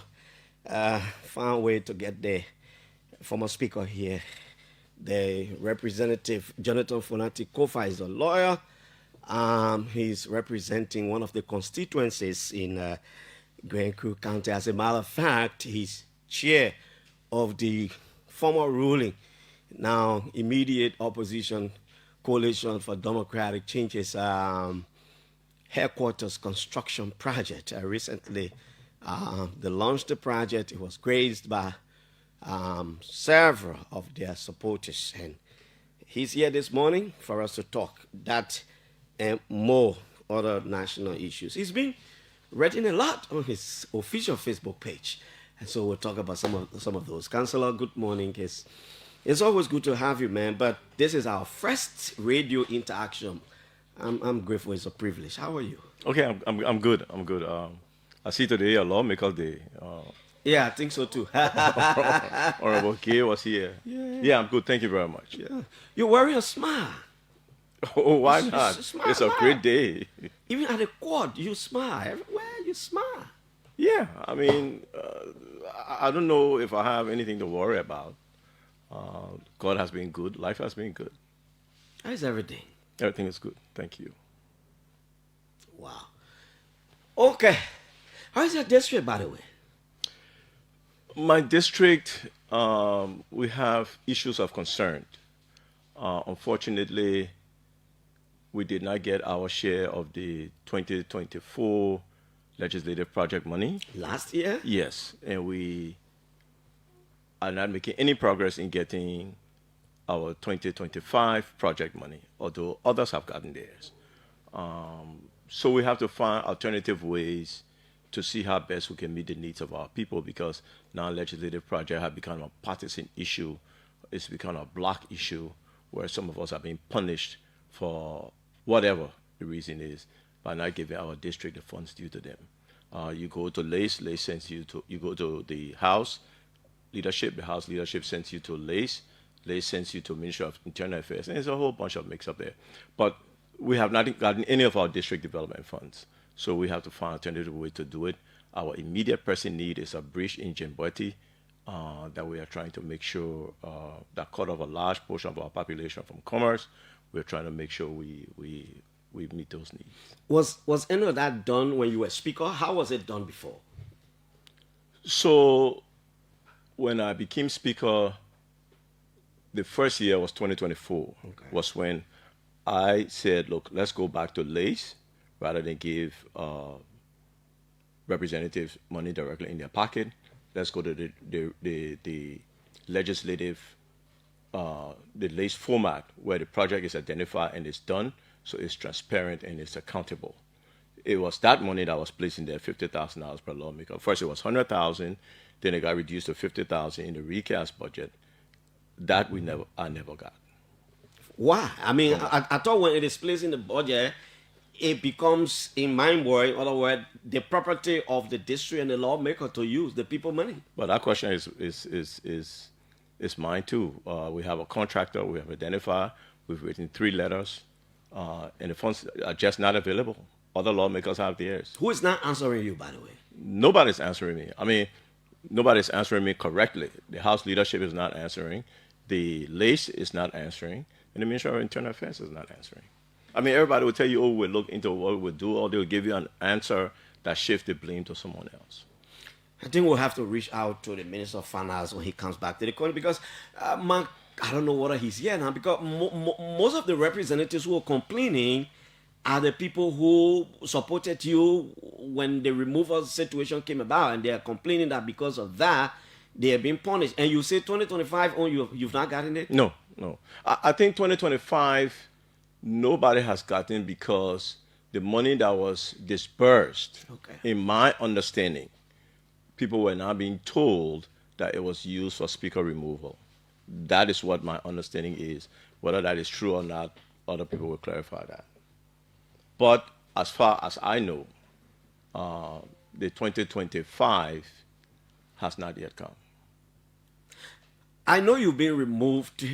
find a way to get the former speaker here. The representative, Jonathan Fonati Kofa, is a lawyer. He's representing one of the constituencies in Grand Crew County. As a matter of fact, he's chair of the former ruling, now immediate opposition coalition for democratic changes headquarters construction project. Recently, they launched the project. It was graced by several of their supporters, and he's here this morning for us to talk that and more other national issues. He's been writing a lot on his official Facebook page, and so we'll talk about some of those. Councillor, good morning. It's always good to have you, man, but this is our first radio interaction. I'm grateful. It's a privilege. How are you?
Okay, I'm good. I see today a lawmaker day.
Yeah, I think so too.
Honorable K was here. Yeah, I'm good. Thank you very much.
Yeah. You're wearing a smile.
Oh, why not? It's a great day.
Even at the quad, you smile. Everywhere you smile.
Yeah, I mean, I don't know if I have anything to worry about. God has been good. Life has been good.
How's everything?
Everything is good. Thank you.
Wow. Okay. How's your district, by the way?
My district, we have issues of concern. Unfortunately, we did not get our share of the 2024 legislative project money.
Last year?
Yes, and we are not making any progress in getting our 2025 project money, although others have gotten theirs. So we have to find alternative ways to see how best we can meet the needs of our people, because now legislative project have become a partisan issue. It's become a block issue where some of us are being punished for whatever the reason is by not giving our district the funds due to them. You go to LACE sends you to, you go to the House leadership, the House leadership sends you to LACE sends you to Ministry of Internal Affairs, and there's a whole bunch of mix-up there. But we have not gotten any of our district development funds, so we have to find an alternative way to do it. Our immediate pressing need is a bridge in Jemboiti that we are trying to make sure that cut off a large portion of our population from commerce. We're trying to make sure we meet those needs.
Was any of that done when you were Speaker? How was it done before?
So when I became Speaker, the first year was 2024, was when I said, look, let's go back to LACE rather than give representatives money directly in their pocket. Let's go to the legislative, the LACE format where the project is identified and it's done, so it's transparent and it's accountable. It was that money that was placed in there, $50,000 per lawmaker. First it was $100,000, then it got reduced to $50,000 in the recast budget. That I never got.
Why? I mean, I thought when it is placed in the budget, it becomes, in my word, in other words, the property of the district and the lawmaker to use the people money.
But that question is mine too. We have a contractor we have identified. We've written 3 letters, and the funds are just not available. Other lawmakers have theirs.
Who is not answering you, by the way?
Nobody's answering me. I mean, nobody's answering me correctly. The House leadership is not answering. The LACE is not answering. And the Ministry of Internal Affairs is not answering. I mean, everybody will tell you, oh, we'll look into what we'll do, or they'll give you an answer that shifts the blame to someone else.
I think we'll have to reach out to the Minister of Finance when he comes back to the country, because, Mark, I don't know whether he's here now, because most of the representatives who are complaining are the people who supported you when the removal situation came about, and they are complaining that because of that, they are being punished. And you say 2025, oh, you've not gotten it?
No. I think 2025, nobody has gotten, because the money that was disbursed, in my understanding, people were now being told that it was used for speaker removal. That is what my understanding is. Whether that is true or not, other people will clarify that. But as far as I know, the 2025 has not yet come.
I know you've been removed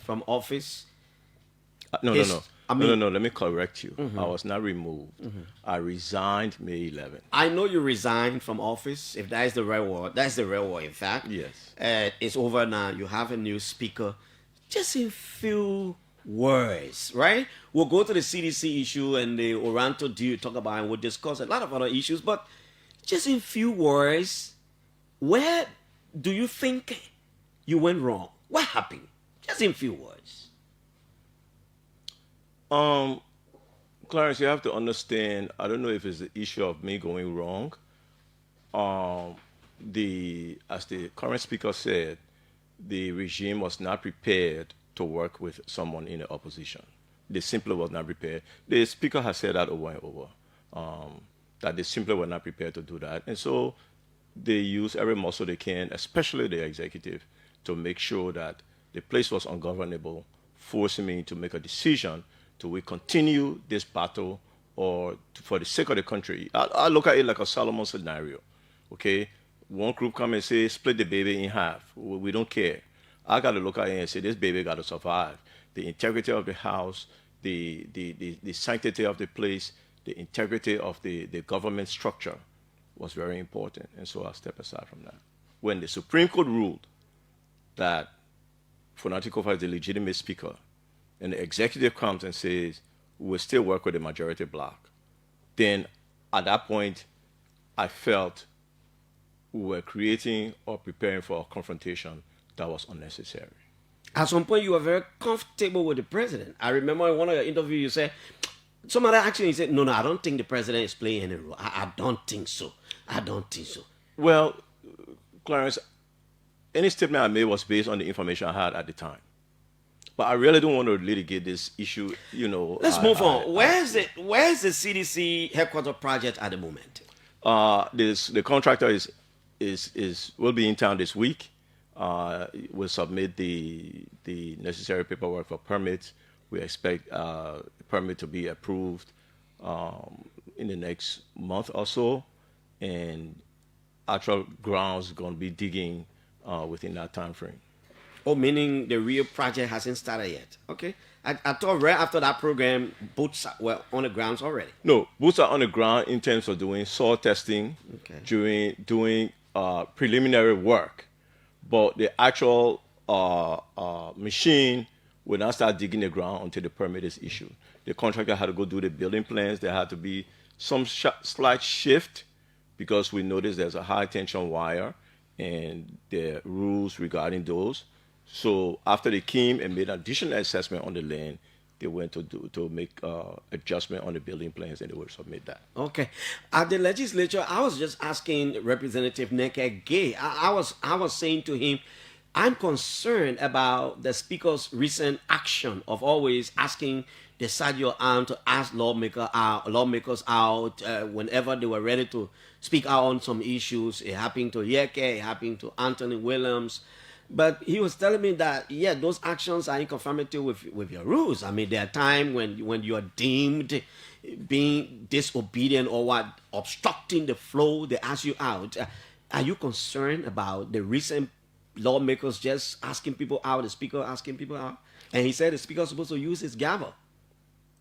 from office.
No. Let me correct you. I was not removed. I resigned May 11th.
I know you resigned from office. If that is the right word, that's the right word, in fact.
Yes.
It's over now. You have a new speaker. Just in few words, right? We'll go to the CDC issue and the Oranto deal you talk about, and we'll discuss a lot of other issues. But just in few words, where do you think you went wrong? What happened? Just in few words.
Clarence, you have to understand, I don't know if it's the issue of me going wrong. As the current speaker said, the regime was not prepared to work with someone in the opposition. They simply was not prepared. The speaker has said that over and over, that they simply were not prepared to do that. And so they use every muscle they can, especially the executive, to make sure that the place was ungovernable, forcing me to make a decision. Do we continue this battle, or for the sake of the country? I look at it like a Solomon scenario, okay? One group come and say, split the baby in half. We don't care. I got to look at it and say, this baby got to survive. The integrity of the house, the sanctity of the place, the integrity of the government structure was very important. And so I step aside from that. When the Supreme Court ruled that Fonati Kofa is the legitimate speaker, and the executive comes and says, we'll still work with the majority bloc, then at that point, I felt we were creating or preparing for a confrontation that was unnecessary.
At some point, you were very comfortable with the president. I remember in one of your interviews, you said, somebody actually said, no, I don't think the president is playing any role. I don't think so.
Well, Clarence, any statement I made was based on the information I had at the time. But I really don't want to litigate this issue,
Let's move on. Where's the CDC headquarters project at the moment?
The contractor will be in town this week. We'll submit the necessary paperwork for permits. We expect permit to be approved in the next month or so, and actual grounds going to be digging within that time frame.
Oh, meaning the real project hasn't started yet. Okay. I thought right after that program, boots were on the grounds already.
No, boots are on the ground in terms of doing soil testing, doing preliminary work, but the actual machine will not start digging the ground until the permit is issued. The contractor had to go do the building plans. There had to be some slight shift because we noticed there's a high tension wire and the rules regarding those. So after they came and made an additional assessment on the land, they went to make adjustment on the building plans, and they will submit that.
Okay. At the legislature, I was just asking Representative Neke Gay. I was saying to him, I'm concerned about the Speaker's recent action of always asking the Sergio Arm to ask lawmakers out whenever they were ready to speak out on some issues. It happened to Yeke, it happened to Anthony Williams. But he was telling me that, yeah, those actions are in conformity with your rules. I mean, there are times when you are deemed being disobedient or obstructing the flow, they ask you out. Are you concerned about the recent lawmakers just asking people out, the Speaker asking people out? And he said the Speaker is supposed to use his gavel.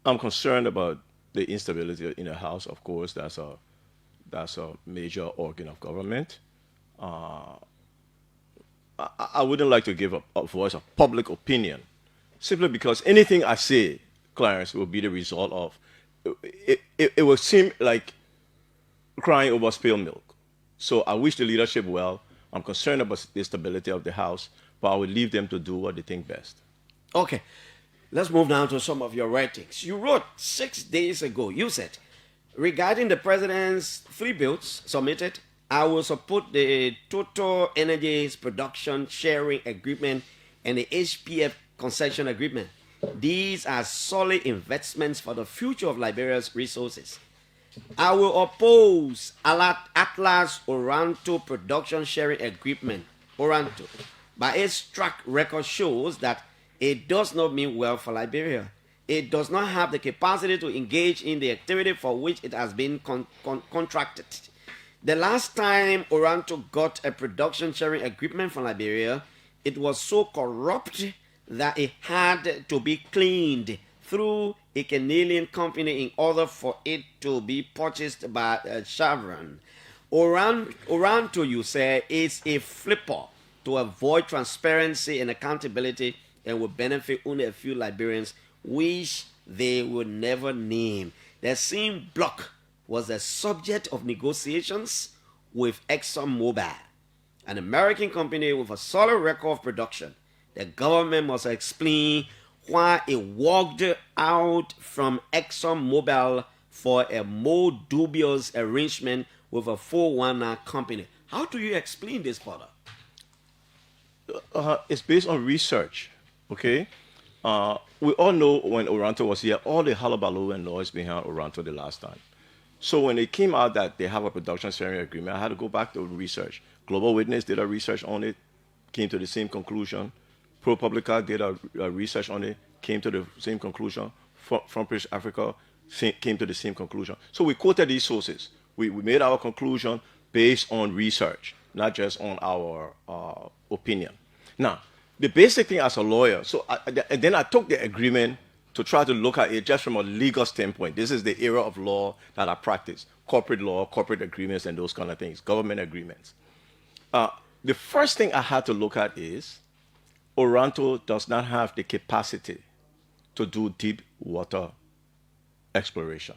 I'm concerned about the instability in the House. Of course, that's a major organ of government. I wouldn't like to give a voice of public opinion, simply because anything I say, Clarence, will be the result of, it will seem like crying over spilled milk. So I wish the leadership well. I'm concerned about the stability of the House, but I will leave them to do what they think best.
Okay, let's move now to some of your writings. You wrote 6 days ago, you said, regarding the president's 3 bills submitted, I will support the Total Energies Production Sharing Agreement and the HPF Concession Agreement. These are solid investments for the future of Liberia's resources. I will oppose Atlas Oranto Production Sharing Agreement, Oranto, but its track record shows that it does not mean well for Liberia. It does not have the capacity to engage in the activity for which it has been contracted. The last time Oranto got a production sharing agreement from Liberia, it was so corrupt that it had to be cleaned through a Canadian company in order for it to be purchased by Chevron. Oranto, you say, is a flipper to avoid transparency and accountability and will benefit only a few Liberians, which they will never name. The same block was the subject of negotiations with ExxonMobil, an American company with a solid record of production. The government must explain why it walked out from ExxonMobil for a more dubious arrangement with a 419 company. How do you explain this, Father?
It's based on research, okay? We all know when Oranto was here, all the hullabaloo and noise behind Oranto the last time. So when it came out that they have a production sharing agreement, I had to go back to research. Global Witness did a research on it, came to the same conclusion. ProPublica did a research on it, came to the same conclusion. Front Page Africa came to the same conclusion. So we quoted these sources. We made our conclusion based on research, not just on our opinion. Now, the basic thing as a lawyer, and then I took the agreement to try to look at it just from a legal standpoint. This is the area of law that I practice: corporate law, corporate agreements, and those kind of things, government agreements. The first thing I had to look at is Oranto does not have the capacity to do deep water exploration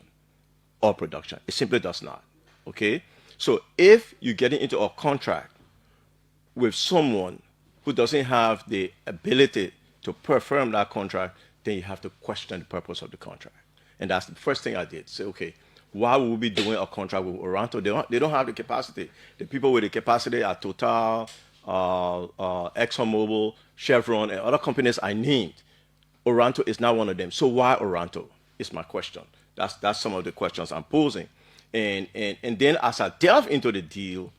or production. It simply does not, okay? So if you're getting into a contract with someone who doesn't have the ability to perform that contract, then you have to question the purpose of the contract. And that's the first thing I did. Say, okay, why would we be doing a contract with Oranto? They don't have the capacity. The people with the capacity are Total, ExxonMobil, Chevron, and other companies I named. Oranto is not one of them. So why Oranto is my question. That's some of the questions I'm posing. And then as I delve into the deal,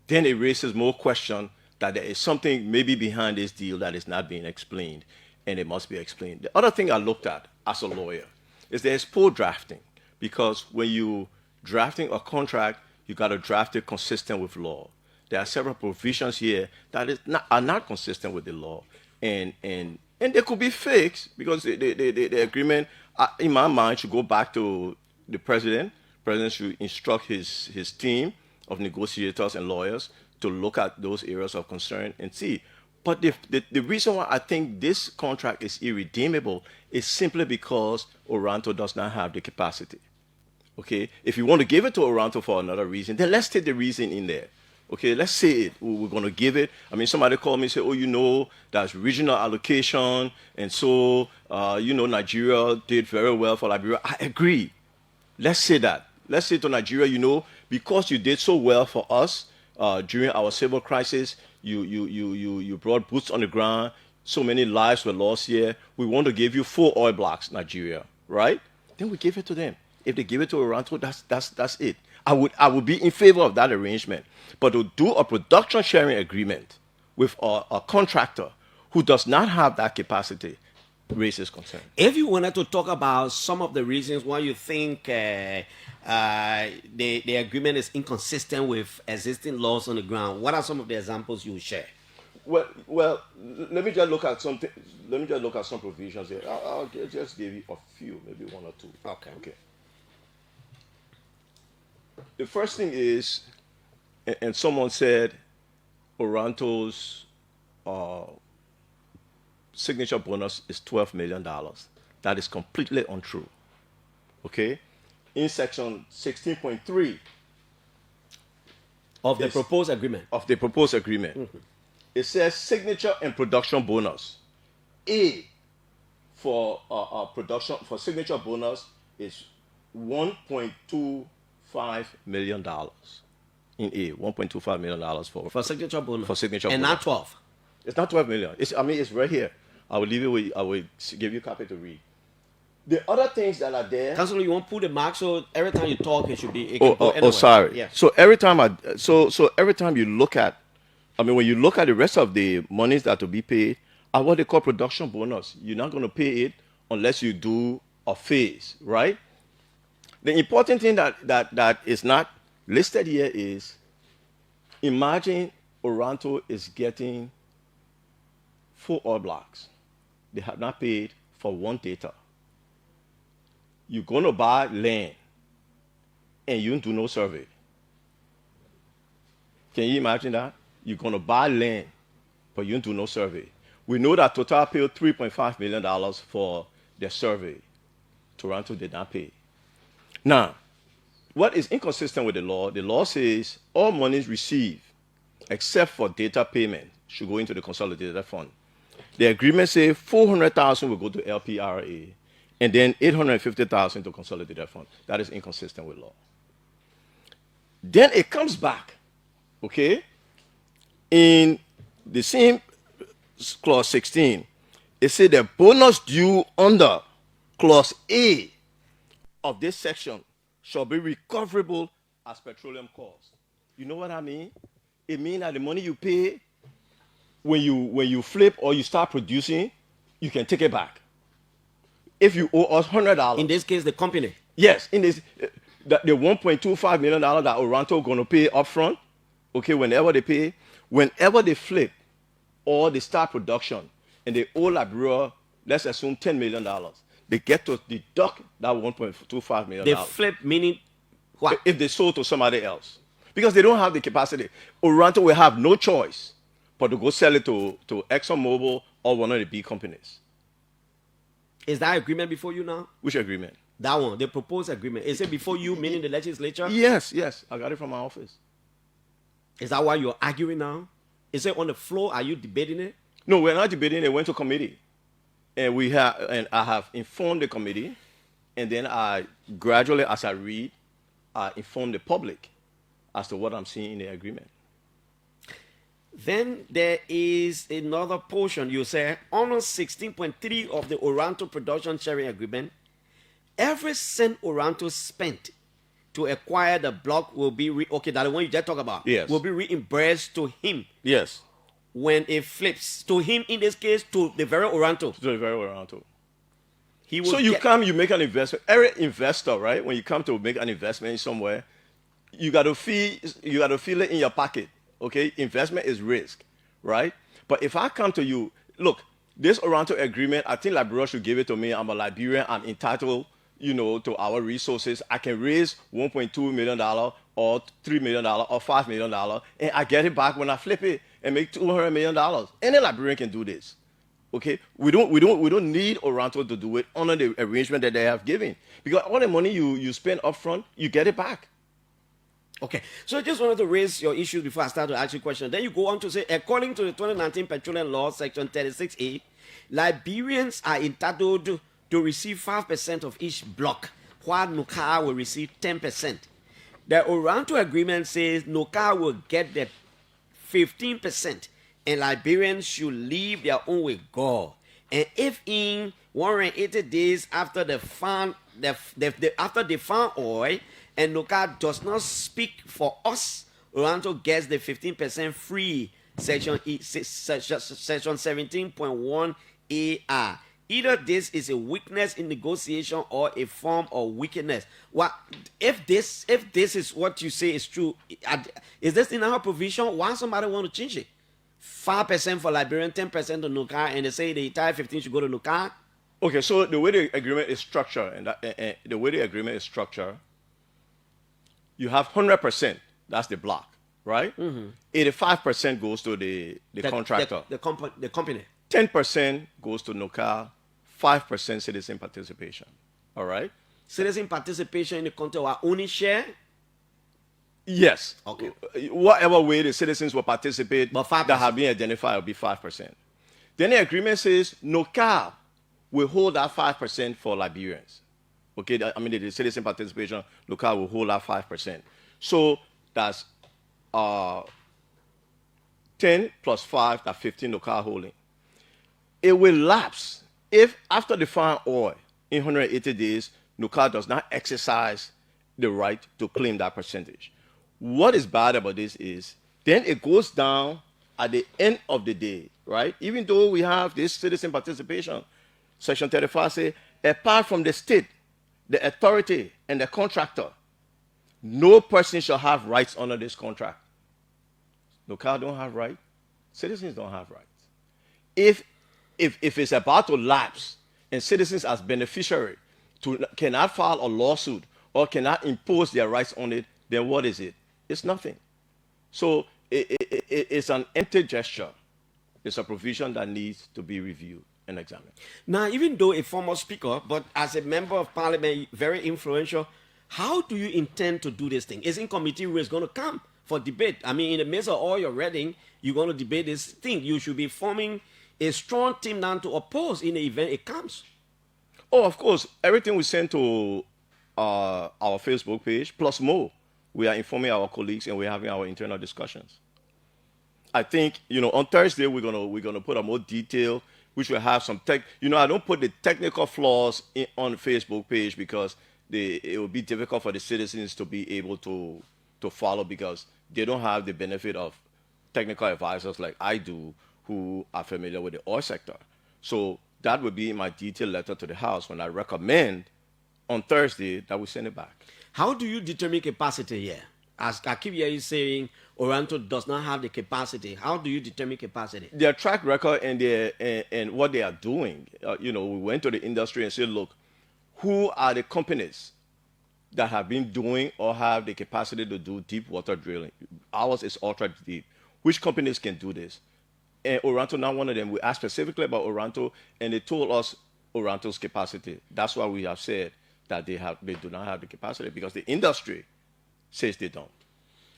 then it raises more question that there is something maybe behind this deal that is not being explained, and it must be explained. The other thing I looked at as a lawyer is there's poor drafting, because when you drafting a contract, you got to draft it consistent with law. There are several provisions here that are not consistent with the law, and they could be fixed, because the agreement, in my mind, should go back to the president. The president should instruct his team of negotiators and lawyers to look at those areas of concern and see. But the reason why I think this contract is irredeemable is simply because Oranto does not have the capacity. Okay? If you want to give it to Oranto for another reason, then let's take the reason in there. Okay, let's say it. We're going to give it. I mean, somebody called me and said, oh, you know, that's regional allocation, and so, Nigeria did very well for Liberia. I agree. Let's say that. Let's say to Nigeria, because you did so well for us during our civil crisis, you brought boots on the ground, so many lives were lost here. We want to give you 4 oil blocks, Nigeria, right? Then we give it to them. If they give it to Oranto, that's it. I would be in favor of that arrangement. But to do a production sharing agreement with a contractor who does not have that capacity raises concern.
If you wanted to talk about some of the reasons why you think the agreement is inconsistent with existing laws on the ground, what are some of the examples you share?
Well, let me just look at something. Let me just look at some provisions here. I'll just give you a few, maybe 1 or 2. Okay. The first thing is, and someone said Oranto's signature bonus is $12 million. That is completely untrue. Okay? In section 16.3
of the proposed agreement.
Mm-hmm. It says signature and production bonus. A for production for signature bonus is $1.25 million. In A, $1.25 million for
signature bonus.
For signature
and
bonus.
not 12.
It's not 12 million. It's right here. I will leave it with. I will give you a copy to read. The other things that are there.
Councilor, you won't put the mark, so every time you talk, it should be.
Sorry.
Yeah.
So every time every time you look at, when you look at the rest of the monies that will be paid, are what they call production bonus. You're not going to pay it unless you do a phase, right? The important thing that is not listed here is, imagine Oranto is getting 4 oil blocks. They have not paid for 1 data. You're going to buy land and you do no survey. Can you imagine that? You're going to buy land, but you do no survey. We know that Total paid $3.5 million for their survey. Toronto did not pay. Now, what is inconsistent with the law says all monies received, except for data payment, should go into the consolidated fund. The agreement says $400,000 will go to LPRA, and then $850,000 to consolidated fund. That is inconsistent with law. Then it comes back, okay? In the same clause 16, it said the bonus due under clause A of this section shall be recoverable as petroleum costs. You know what I mean? It means that the money you pay when you flip or you start producing, you can take it back. If you owe us $100,
in this case, the company.
Yes, in this the $1.25 million that Oranto going to pay upfront, okay, whenever they flip or they start production and they owe Liberia, let's assume $10 million, they get to deduct that $1.25 million.
They flip meaning what?
If they sold to somebody else. Because they don't have the capacity. Oranto will have no choice but to go sell it to ExxonMobil or one of the big companies.
Is that agreement before you now?
Which agreement?
That one, the proposed agreement. Is it before you, meaning the legislature?
Yes. I got it from my office.
Is that why you're arguing now? Is it on the floor? Are you debating it?
No, we're not debating it. It went to committee. And I have informed the committee. And then I gradually, as I read, I inform the public as to what I'm seeing in the agreement.
Then there is another portion. You say, under 16.3 of the Oranto Production Sharing Agreement, every cent Oranto spent to acquire the block will be okay. That the one you just talked about.
Yes.
Will be reimbursed to him.
Yes.
When it flips to him, in this case, to the very Oranto.
To the very Oranto.
He will
so you make an investment. Every investor, right? When you come to make an investment somewhere, you got to feel it in your pocket. Okay, investment is risk, right? But if I come to you, look, this Oranto agreement, I think Liberia should give it to me. I'm a Liberian. I'm entitled, to our resources. I can raise $1.2 million or $3 million or $5 million, and I get it back when I flip it and make $200 million. Any Liberian can do this. Okay, we don't need Oranto to do it under the arrangement that they have given, because all the money you spend upfront, you get it back.
Okay, so I just wanted to raise your issues before I start to ask you questions. Then you go on to say, according to the 2019 Petroleum Law, Section 36A, Liberians are entitled to receive 5% of each block, while Noka will receive 10%. The Oranto agreement says Noka will get the 15%, and Liberians should leave their own with God. And if in 180 days after they found oil, and Noka does not speak for us, Oranto gets the 15% free, section 17.1 AR. Either this is a weakness in negotiation or a form of wickedness. Well, if this is what you say is true, is this in our provision? Why somebody want to change it? 5% for Liberian, 10% to Noka, and they say the entire 15 should go to Noka?
Okay, so the way the agreement is structured, you have 100%, that's the block, right? 85% goes to the contractor.
The company.
10% goes to Noka, 5% citizen participation, all right?
Citizen participation in the country or owning share?
Yes.
Okay.
Whatever way the citizens will participate that have been identified will be 5%. Then the agreement says Noka will hold that 5% for Liberians. Okay, the citizen participation, Noka will hold that 5%. So that's 10 plus 5, that's 15 Noka holding. It will lapse if after the found oil in 180 days, Noka does not exercise the right to claim that percentage. What is bad about this is then it goes down at the end of the day, right? Even though we have this citizen participation, Section 35 says, apart from the state, the authority, and the contractor, no person shall have rights under this contract. Noka don't have rights. Citizens don't have rights. If it's about to lapse and citizens as beneficiary cannot file a lawsuit or cannot impose their rights on it, then what is it? It's nothing. So it's an empty gesture. It's a provision that needs to be reviewed and examined.
Now, even though a former speaker, but as a member of parliament, very influential, how do you intend to do this thing? Isn't committee where it's going to come for debate? I mean, in the midst of all your reading, you're going to debate this thing. You should be forming a strong team now to oppose in the event it comes.
Oh, of course. Everything we send to our Facebook page, plus more. We are informing our colleagues and we're having our internal discussions. I think, on Thursday, we're gonna put a more detail, which will have some I don't put the technical flaws on the Facebook page because it will be difficult for the citizens to be able to follow because they don't have the benefit of technical advisors like I do who are familiar with the oil sector. So that would be my detailed letter to the House when I recommend on Thursday that we send it back.
How do you determine capacity here? As I keep hearing you saying, Oranto does not have the capacity. How do you determine capacity?
Their track record and what they are doing. We went to the industry and said, look, who are the companies that have been doing or have the capacity to do deep water drilling? Ours is ultra deep. Which companies can do this? And Oranto, not one of them. We asked specifically about Oranto, and they told us Oranto's capacity. That's why we have said that they do not have the capacity because the industry says they don't.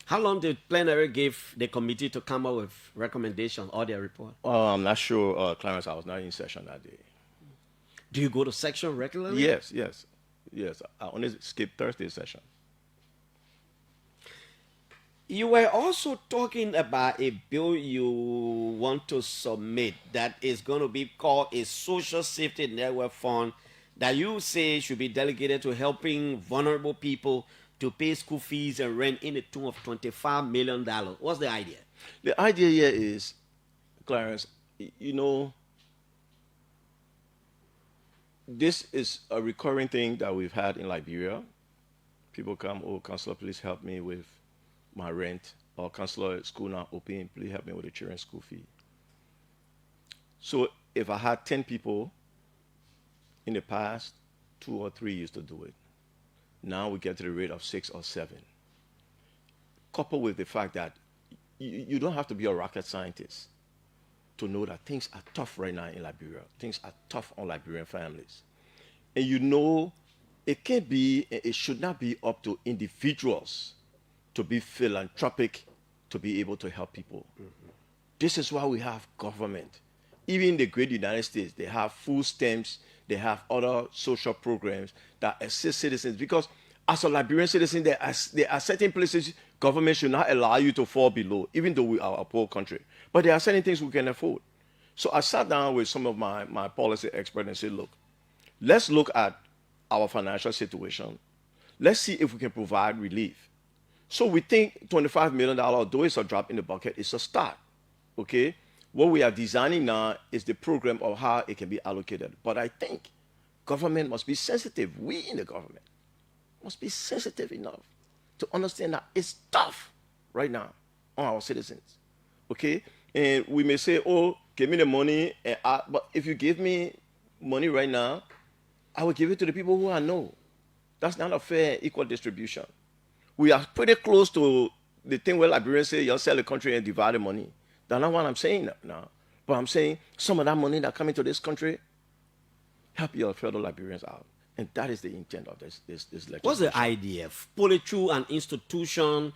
How long did plenary give the committee to come up with recommendations or their report?
I'm not sure, Clarence. I was not in session that day.
Do you go to section regularly?
Yes. I only skip Thursday session.
You were also talking about a bill you want to submit that is going to be called a social safety network fund that you say should be delegated to helping vulnerable people to pay school fees and rent in the tune of $25 million. What's the idea?
The idea here is, Clarence, you know, this is a recurring thing that we've had in Liberia. People come, oh, counselor, please help me with my rent. Or counselor, school not open, please help me with the children's school fee. So if I had 10 people in the past, 2 or 3 used to do it. Now we get to the rate of 6 or 7. Coupled with the fact that you don't have to be a rocket scientist to know that things are tough right now in Liberia. Things are tough on Liberian families. And you know, it can't be, it should not be up to individuals to be philanthropic to be able to help people. Mm-hmm. This is why we have government. Even in the great United States, they have food stamps, they have other social programs that assist citizens. Because as a Liberian citizen, there are certain places government should not allow you to fall below, even though we are a poor country. But there are certain things we can afford. So I sat down with some of my policy experts and said, look, let's look at our financial situation. Let's see if we can provide relief. So we think $25 million, though it's a drop in the bucket, it's a start, okay? What we are designing now is the program of how it can be allocated. But I think government must be sensitive. We in the government must be sensitive enough to understand that it's tough right now on our citizens, okay? And we may say, oh, give me the money, but if you give me money right now, I will give it to the people who I know. That's not a fair, equal distribution. We are pretty close to the thing where Liberians say, you'll sell the country and divide the money. That's not what I'm saying now. But I'm saying some of that money that come into this country, help your fellow Liberians out. And that is the intent of this legislation.
What's the idea? Pull it through an institution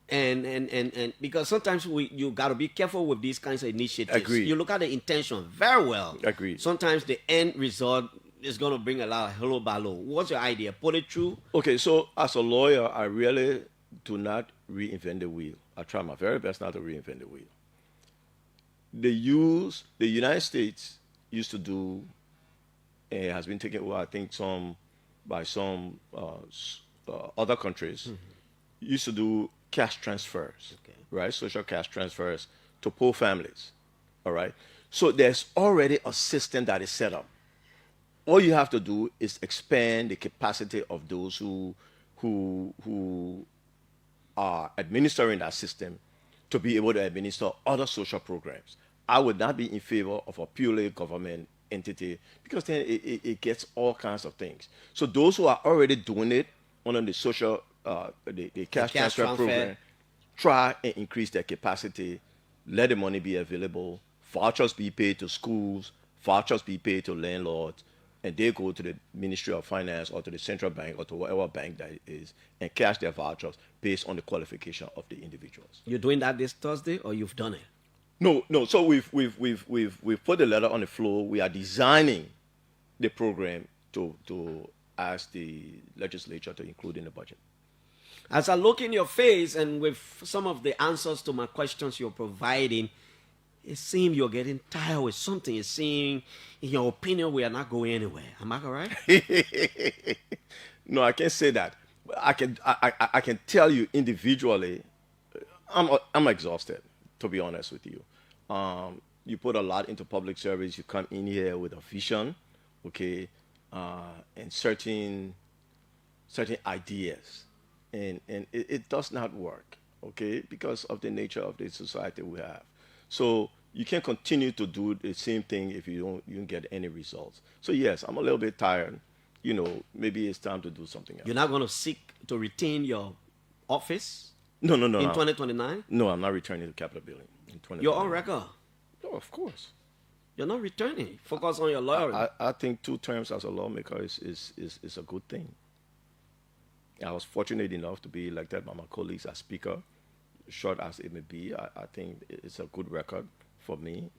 and because sometimes you got to be careful with these kinds of initiatives.
Agreed.
You look at the intention very well.
Agreed.
Sometimes the end result is going to bring a lot of hello ballo. What's your idea? Pull it through?
Okay, so as a lawyer, I really do not reinvent the wheel. I try my very best not to reinvent the wheel. The United States used to do, and it has been taken over, I think, by some other countries, used to do cash transfers, right? Social cash transfers to poor families, all right? So there's already a system that is set up. All you have to do is expand the capacity of those who are administering that system to be able to administer other social programs. I would not be in favor of a purely government entity because then it gets all kinds of things. So those who are already doing it under the social, the cash transfer program, try and increase their capacity, let the money be available, vouchers be paid to schools, vouchers be paid to landlords, and they go to the Ministry of Finance or to the central bank or to whatever bank that it is and cash their vouchers based on the qualification of the individuals.
You're doing that this Thursday, or you've done it?
No. So we've put the letter on the floor. We are designing the program to ask the legislature to include in the budget.
As I look in your face and with some of the answers to my questions you're providing, it seems you're getting tired with something. It seems, in your opinion, we are not going anywhere. Am I correct?
No, I can't say that. I can tell you individually, I'm exhausted, to be honest with you. You put a lot into public service. You come in here with a vision, okay, and certain ideas, and it does not work, okay, because of the nature of the society we have. So you can't continue to do the same thing if you don't get any results. So yes, I'm a little bit tired. You know, maybe it's time to do something else.
You're not going to seek to retain your office?
No.
In 2029?
No, I'm not returning to Capitol Building in 2029.
You're on record?
No, of course.
You're not returning. Focus on your lawyer.
I think 2 terms as a lawmaker is a good thing. I was fortunate enough to be elected by my colleagues as Speaker. Short as it may be, I think it's a good record for me.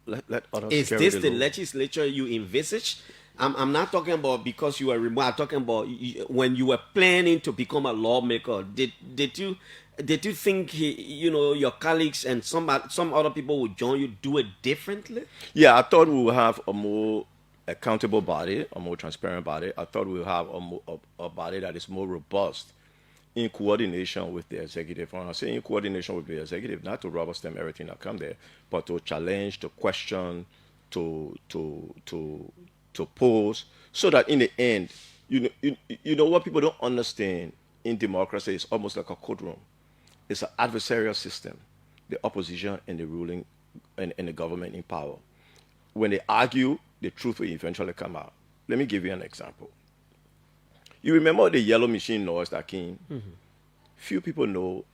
Let others.
Is this the legislature you envisage? I'm not talking about because you were removed. I'm talking about when you were planning to become a lawmaker. Did you think your colleagues and some other people would join you, do it differently?
Yeah, I thought we would have a more accountable body, a more transparent body. I thought we would have a body that is more robust in coordination with the executive. When I say in coordination with the executive, not to rubber stamp everything that come there, but to challenge, to question, to pose, so that in the end, you know what people don't understand in democracy is almost like a courtroom. It's an adversarial system, the opposition and the ruling and the government in power. When they argue, the truth will eventually come out. Let me give you an example. You remember the yellow machine noise that came?
Mm-hmm.
Few people know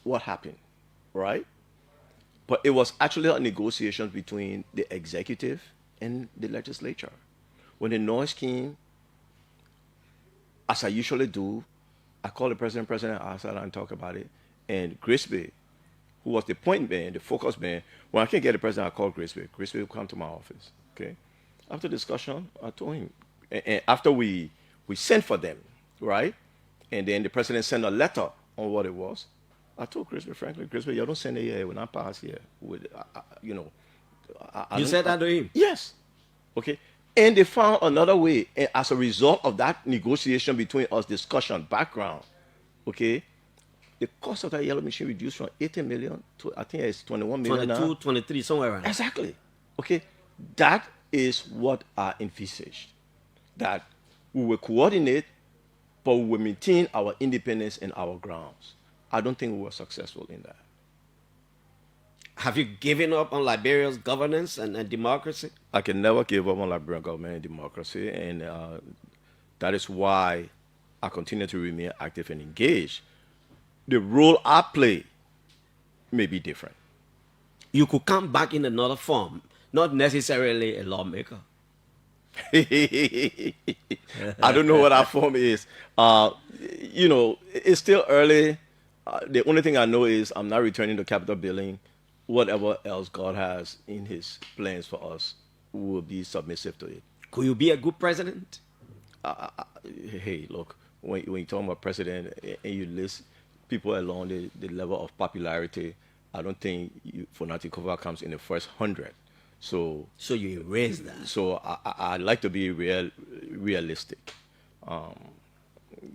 what happened, right? But it was actually a negotiation between the executive and the legislature. When the noise came, as I usually do, I called the president, I sat and talk about it. And Grisby, who was the point man, the focus man, when I can't get the president, I call Grisby. Grisby will come to my office, okay? After discussion, I told him, and after we sent for them, right? And then the president sent a letter on what it was. I told Grisby, frankly, Grisby, you don't send it here when I pass here. With, you know.
You said that to him?
Yes. Okay. And they found another way. And as a result of that negotiation between us, discussion, background, okay, the cost of that yellow machine reduced from 80 million to, I think it's 21 million
22,
now.
23, somewhere around.
Exactly. Okay. That is what I envisaged. That we will coordinate, but we will maintain our independence and our grounds. I don't think we were successful in that.
Have you given up on Liberia's governance and democracy?
I can never give up on Liberian government and democracy, and that is why I continue to remain active and engaged. The role I play may be different.
You could come back in another form, not necessarily a lawmaker.
I don't know what that form is. You know, it's still early. The only thing I know is I'm not returning to Capitol building. Whatever else God has in his plans for us, we will be submissive to it.
Could you be a good president?
Hey, look, when you talk about president and you list people along the level of popularity, I don't think Fonati Kova comes in the first 100. So
you erase that.
So I like to be realistic.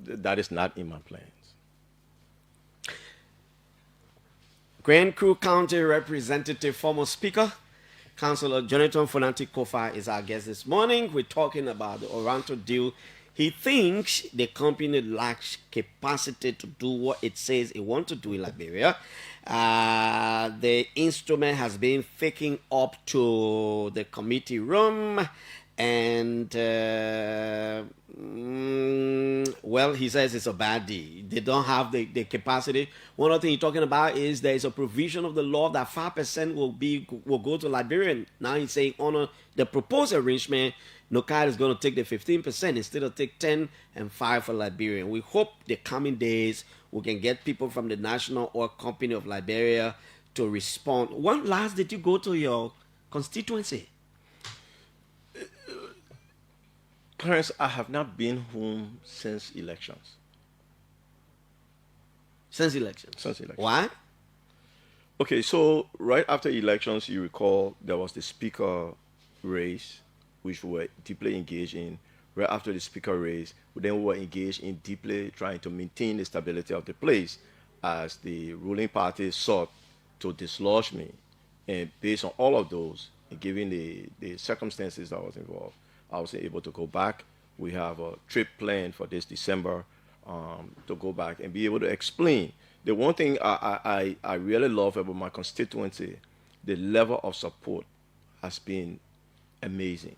That is not in my plans.
Grand Crew County Representative, former Speaker, Councillor Jonathan Fonati Kofa is our guest this morning. We're talking about the Oranto deal. He thinks the company lacks capacity to do what it says it wants to do in Liberia. The instrument has been faking up to the committee room, and well, he says it's a bad deal. They don't have the capacity. One other thing he's talking about is there is a provision of the law that 5% will go to Liberian. Now he's saying on the proposed arrangement, Nokai is going to take the 15% instead of take 10 and 5 for Liberian. We hope the coming days we can get people from the National Oil Company of Liberia to respond. When last did you go to your constituency?
Clarence, I have not been home since elections.
Since elections?
Since elections.
Why?
Okay, so right after elections, you recall there was the speaker race, which we were deeply engaged in. Right after the speaker race, we were engaged in deeply trying to maintain the stability of the place as the ruling party sought to dislodge me. And based on all of those, and given the circumstances that was involved, I was able to go back. We have a trip planned for this December to go back and be able to explain. The one thing I really love about my constituency, the level of support has been amazing.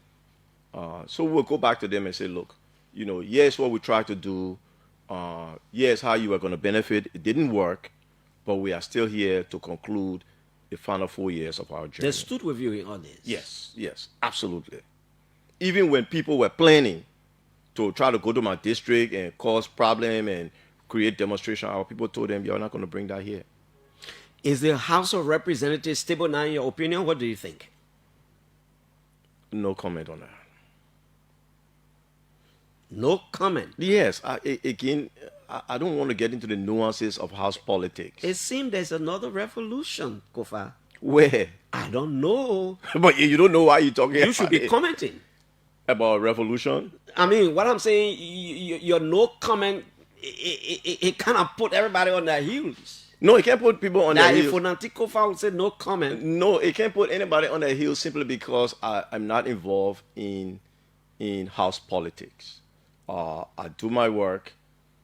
So we'll go back to them and say, look, you know, yes, what we tried to do, yes, how you are going to benefit. It didn't work, but we are still here to conclude the final 4 years of our journey.
They stood with you in all this?
Yes, absolutely. Even when people were planning to try to go to my district and cause problem and create demonstration, our people told them, you're not going to bring that here.
Is the House of Representatives stable now, in your opinion? What do you think?
No comment on that.
No comment?
Yes. I don't want to get into the nuances of house politics.
It seems there's another revolution, Kofa.
Where?
I don't know.
But you don't know why you're talking about it.
You should be commenting.
About revolution?
I mean, what I'm saying, your no comment, it kind of put everybody on their heels.
No, it can't put people on their heels.
If Fonanti Kofa would say no comment.
No, it can't put anybody on their heels simply because I'm not involved in house politics. I do my work.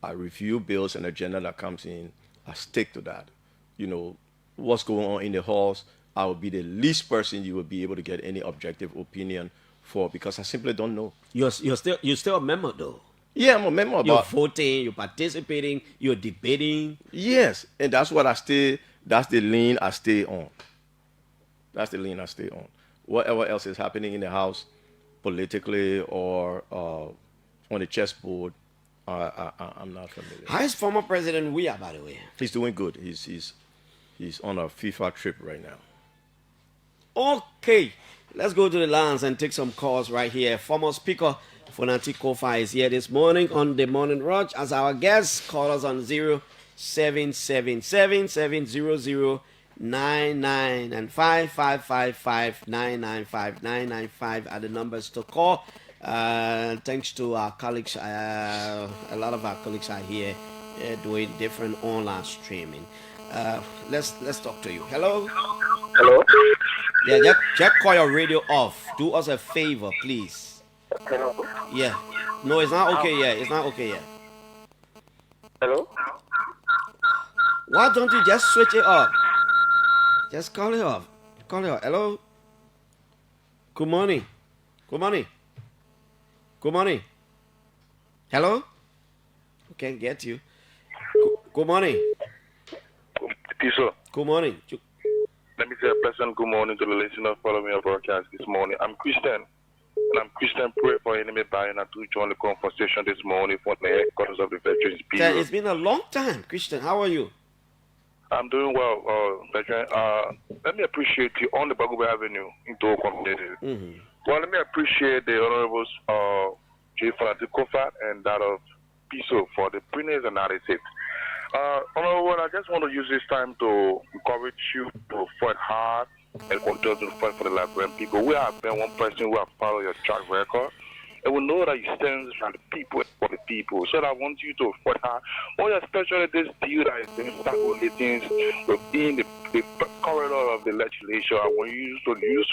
I review bills and agenda that comes in. I stick to that. You know, what's going on in the halls, I will be the least person you will be able to get any objective opinion for because I simply don't know.
You're still a member though.
Yeah, I'm a member.
You're voting, you're participating, you're debating.
Yes, and that's what that's the lane I stay on. That's the lane I stay on. Whatever else is happening in the house, politically or on the chessboard, I'm not familiar.
How is former President Weah, by the way?
He's doing good. He's on a FIFA trip right now.
Okay, let's go to the lines and take some calls right here. Former Speaker Fonanti Kofa is here this morning on the Morning Rush as our guest. Call us on 0777-700-99 and 555-995-995 are the numbers to call. Thanks to our colleagues, a lot of our colleagues are here doing different online streaming. Let's talk to you. Hello.
Hello.
Yeah, just call your radio off. Do us a favor, please.
Hello.
Yeah. No, it's not okay yet. It's not okay yet.
Hello.
Why don't you just switch it off? Just call it off. Call it off. Hello. Good morning. Good morning. Good morning. Hello. Okay, get you. Good morning.
Tiso.
Good morning.
Let me say a pleasant good morning to the listeners following our broadcast this morning. I'm Christian. And I'm Christian. Pray for enemy by and to join the conversation this morning for the headquarters of the Veterans Bureau.
It's been a long time, Christian. How are you?
I'm doing well, veteran. Let me appreciate you on the Baguba Avenue in Toho community.
Mm-hmm.
Well, let me appreciate the Honorables J. Fonanti Kofa and that of Piso for the brilliant analysis. Honorable, I just want to use this time to encourage you to fight hard and continue to fight for the Liberian people. We have been one person who have followed your track record. And we know that you stand from the people for the people. So I want you to fight hard. More especially this deal that is being started things within the corridor of the legislature. I want you to use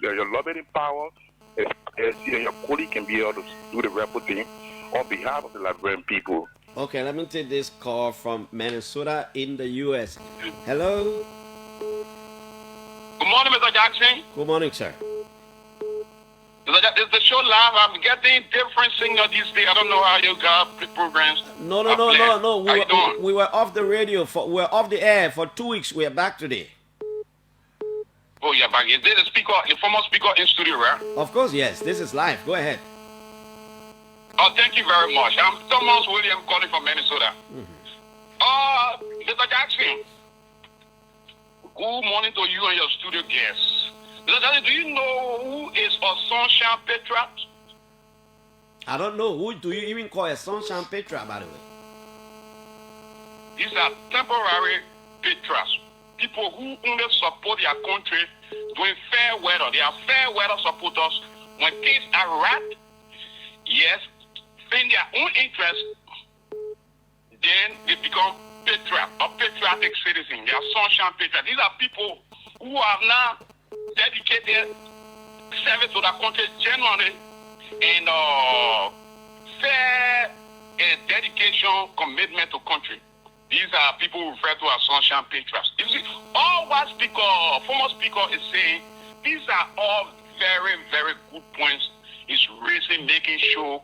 your lobbying power as your colleague can be able to do the rebel thing on behalf of the Liberian people.
Okay, let me take this call from Minnesota in the U.S. Hello.
Good morning, Mr. Jackson.
Good morning, sir.
Is the show live? I'm getting different signals these days. I don't know how you got the programs.
No. We were off the radio we're off the air for 2 weeks. We're back today.
Oh yeah, back. Is this the former speaker in studio, right?
Of course, yes. This is live. Go ahead.
Oh, thank you very much. I'm Thomas William calling from Minnesota. Mm-hmm. Mr. Jackson, good morning to you and your studio guests. Mr. Jackson, do you know who is a Sunshine Patriot?
I don't know. Who do you even call a Sunshine Patriot, by the way?
These are temporary patriots. People who only support their country during fair weather. They are fair weather supporters. When things are right, yes, in their own interest, then they become patriot or patriotic citizens. They are Sunshine Patriots. These are people who have now dedicated service to their country genuinely and fair and dedication, commitment to country. These are people who refer to as Sunshine Patriots. You see, all what former speaker is saying, these are all very, very good points. He's raising, making sure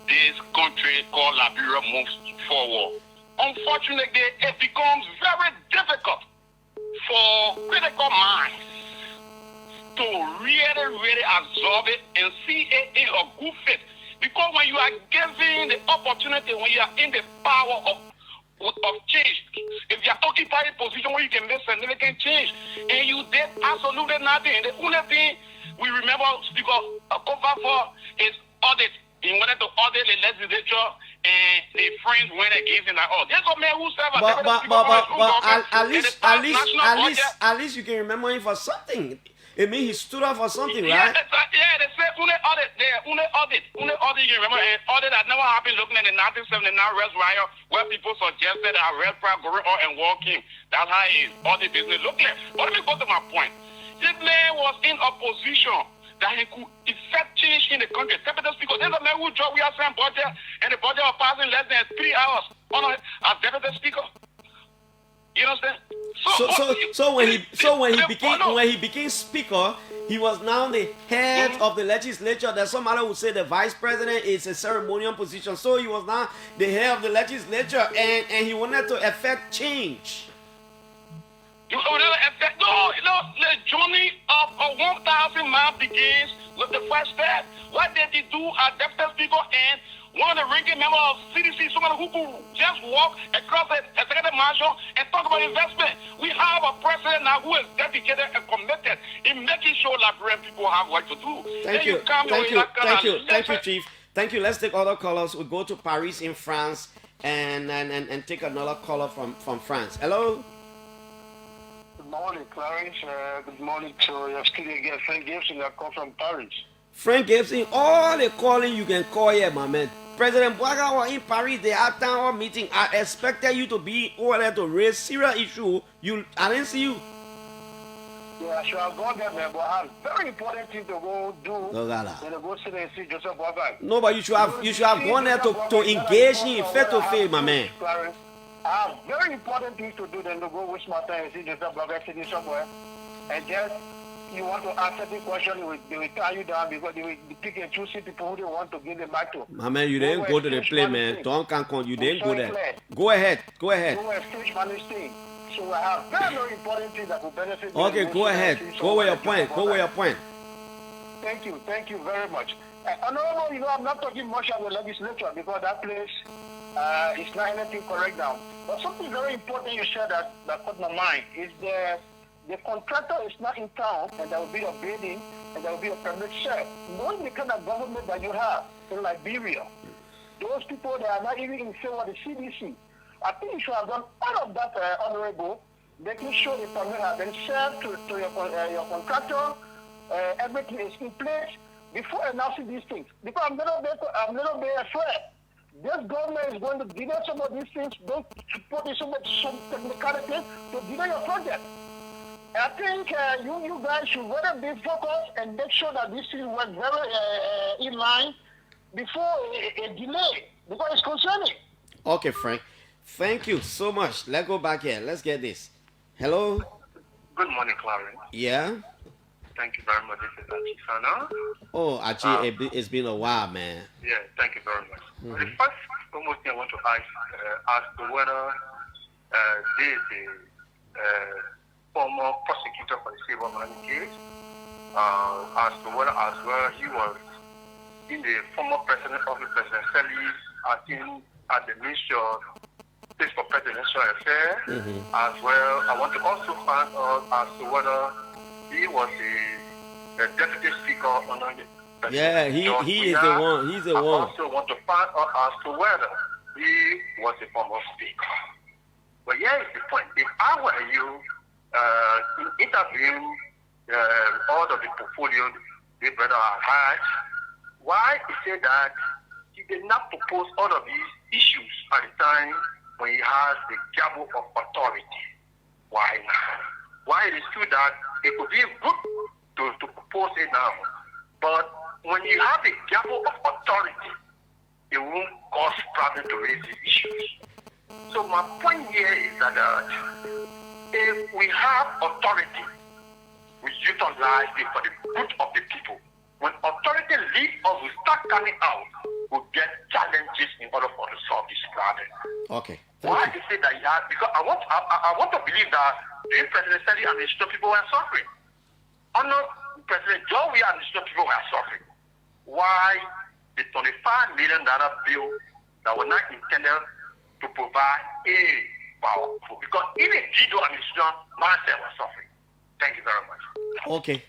this country called Liberia moves forward. Unfortunately, it becomes very difficult for critical minds to really absorb it and see it in a good fit. Because when you are given the opportunity, when you are in the power of change, if you are occupying a position where you can make significant change, and you did absolutely nothing, the only thing we remember Speaker Kofa for is audit. He wanted to audit the legislature, and the friends went against him like, oh, there's a man who served
at least you can remember him for something. It means he stood up for something, right?
Yeah, they said only audit there.
election, remember, and all that never happened looking at the 1979 arrest riot where people suggested that arrest price going on and walking. That's how it is. All the business. Look at, but let me go to my point. This man was in opposition that he could effect change in the country. Deputy Speaker, there's a man who job we are saying budget, and the budget was passing less than 3 hours on as Deputy Speaker. You understand?
So when he became speaker, he was now the head of the legislature. That somebody would say the vice president is a ceremonial position. So he was now the head of the legislature, and he wanted to effect change.
No, the journey of 1,000 miles begins with the first step. What did he do as deputy speaker and one of the ranking members of CDC, somebody who could just walk across the executive marshal and talk about investment? We have a president now who is dedicated and committed in making sure Liberian people have what to do.
Thank you, Chief. Thank you. Let's take other callers. We go to Paris in France and take another caller from France. Hello.
Good morning, Clarence. Good morning to your studio again, Frank Gibson. I call from Paris.
Frank Gibson, all the calling you can call here, my man. President Bouaga was in Paris. They had town hall meeting. I expected you to be over there to raise serious issue. I didn't see you.
Yeah, I should have gone there, man, but I have very important thing to go do. To go sit and see Joseph Bouaga.
No, but you should have gone there to engage him face to face, my man.
Clarence, I have very important things to do than to go waste my time and see Joseph Bouaga sitting somewhere and just. You want to answer the question, they will tie you down because they will pick and choose people who they want to give the mic to.
My man, you didn't go to the play, man. You didn't go there. Go ahead.
Go stage manage thing. So I have very, very important things that will benefit.
Okay, go ahead. Go with your point.
Thank you very much. Honorable, I'm not talking much about the legislature because that place is not anything correct now. But something very important you said that caught my mind is the contractor is not in town, and there will be a bidding, and there will be a permit check. Knowing the kind of government that you have in Liberia, those people that are not even in favor of the CDC, I think you should have done all of that, Honorable, making sure the permit has been served to your contractor, everything is in place before announcing these things. Because I'm a little bit afraid. This government is going to delay some of these things, don't put in some technicalities to delay your project. I think you guys should rather be focused and make sure that this thing works very in line before a delay, because it's concerning.
Okay, Frank. Thank you so much. Let's go back here. Let's get this. Hello?
Good morning, Clarence.
Yeah?
Thank you very much. This is Achifana.
Oh, Achi, it's been a while, man.
Yeah, thank you very much. The first almost thing I want to ask whether there is a former prosecutor for the Silver Money case, as to whether as well he was in the former president of the President Selly, I think at the Ministry of State for Presidential Affairs, as well. I want to also find out as to whether he was the deputy speaker under the president.
Yeah, he is the one. He's the one.
I also want to find out as to whether he was the former speaker. But here is the point. If I were you, in interviewing all of the portfolio the brother had, why he said that he did not propose all of these issues at the time when he has the gavel of authority? Why not? Why it is true that it could be good to propose it now, but when you have the gavel of authority, it won't cause problem to raise these issues. So my point here is that if we have authority, we utilize it for the good of the people. When authority leaves us, we start coming out, we'll get challenges in order for us to solve this problem.
Okay.
Why do you say that? Yeah, because I want to believe that the President Selly and the Institute people were suffering. Under President John Weah and the Institute people were suffering. Why the $25 million bill that was not intended to provide aid? Because even Gido and Islam, myself was suffering. Thank you very much.
Okay.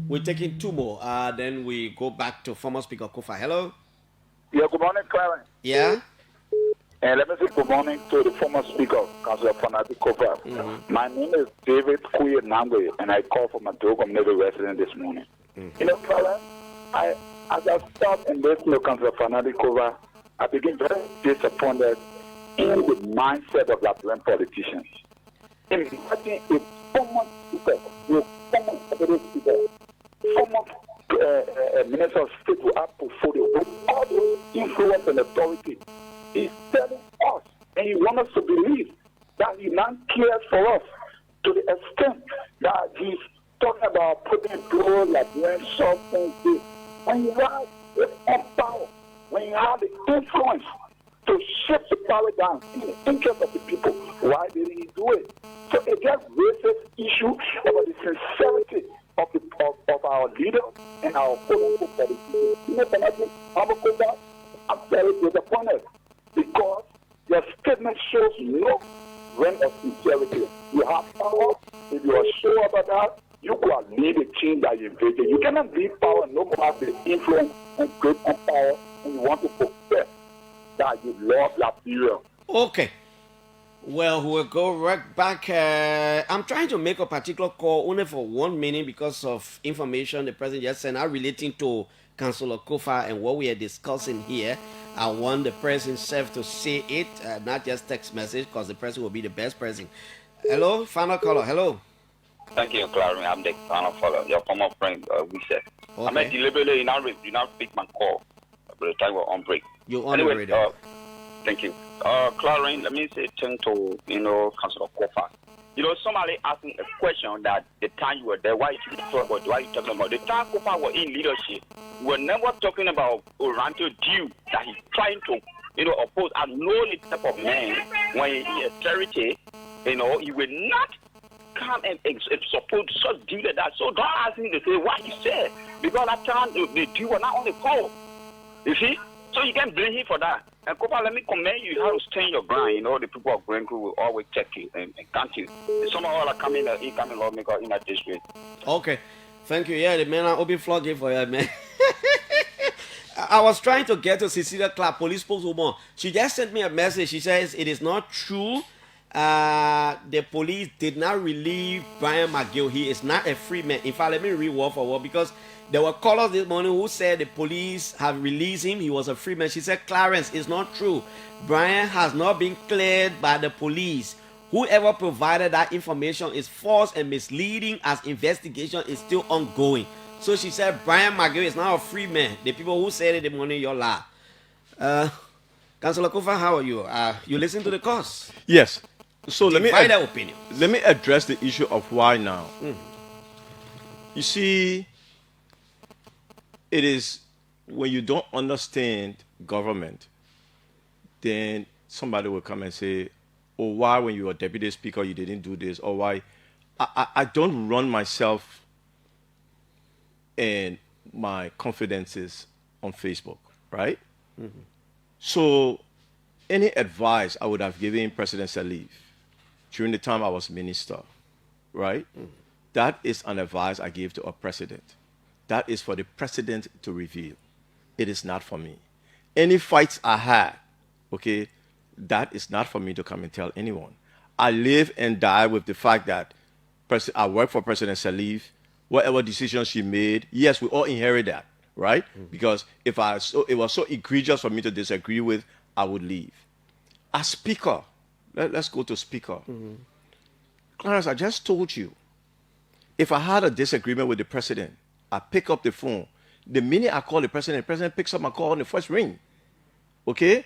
We're taking two more. Then we go back to former Speaker Kofa. Hello?
Yeah, good morning, Clarence.
Yeah?
And let me say good morning to the former Speaker, Councillor Fanati Kofa. My name is David Kuye Nangwe, and I call from a Dogom Navy resident this morning. You know, Clarence, I
as I start in this new country of Fanadikova, I begin very disappointed in the mindset of Latvian politicians. Imagine a former speaker, former minister of state who have portfolio with all the influence and authority. He's telling us, and he wants us to believe that he now cares for us to the extent that he's talking about putting gold like when something is. When you have the power, when you have the influence to shift the power down in the interest of the people, why didn't he do it? So it just raises issue about the sincerity of our leaders and our political politicians. You know, I'm very disappointed because your statement shows no ring of sincerity. You have power. If you are sure about that, you could lead a team that you invaded. You cannot lead power and no more have the influence and great power, and you want to profess that you love Liberia.
Okay. Well, we'll go right back. I'm trying to make a particular call only for 1 minute because of information the president just sent out relating to Councillor Kofa and what we are discussing here. I want the president himself to say it, not just text message, because the president will be the best president. Hello, final caller. Hello.
Thank you, Clary. I'm the final caller. Your former friend, we said.
Okay.
I meant deliberately, you now pick my call. By the time we're on break.
You're on the radio.
Thank you. Clarence, let me say thank to, Councillor Kofa. Somebody asking a question that the time you were there, why you talking about? The time Kofa was in leadership, we were never talking about Oranto Dew that he's trying to, oppose. I know the type of man, when he has charity, he will not come and support such deal like that. So don't ask him to say what he said, because that time the deal was not on the call. You see? So you can blame him for that. And Kopa, let me commend you how to stand your ground. The people of Green Crew will always check you and count you. Some of all are coming, incoming lawmaker in that district.
Okay. Thank you. Yeah, the man are open floodgate for you, man. I was trying to get to Cecilia Clark, police spokeswoman. She just sent me a message. She says it is not true. The police did not relieve Brian McGill. He is not a free man. In fact, let me read word for word, because there were callers this morning who said the police have released him. He was a free man. She said, Clarence, it's not true. Brian has not been cleared by the police. Whoever provided that information is false and misleading, as investigation is still ongoing. So she said, Brian McGill is not a free man. The people who said it this morning, you're lie. Councillor Kofa, how are you? You listen to the cause?
Yes. So let me
opinion.
Let me address the issue of why now. You see, it is when you don't understand government, then somebody will come and say, oh, why when you were deputy speaker you didn't do this, or why. I don't run myself and my confidences on Facebook, right? So any advice I would have given President Salif during the time I was minister, right? That is an advice I gave to a president. That is for the president to reveal. It is not for me. Any fights I had, okay, that is not for me to come and tell anyone. I live and die with the fact that I work for President Salif. Whatever decision she made, yes, we all inherit that, right? Because if it was so egregious for me to disagree with, I would leave. As speaker, let's go to speaker. Clarence, I just told you, if I had a disagreement with the president, I pick up the phone. The minute I call the president picks up my call on the first ring. Okay?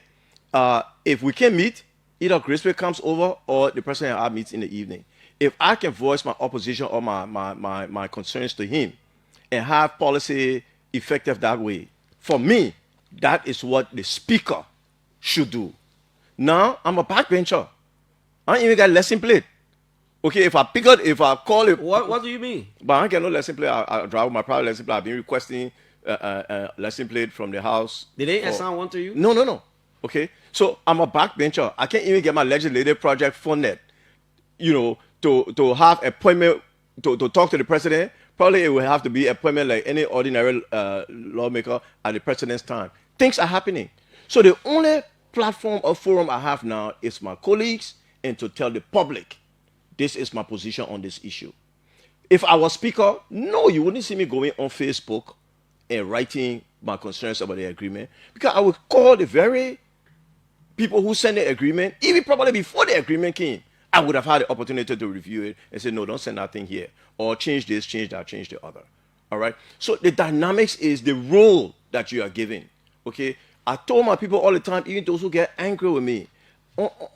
If we can meet, either Graceway comes over or the president and I meet in the evening. If I can voice my opposition or my concerns to him and have policy effective that way, for me, that is what the speaker should do. Now, I'm a backbencher. I ain't even got lesson plate. Okay, if I call it.
What do you mean?
But I get no lesson plate. I drive my private lesson plate. I've been requesting lesson plate from the house.
Did they assign one to you?
No. Okay, so I'm a backbencher. I can't even get my legislative project funded. To have appointment to talk to the president. Probably it will have to be appointment like any ordinary lawmaker at the president's time. Things are happening. So the only platform or forum I have now is my colleagues and to tell the public, this is my position on this issue. If I was speaker, no, you wouldn't see me going on Facebook in writing my concerns about the agreement, because I would call the very people who sent the agreement, even probably before the agreement came, I would have had the opportunity to review it and say, no, don't send that thing here, or change this, change that, change the other. All right? So the dynamics is the role that you are giving. Okay? I told my people all the time, even those who get angry with me,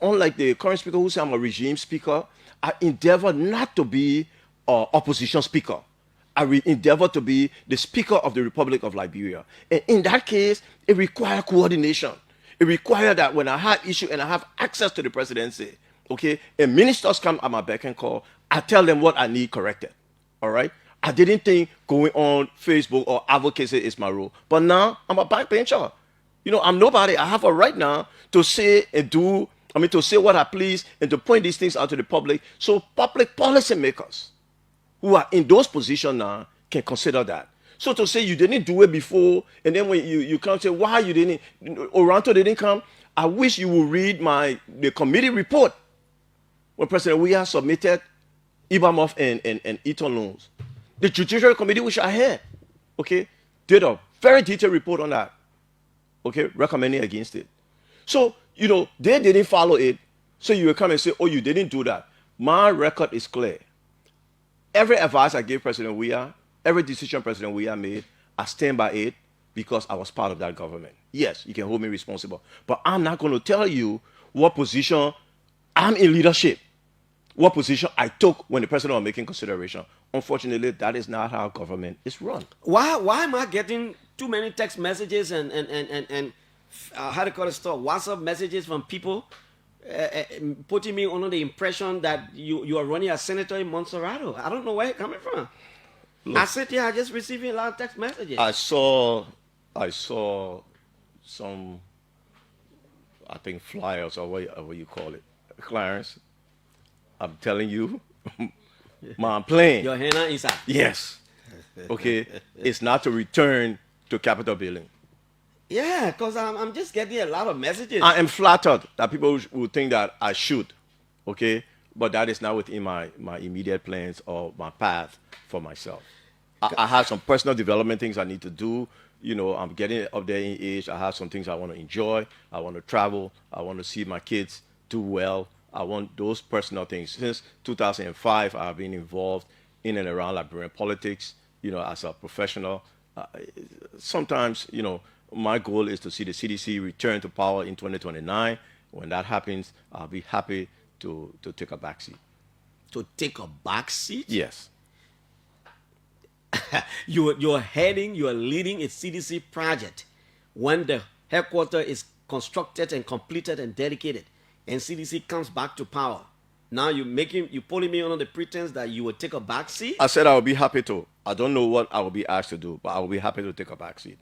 unlike the current speaker who say I'm a regime speaker, I endeavor not to be an opposition speaker. I endeavor to be the Speaker of the Republic of Liberia. And in that case, it requires coordination. It requires that when I have issue and I have access to the presidency, okay, and ministers come at my beck and call, I tell them what I need corrected. All right? I didn't think going on Facebook or advocacy is my role. But now I'm a backbencher. You know, I'm nobody. I have a right now to say and do, to say what I please and to point these things out to the public. So public policy makers who are in those positions now can consider that. So to say you didn't do it before, and then when you come say why you didn't, Oranto didn't come, I wish you would read the committee report when President Weah submitted Ibamoff and Eton loans. The Judiciary Committee, which I had, okay, did a very detailed report on that, okay, recommending against it. So, you know, they didn't follow it, so you will come and say, oh, you didn't do that. My record is clear. Every advice I gave President Weah, every decision President Weah made, I stand by it because I was part of that government. Yes, you can hold me responsible. But I'm not going to tell you what position I'm in leadership, what position I took when the president was making consideration. Unfortunately, that is not how government is run.
Why am I getting too many text messages and how to call it stuff, WhatsApp messages from people putting me under the impression that you are running as senator in Montserrat? I don't know where it's coming from. Look, I sit here, I just receiving a lot of text messages.
I saw some, I think, flyers or what you call it. Clarence, I'm telling you, my plan.
Your henna inside.
Yes. Okay. It's not to return to Capitol building.
Yeah, because I'm just getting a lot of messages.
I am flattered that people would think that I should. Okay. But that is not within my immediate plans or my path for myself. I have some personal development things I need to do. You know, I'm getting up there in age. I have some things I want to enjoy. I want to travel. I want to see my kids do well. I want those personal things. Since 2005, I've been involved in and around Liberian politics, you know, as a professional. Sometimes, you know, my goal is to see the CDC return to power in 2029. When that happens, I'll be happy to take a backseat.
To take a backseat?
Yes.
you're leading a CDC project when the headquarters is constructed and completed and dedicated, and CDC comes back to power. Now you're pulling me under the pretense that you will take a backseat?
I said I will be happy to. I don't know what I will be asked to do, but I will be happy to take a backseat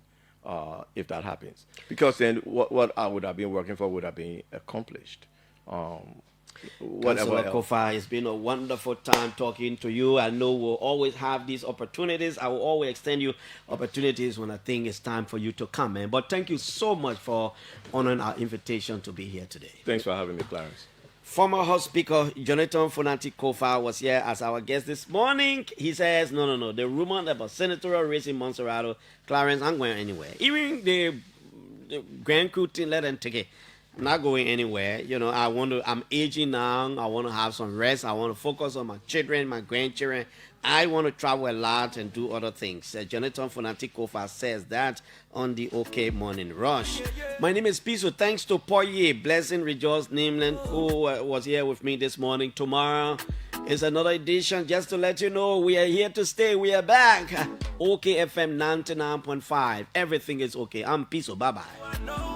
if that happens. Because then what I would have been working for would have been accomplished.
Councillor Kofa, it's been a wonderful time talking to you. I know we'll always have these opportunities. I will always extend you opportunities when I think it's time for you to come, man. But thank you so much for honoring our invitation to be here today.
Thanks for having me, Clarence.
Former House Speaker Jonathan Fonati Kofa was here as our guest this morning. He says, no. The rumor about senatorial race in Montserrat, Clarence, I'm going anywhere. Even the Grand Crew team, let them take it. I'm not going anywhere. You know, I'm aging now. I want to have some rest. I want to focus on my children, my grandchildren. I want to travel a lot and do other things. Jonathan Fonati Kofa says that on the OK Morning Rush. My name is Piso. Thanks to Poye, Blessing Rejoice Nameland, who was here with me this morning. Tomorrow is another edition. Just to let you know, we are here to stay. We are back. OK FM 99.5. Everything is okay. I'm Piso. Bye-bye.